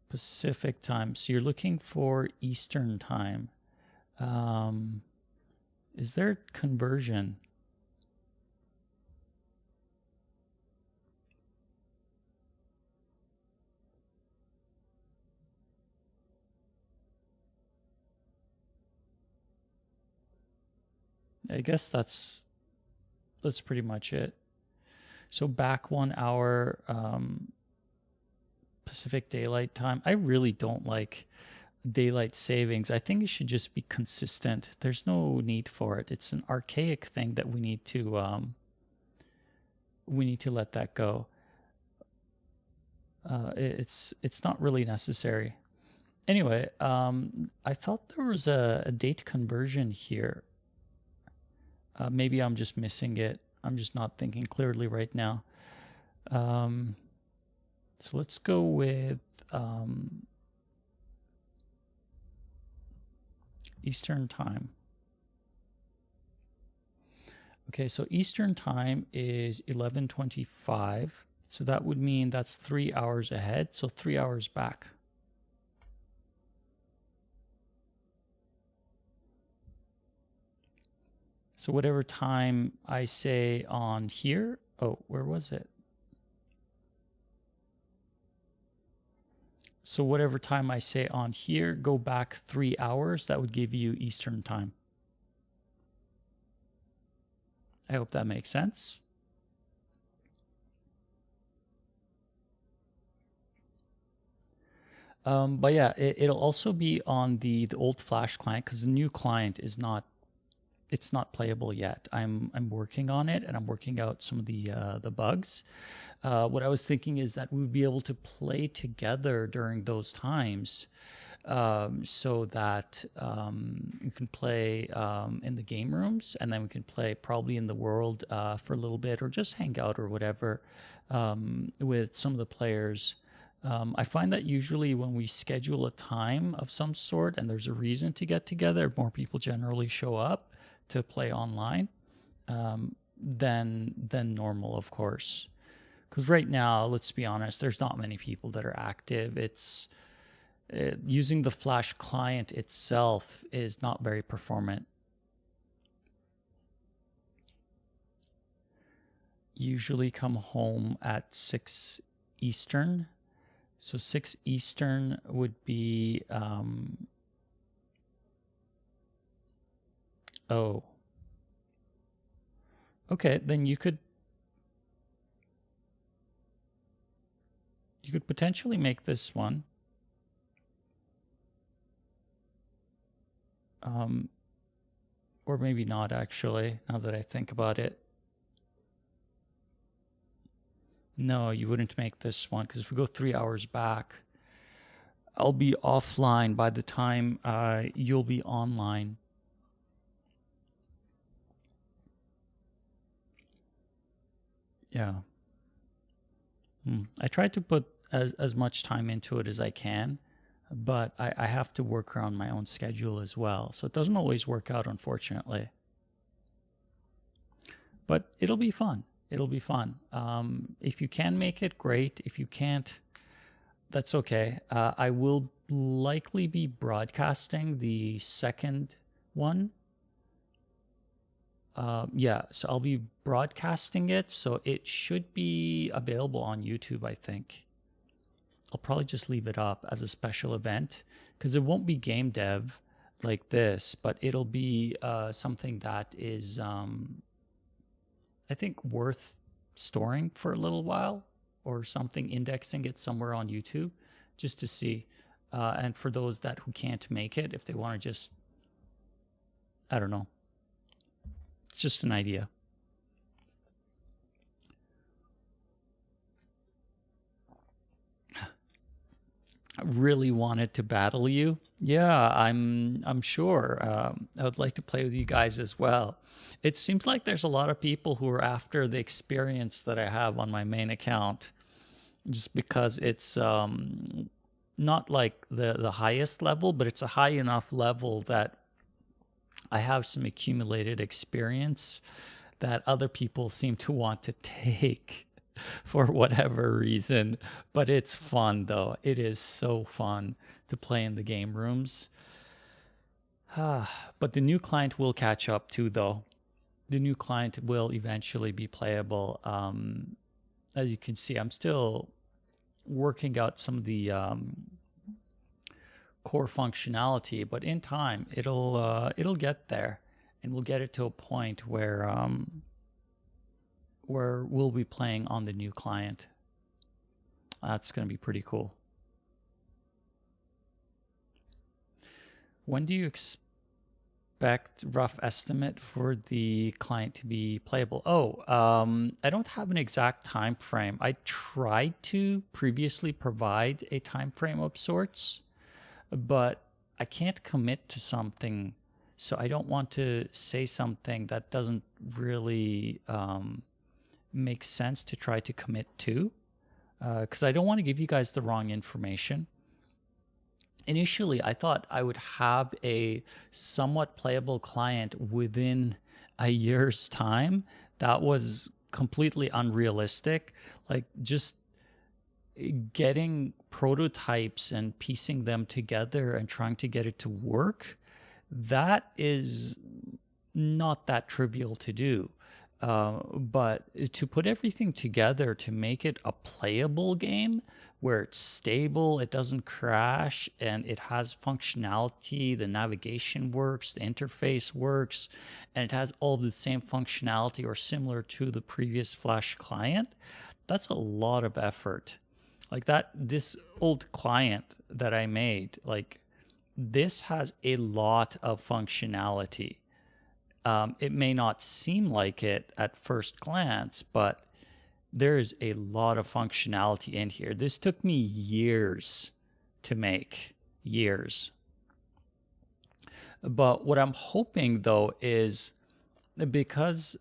Pacific time. So you're looking for Eastern time. Is there conversion? I guess that's pretty much it. So back 1 hour Pacific Daylight Time. I really don't like daylight savings. I think it should just be consistent. There's no need for it. It's an archaic thing that we need to let that go. It's not really necessary. Anyway, I thought there was a date conversion here. Maybe I'm just missing it. I'm just not thinking clearly right now. So let's go with Eastern time. Okay, so Eastern time is 11:25. So that would mean that's 3 hours ahead. So 3 hours back. So whatever time I say on here, oh, where was it? So whatever time I say on here, go back 3 hours. That would give you Eastern time. I hope that makes sense. But yeah, it'll also be on the old Flash client, because the new client is not, it's not playable yet. I'm working on it, and I'm working out some of the bugs. What I was thinking is that we would be able to play together during those times, so that we can play in the game rooms, and then we can play probably in the world for a little bit, or just hang out or whatever with some of the players. I find that usually when we schedule a time of some sort and there's a reason to get together, more people generally show up to play online. than normal, of course. Because right now, let's be honest, there's not many people that are active. It's using the Flash client itself is not very performant. Usually come home at 6 Eastern. So 6 Eastern would be, oh, okay, then you could potentially make this one. Or maybe not, actually, now that I think about it. No, you wouldn't make this one, because if we go 3 hours back, I'll be offline by the time you'll be online. Yeah. I tried to put as much time into it as I can, but I have to work around my own schedule as well. So it doesn't always work out, unfortunately. But it'll be fun. It'll be fun. If you can make it, great. If you can't, that's okay. I will likely be broadcasting the second one. Yeah, so I'll be broadcasting it, so it should be available on YouTube, I think. I'll probably just leave it up as a special event, because it won't be game dev like this, but it'll be something that is, I think, worth storing for a little while, or something, indexing it somewhere on YouTube, just to see. And for those who can't make it, if they want to just, I don't know, it's just an idea. I really wanted to battle you. Yeah, I'm sure. I would like to play with you guys as well. It seems like there's a lot of people who are after the experience that I have on my main account, just because it's not like the highest level, but it's a high enough level that I have some accumulated experience that other people seem to want to take for whatever reason. But it's fun, though. It is so fun to play in the game rooms. But the new client will catch up too, though. The new client will eventually be playable. As you can see, I'm still working out some of the core functionality, but in time it'll get there, and we'll get it to a point where we'll be playing on the new client. That's going to be pretty cool. When do you expect rough estimate for the client to be playable? I don't have an exact time frame. I tried to previously provide a time frame of sorts, but I can't commit to something, so I don't want to say something that doesn't really make sense to try to commit to, because I don't want to give you guys the wrong information. Initially, I thought I would have a somewhat playable client within a year's time. That was completely unrealistic. Like, just getting prototypes and piecing them together and trying to get it to work, that is not that trivial to do. But to put everything together to make it a playable game where it's stable, it doesn't crash, and it has functionality, the navigation works, the interface works, and it has all the same functionality or similar to the previous Flash client, that's a lot of effort. Like this old client that I made, like, this has a lot of functionality. It may not seem like it at first glance, but there is a lot of functionality in here. This took me years to make, years. But what I'm hoping, though, is because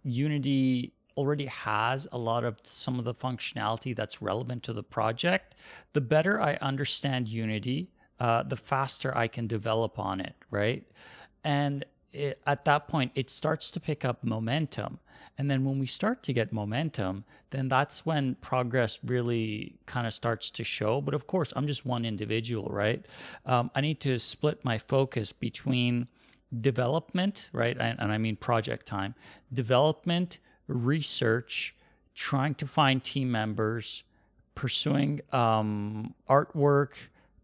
Unity already has a lot of some of the functionality that's relevant to the project, the better I understand Unity, the faster I can develop on it, right? And at that point, it starts to pick up momentum. And then when we start to get momentum, then that's when progress really kind of starts to show. But of course, I'm just one individual, right? I need to split my focus between development, right? And I mean project time, development, research, trying to find team members, pursuing artwork,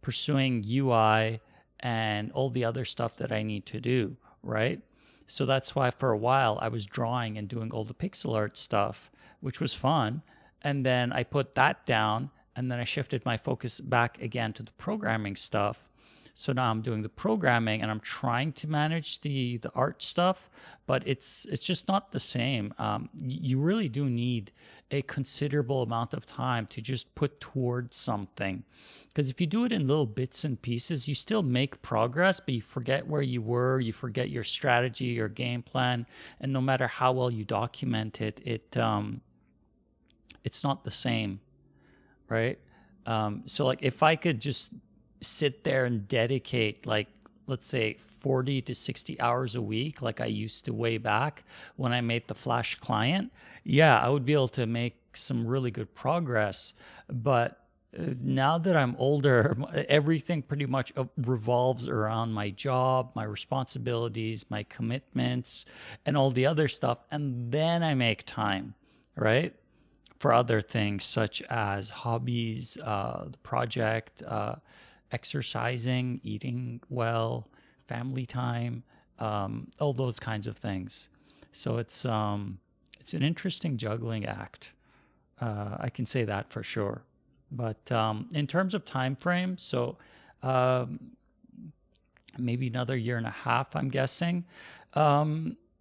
pursuing UI, and all the other stuff that I need to do, right? So that's why for a while I was drawing and doing all the pixel art stuff, which was fun. And then I put that down, and then I shifted my focus back again to the programming stuff. So now I'm doing the programming and I'm trying to manage the art stuff, but it's just not the same. You really do need a considerable amount of time to just put towards something. Because if you do it in little bits and pieces, you still make progress, but you forget where you were, you forget your strategy, your game plan, and no matter how well you document it, it's not the same, right? So like if I could just sit there and dedicate like, let's say 40 to 60 hours a week, like I used to way back when I made the Flash client, yeah, I would be able to make some really good progress. But now that I'm older, everything pretty much revolves around my job, my responsibilities, my commitments, and all the other stuff. And then I make time, right, for other things such as hobbies, the project, exercising, eating well, family time, all those kinds of things. So it's an interesting juggling act. I can say that for sure. But in terms of time frame, so maybe another year and a half, I'm guessing.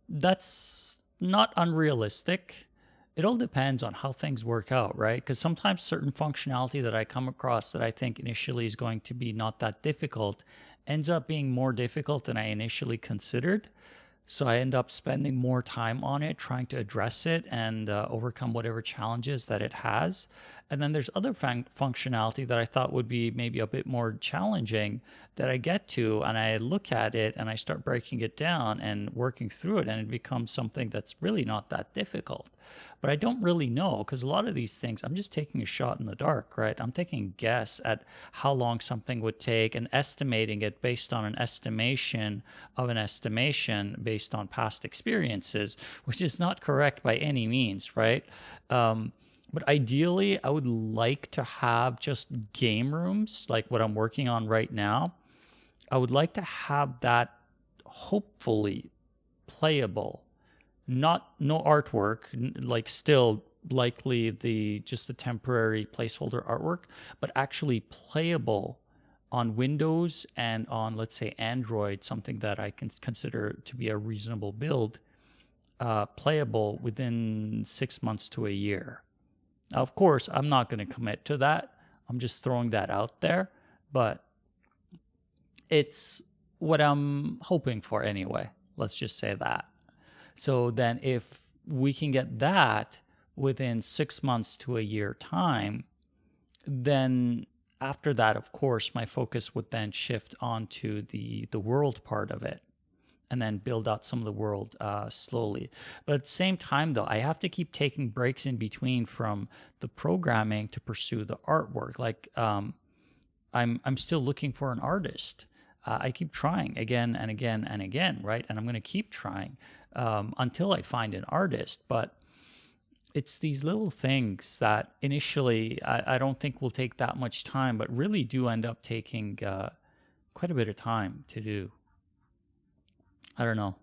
That's not unrealistic. It all depends on how things work out, right? Because sometimes certain functionality that I come across that I think initially is going to be not that difficult ends up being more difficult than I initially considered. So I end up spending more time on it, trying to address it and overcome whatever challenges that it has. And then there's other functionality that I thought would be maybe a bit more challenging that I get to, and I look at it and I start breaking it down and working through it, and it becomes something that's really not that difficult. But I don't really know, because a lot of these things, I'm just taking a shot in the dark, right? I'm taking a guess at how long something would take and estimating it based on an estimation of an estimation based on past experiences, which is not correct by any means, right? But ideally, I would like to have just game rooms like what I'm working on right now. I would like to have that hopefully playable. No artwork, like still likely just the temporary placeholder artwork, but actually playable on Windows and on, let's say, Android, something that I can consider to be a reasonable build, playable within 6 months to a year. Now, of course, I'm not going to commit to that. I'm just throwing that out there, but it's what I'm hoping for anyway. Let's just say that. So then if we can get that within 6 months to a year time, then after that, of course, my focus would then shift onto the world part of it and then build out some of the world slowly. But at the same time, though, I have to keep taking breaks in between from the programming to pursue the artwork. Like I'm still looking for an artist. I keep trying again and again and again, right? And I'm going to keep trying until I find an artist. But it's these little things that initially I don't think will take that much time, but really do end up taking quite a bit of time to do. I don't know.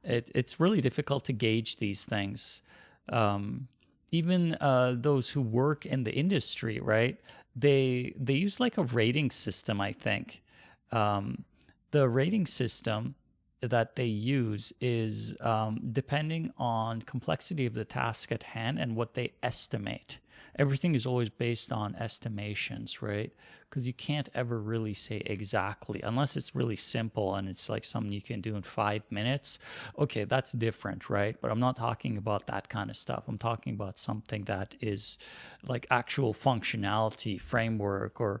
It's really difficult to gauge these things. Even those who work in the industry, right? They use like a rating system, I think. The rating system that they use is depending on complexity of the task at hand and what they estimate. Everything is always based on estimations, right? Because you can't ever really say exactly, unless it's really simple and it's like something you can do in 5 minutes. Okay, that's different, right? But I'm not talking about that kind of stuff. I'm talking about something that is like actual functionality, framework, or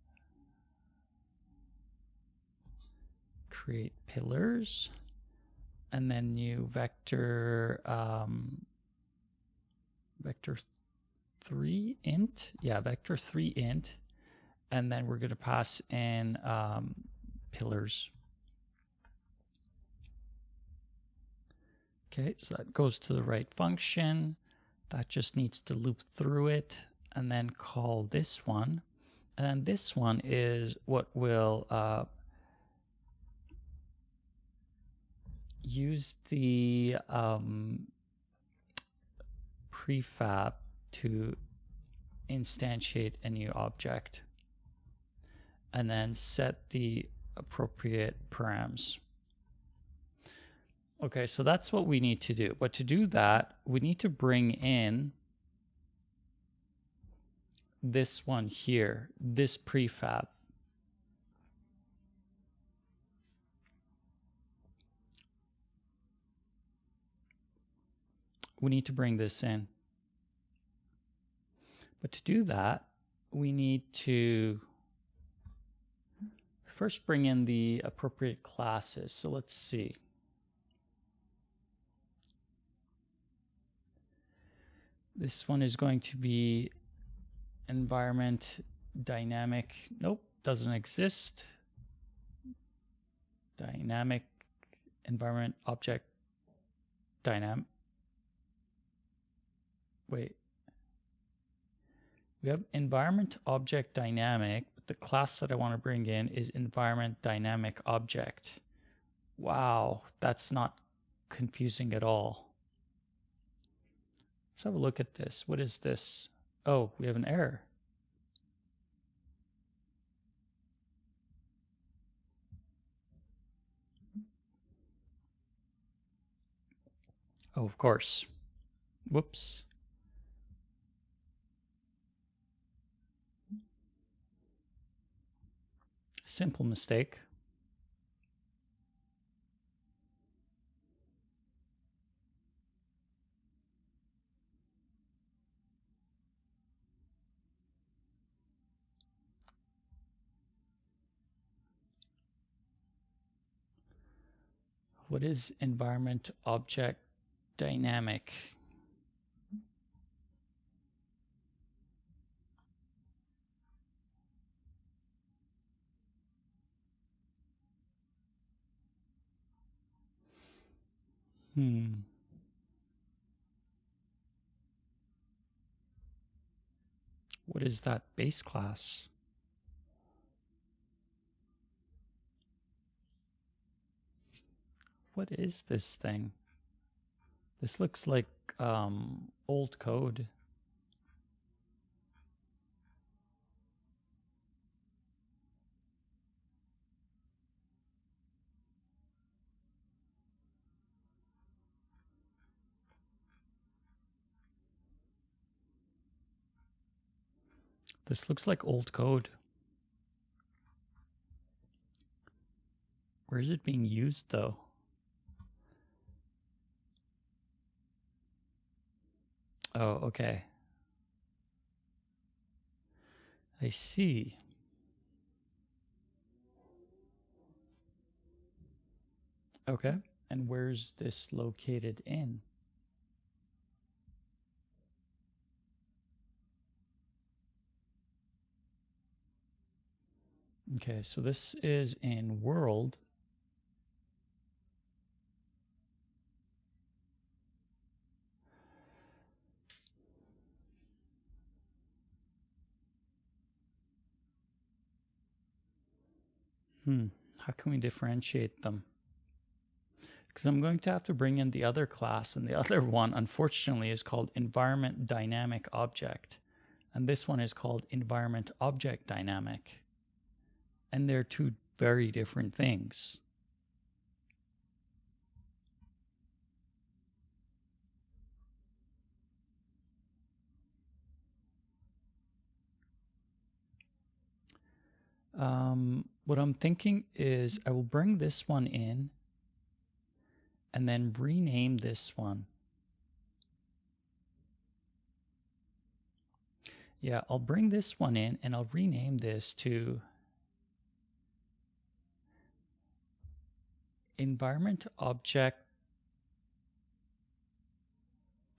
create pillars, and then you vector vector 3 int, vector 3 int, and then we're going to pass in pillars. Okay, so that goes to the right function. That just needs to loop through it and then call this one. And then this one is what will use the prefab to instantiate a new object and then set the appropriate params. Okay, so that's what we need to do. But to do that, we need to bring in this one here, this prefab. We need to bring this in. But to do that, we need to first bring in the appropriate classes. So let's see. This one is going to be environment dynamic. Nope, doesn't exist. Dynamic environment object dynamic. Wait. We have environment object dynamic, but the class that I want to bring in is environment dynamic object. Wow, that's not confusing at all. Let's have a look at this. What is this? Oh, we have an error. Oh, of course. Whoops. Simple mistake. What is environment object dynamic? What is that base class? What is this thing? This looks like old code. This looks like old code. Where is it being used though? Oh, okay. I see. Okay. And where's this located in? Okay, so this is in world. How can we differentiate them? Because I'm going to have to bring in the other class, and the other one, unfortunately, is called environment dynamic object. And this one is called environment object dynamic. And they're two very different things. What I'm thinking is I will bring this one in and then rename this one. Yeah, I'll bring this one in and I'll rename this to environment object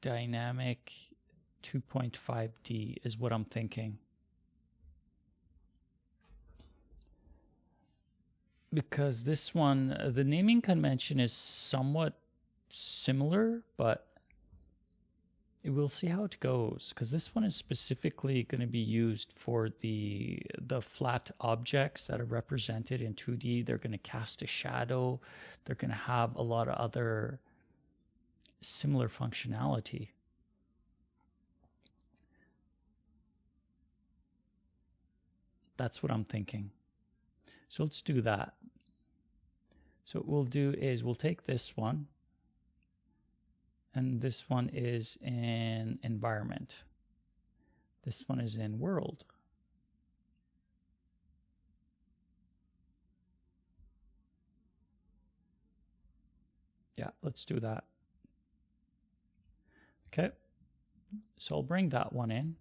dynamic 2.5D is what I'm thinking. Because this one, the naming convention is somewhat similar, but we'll see how it goes, because this one is specifically going to be used for the flat objects that are represented in 2D. They're going to cast a shadow. They're going to have a lot of other similar functionality. That's what I'm thinking. So let's do that. So what we'll do is we'll take this one, and this one is in environment. This one is in world. Yeah, let's do that. Okay, so I'll bring that one in.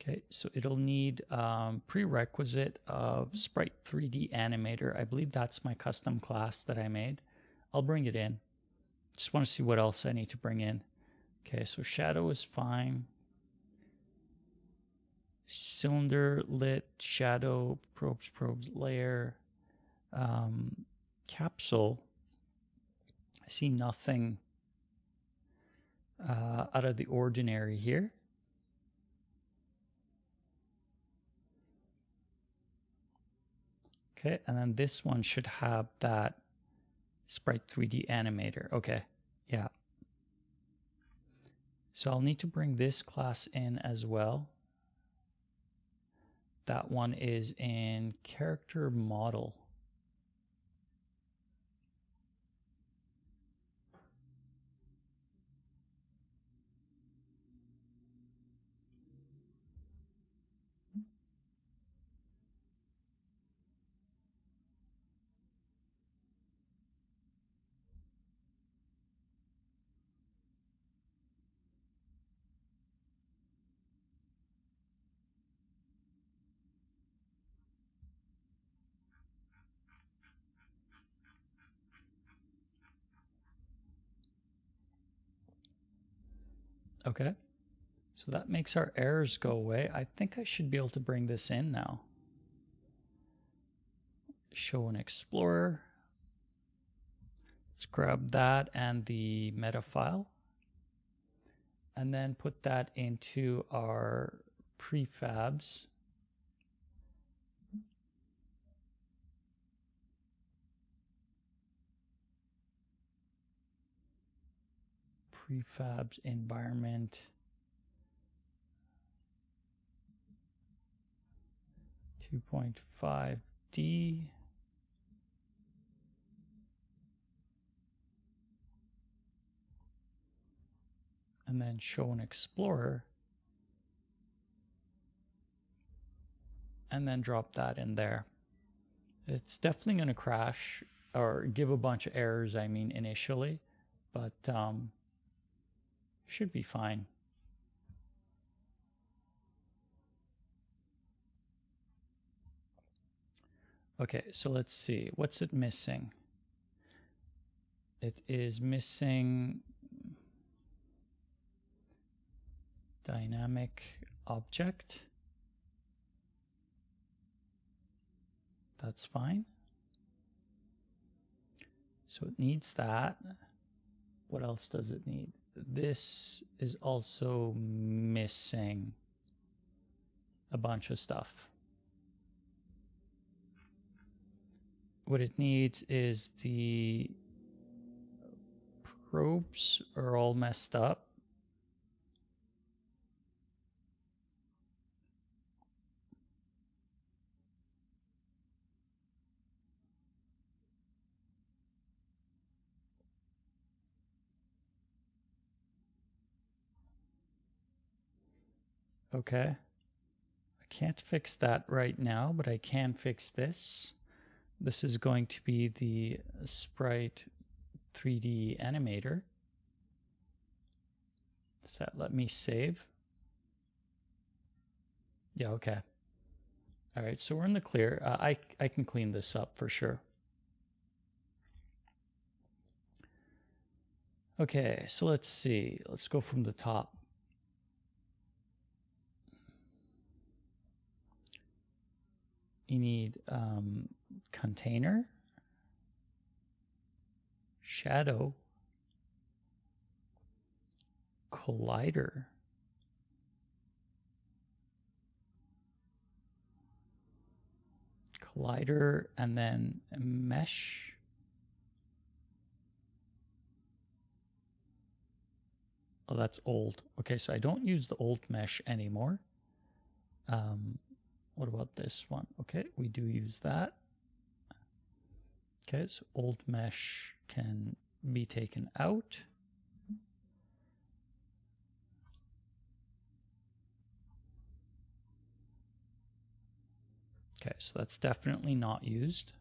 Okay, so it'll need prerequisite of Sprite 3D Animator. I believe that's my custom class that I made. I'll bring it in. Just want to see what else I need to bring in. Okay, so shadow is fine. Cylinder, lit, shadow, probes, layer. Capsule. I see nothing out of the ordinary here. Okay, and then this one should have that Sprite 3D Animator. Okay, yeah. So I'll need to bring this class in as well. That one is in character model. Okay, so that makes our errors go away. I think I should be able to bring this in now. Show an explorer. Let's grab that and the meta file, and then put that into our prefabs. Prefabs environment. .5D. And then show an explorer. And then drop that in there. It's definitely going to crash or give a bunch of errors, I mean, initially, but should be fine. Okay, so let's see. What's it missing? It is missing dynamic object. That's fine. So it needs that. What else does it need? This is also missing a bunch of stuff. What it needs is the probes are all messed up. Okay. I can't fix that right now, but I can fix this. This is going to be the Sprite 3D Animator. Does that let me save? Yeah, okay. All right, so we're in the clear. I can clean this up for sure. Okay, so let's see. Let's go from the top. You need container, shadow, collider, and then mesh. Oh, that's old. Okay, so I don't use the old mesh anymore. What about this one? Okay, we do use that. Okay, so old mesh can be taken out. Okay, so that's definitely not used.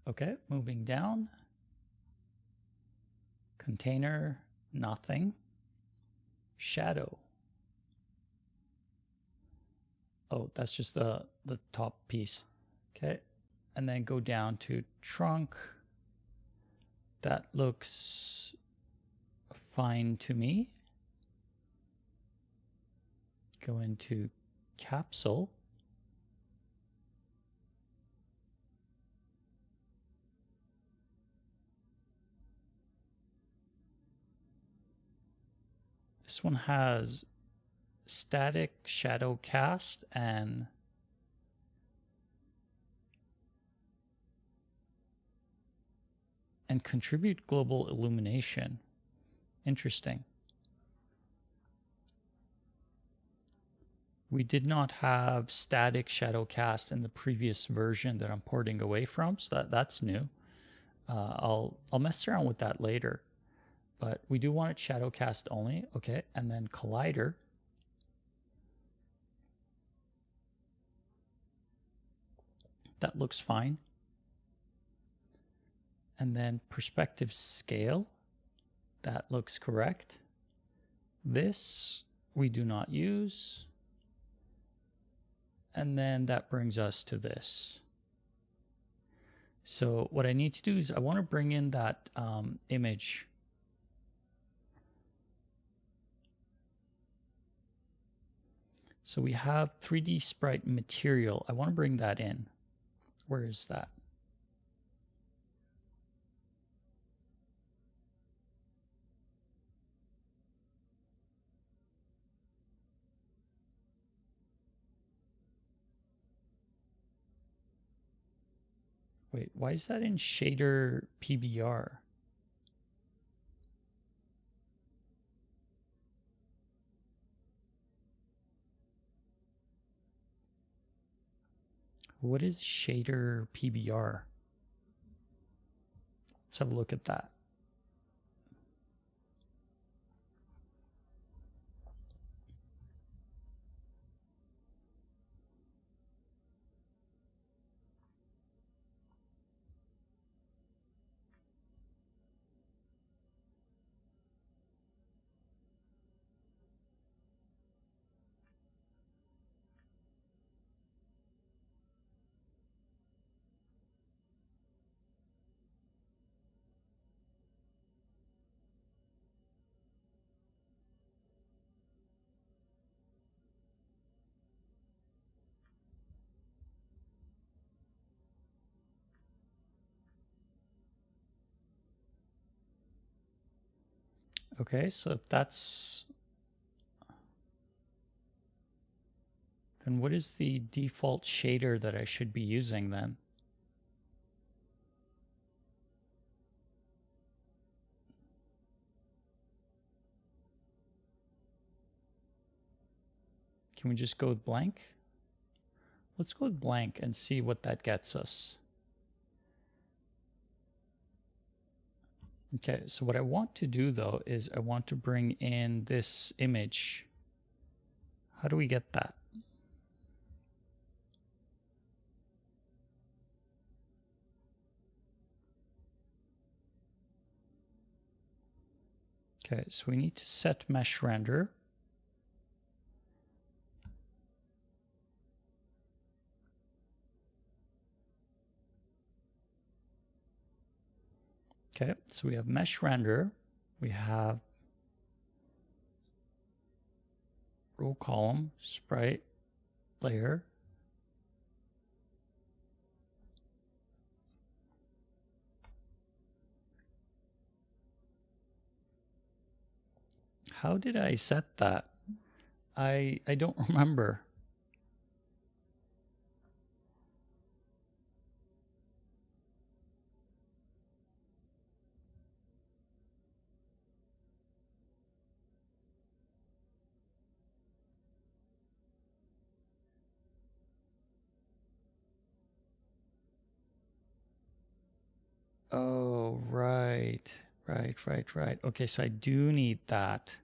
Okay, moving down. Container, nothing. Shadow. Oh, that's just the top piece. Okay, and then go down to trunk. That looks fine to me. Go into capsule. This one has static shadow cast and contribute global illumination. Interesting. We did not have static shadow cast in the previous version that I'm porting away from, so that's new. I'll mess around with that later, but we do want it shadow cast only. Okay, and then collider. That looks fine. And then perspective scale. That looks correct. This we do not use. And then that brings us to this. So what I need to do is I want to bring in that image. So we have 3D Sprite Material. I want to bring that in. Where is that? Wait, why is that in shader PBR? What is shader PBR? Let's have a look at that. Okay, so if that's... then what is the default shader that I should be using then? Can we just go with blank? Let's go with blank and see what that gets us. Okay, so what I want to do though is I want to bring in this image. How do we get that? Okay, so we need to set mesh render. Okay, so we have mesh render. We have row column, sprite layer. How did I set that? I don't remember. Oh, right. Okay, so I do need that.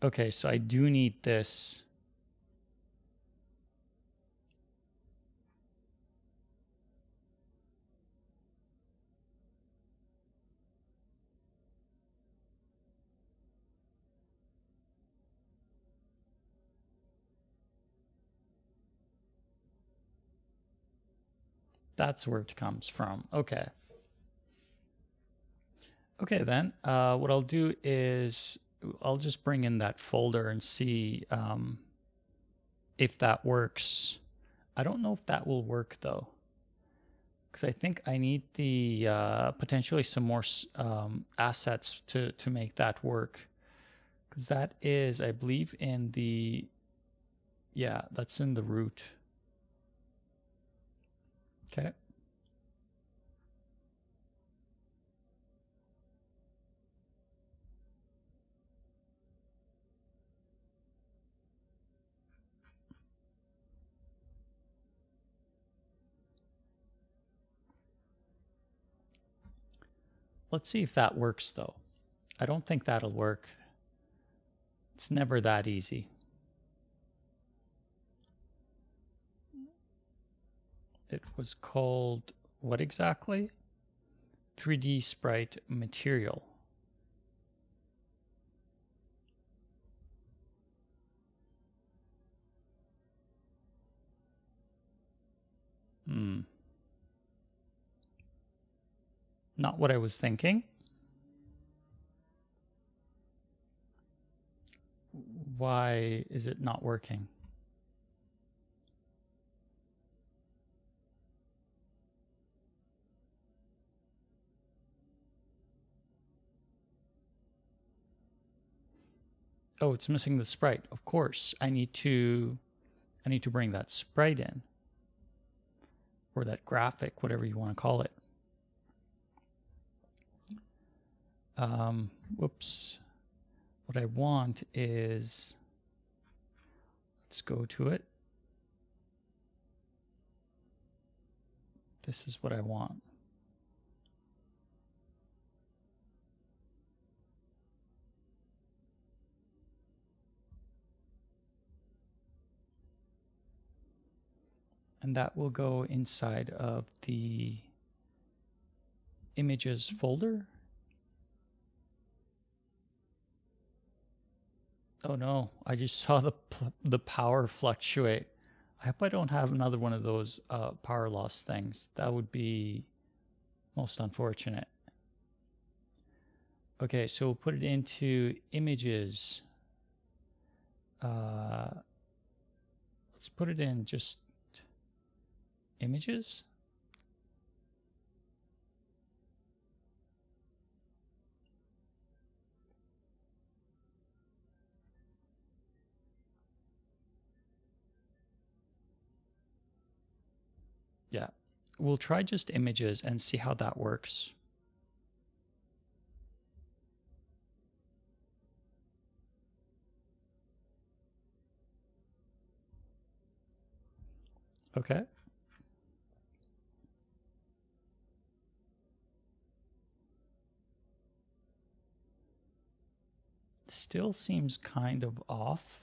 Okay, so I do need this. That's where it comes from. Okay. Okay, then what I'll do is I'll just bring in that folder and see if that works. I don't know if that will work though, because I think I need the potentially some more assets to make that work. Because that is, I believe, in the, yeah, that's in the root. Okay. Let's see if that works though. I don't think that'll work. It's never that easy. It was called what exactly? 3D Sprite Material. Not what I was thinking. Why is it not working? Oh, it's missing the sprite. Of course, I need to bring that sprite in, or that graphic, whatever you want to call it. Whoops. What I want is, let's go to it. This is what I want. And that will go inside of the images folder. Oh no, I just saw the power fluctuate. I hope I don't have another one of those power loss things. That would be most unfortunate. Okay, so we'll put it into images. Let's put it in just images. Yeah, we'll try just images and see how that works. Okay. Still seems kind of off.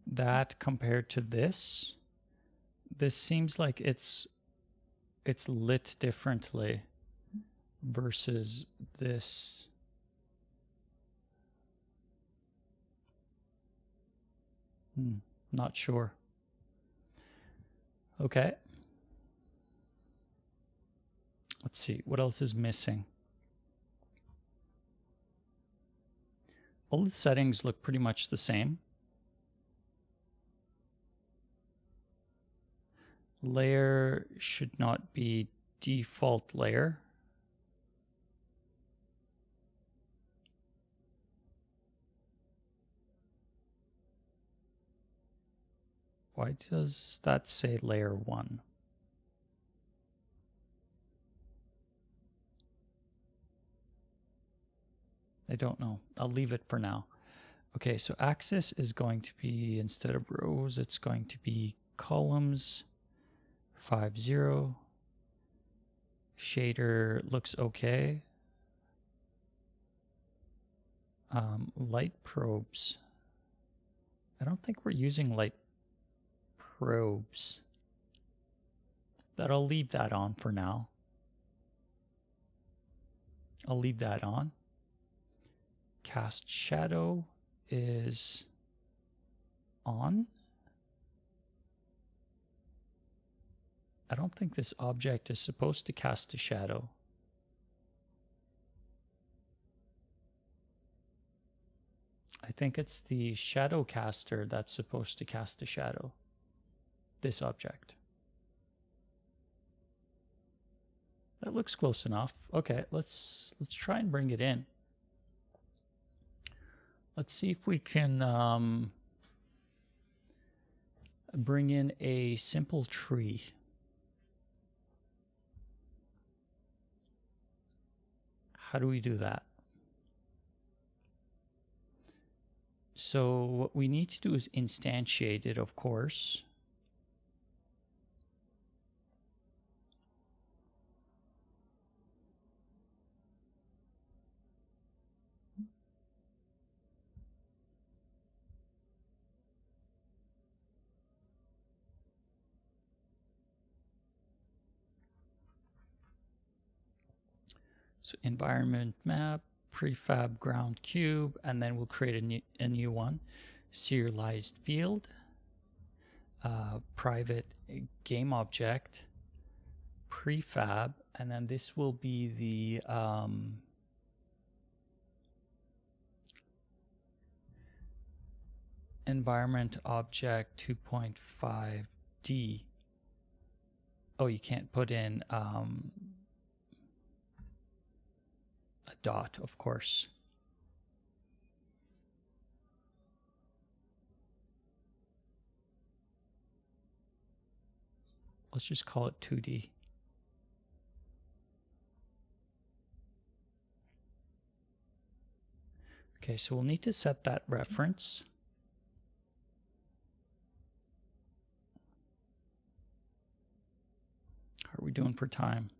That compared to this, This seems like it's lit differently versus this. Not sure. Okay. Let's see, what else is missing? All the settings look pretty much the same. Layer should not be default layer. Why does that say layer 1? I don't know. I'll leave it for now. Okay, so axis is going to be, instead of rows, it's going to be columns. 5, 0. Shader looks okay. Light probes. I don't think we're using light probes. But I'll leave that on for now. I'll leave that on. Cast shadow is on. I don't think this object is supposed to cast a shadow. I think it's the shadow caster that's supposed to cast a shadow. This object. That looks close enough. Okay, let's try and bring it in. Let's see if we can bring in a simple tree. How do we do that? So what we need to do is instantiate it, of course. So environment map, prefab ground cube, and then we'll create a new one. Serialized field, private game object, prefab, and then this will be the environment object 2.5D. Oh, you can't put in a dot, of course. Let's just call it 2D. Okay, so we'll need to set that reference. How are we doing for time?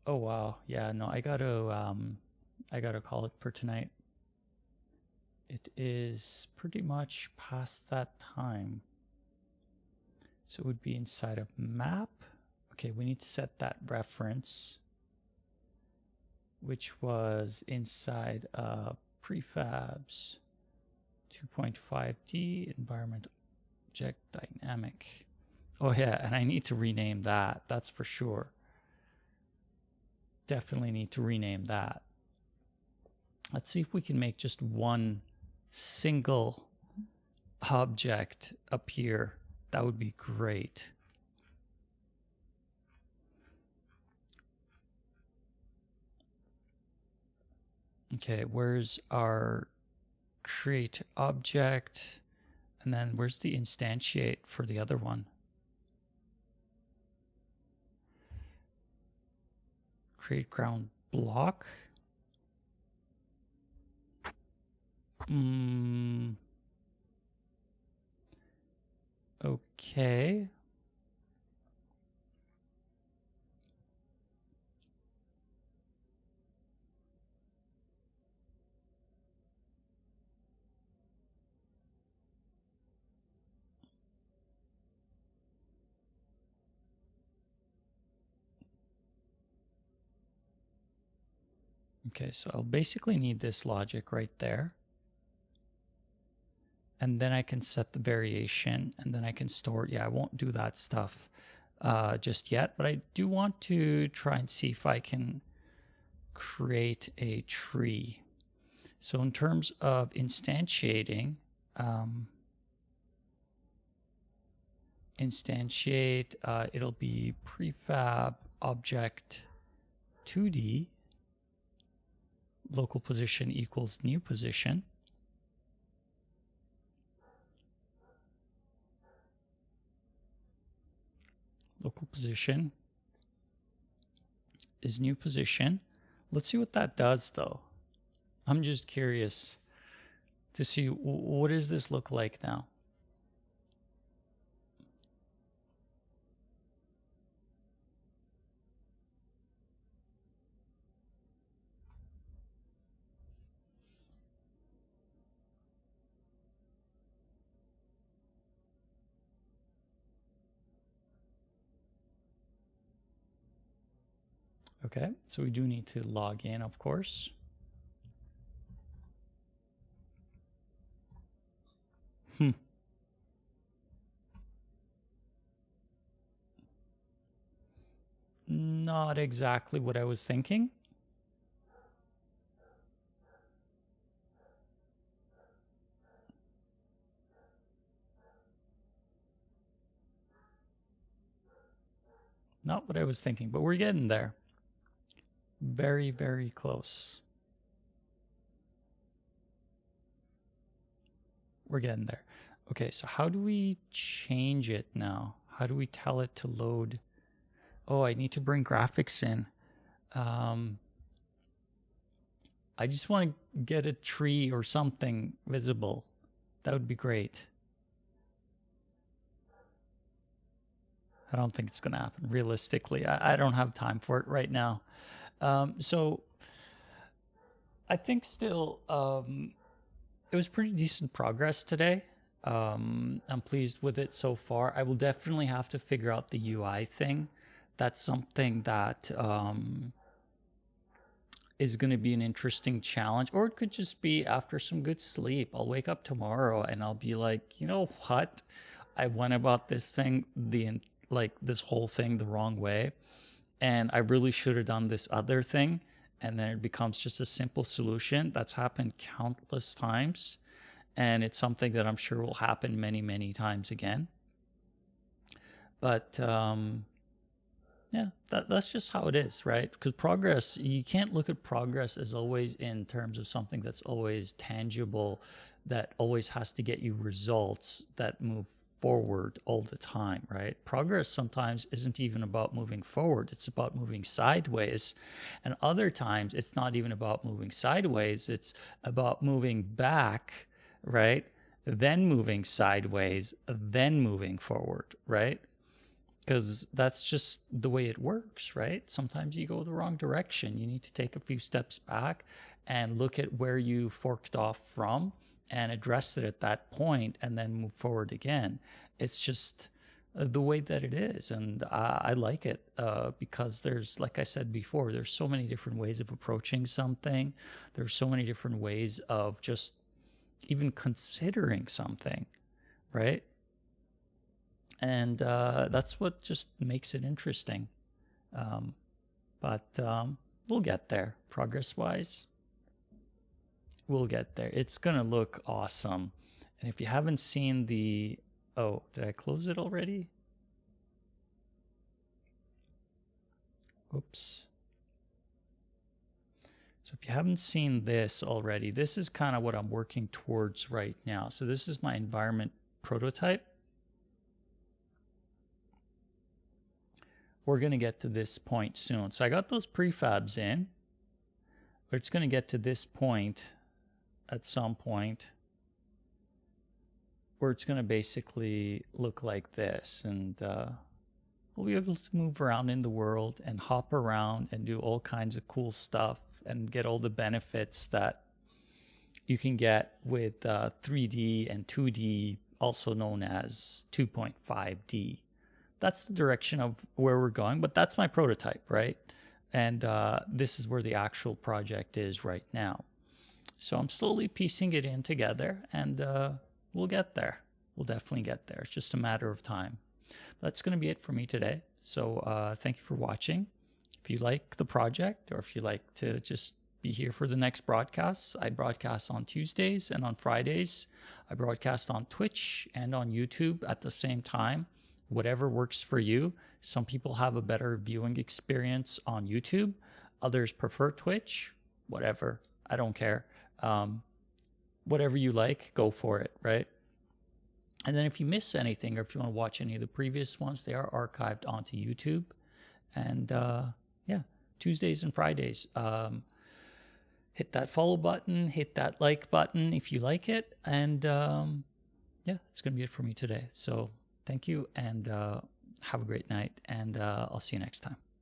Oh wow, yeah, no, I gotta call it for tonight. It is pretty much past that time. So it would be inside of map. Okay, we need to set that reference, which was inside prefabs 2.5D environment object dynamic. Oh yeah, and I need to rename that. That's for sure. Definitely need to rename that. Let's see if we can make just one single object appear. That would be great. Okay, where's our create object? And then where's the instantiate for the other one? Create ground block. Okay. Okay, so I'll basically need this logic right there. And then I can set the variation, and then I can store it. Yeah, I won't do that stuff just yet, but I do want to try and see if I can create a tree. So in terms of instantiating, it'll be prefab object 2D, local position equals new position. Local position is new position. Let's see what that does though. I'm just curious to see what does this look like now. Okay, so we do need to log in, of course. Not exactly what I was thinking. Not what I was thinking, but we're getting there. Very, very close. We're getting there. Okay, so how do we change it now? How do we tell it to load? Oh, I need to bring graphics in. I just want to get a tree or something visible. That would be great. I don't think it's going to happen realistically. I don't have time for it right now. So I think still it was pretty decent progress today. I'm pleased with it so far. I will definitely have to figure out the UI thing. That's something that is going to be an interesting challenge, or it could just be after some good sleep. I'll wake up tomorrow and I'll be like, you know what? I went about this thing, this whole thing the wrong way. And I really should have done this other thing. And then it becomes just a simple solution. That's happened countless times. And it's something that I'm sure will happen many, many times again. But yeah, that's just how it is, right? Because progress, you can't look at progress as always in terms of something that's always tangible, that always has to get you results that move forward all the time, right? Progress sometimes isn't even about moving forward. It's about moving sideways. And other times it's not even about moving sideways. It's about moving back, right? Then moving sideways, then moving forward, right? Because that's just the way it works, right? Sometimes you go the wrong direction. You need to take a few steps back and look at where you forked off from and address it at that point and then move forward again. It's just the way that it is. And I like it because there's, like I said before, there's so many different ways of approaching something. There's so many different ways of just even considering something, right? And that's what just makes it interesting. But we'll get there. Progress-wise, we'll get there. It's going to look awesome. And if you haven't seen the... Oh, did I close it already? Oops. So if you haven't seen this already, this is kind of what I'm working towards right now. So this is my environment prototype. We're going to get to this point soon. So I got those prefabs in, but it's going to get to this point at some point where it's going to basically look like this. And we'll be able to move around in the world and hop around and do all kinds of cool stuff and get all the benefits that you can get with 3D and 2D, also known as 2.5D. That's the direction of where we're going, but that's my prototype, right? And this is where the actual project is right now. So I'm slowly piecing it in together, and we'll get there. We'll definitely get there. It's just a matter of time. That's going to be it for me today. So thank you for watching. If you like the project, or if you like to just be here for the next broadcasts, I broadcast on Tuesdays and on Fridays. I broadcast on Twitch and on YouTube at the same time. Whatever works for you. Some people have a better viewing experience on YouTube. Others prefer Twitch. Whatever. I don't care. Whatever you like, go for it, right? And then if you miss anything, or if you want to watch any of the previous ones, they are archived onto YouTube. And yeah, Tuesdays and Fridays. Hit that follow button, hit that like button if you like it. And yeah, that's going to be it for me today. So thank you, and have a great night, and I'll see you next time.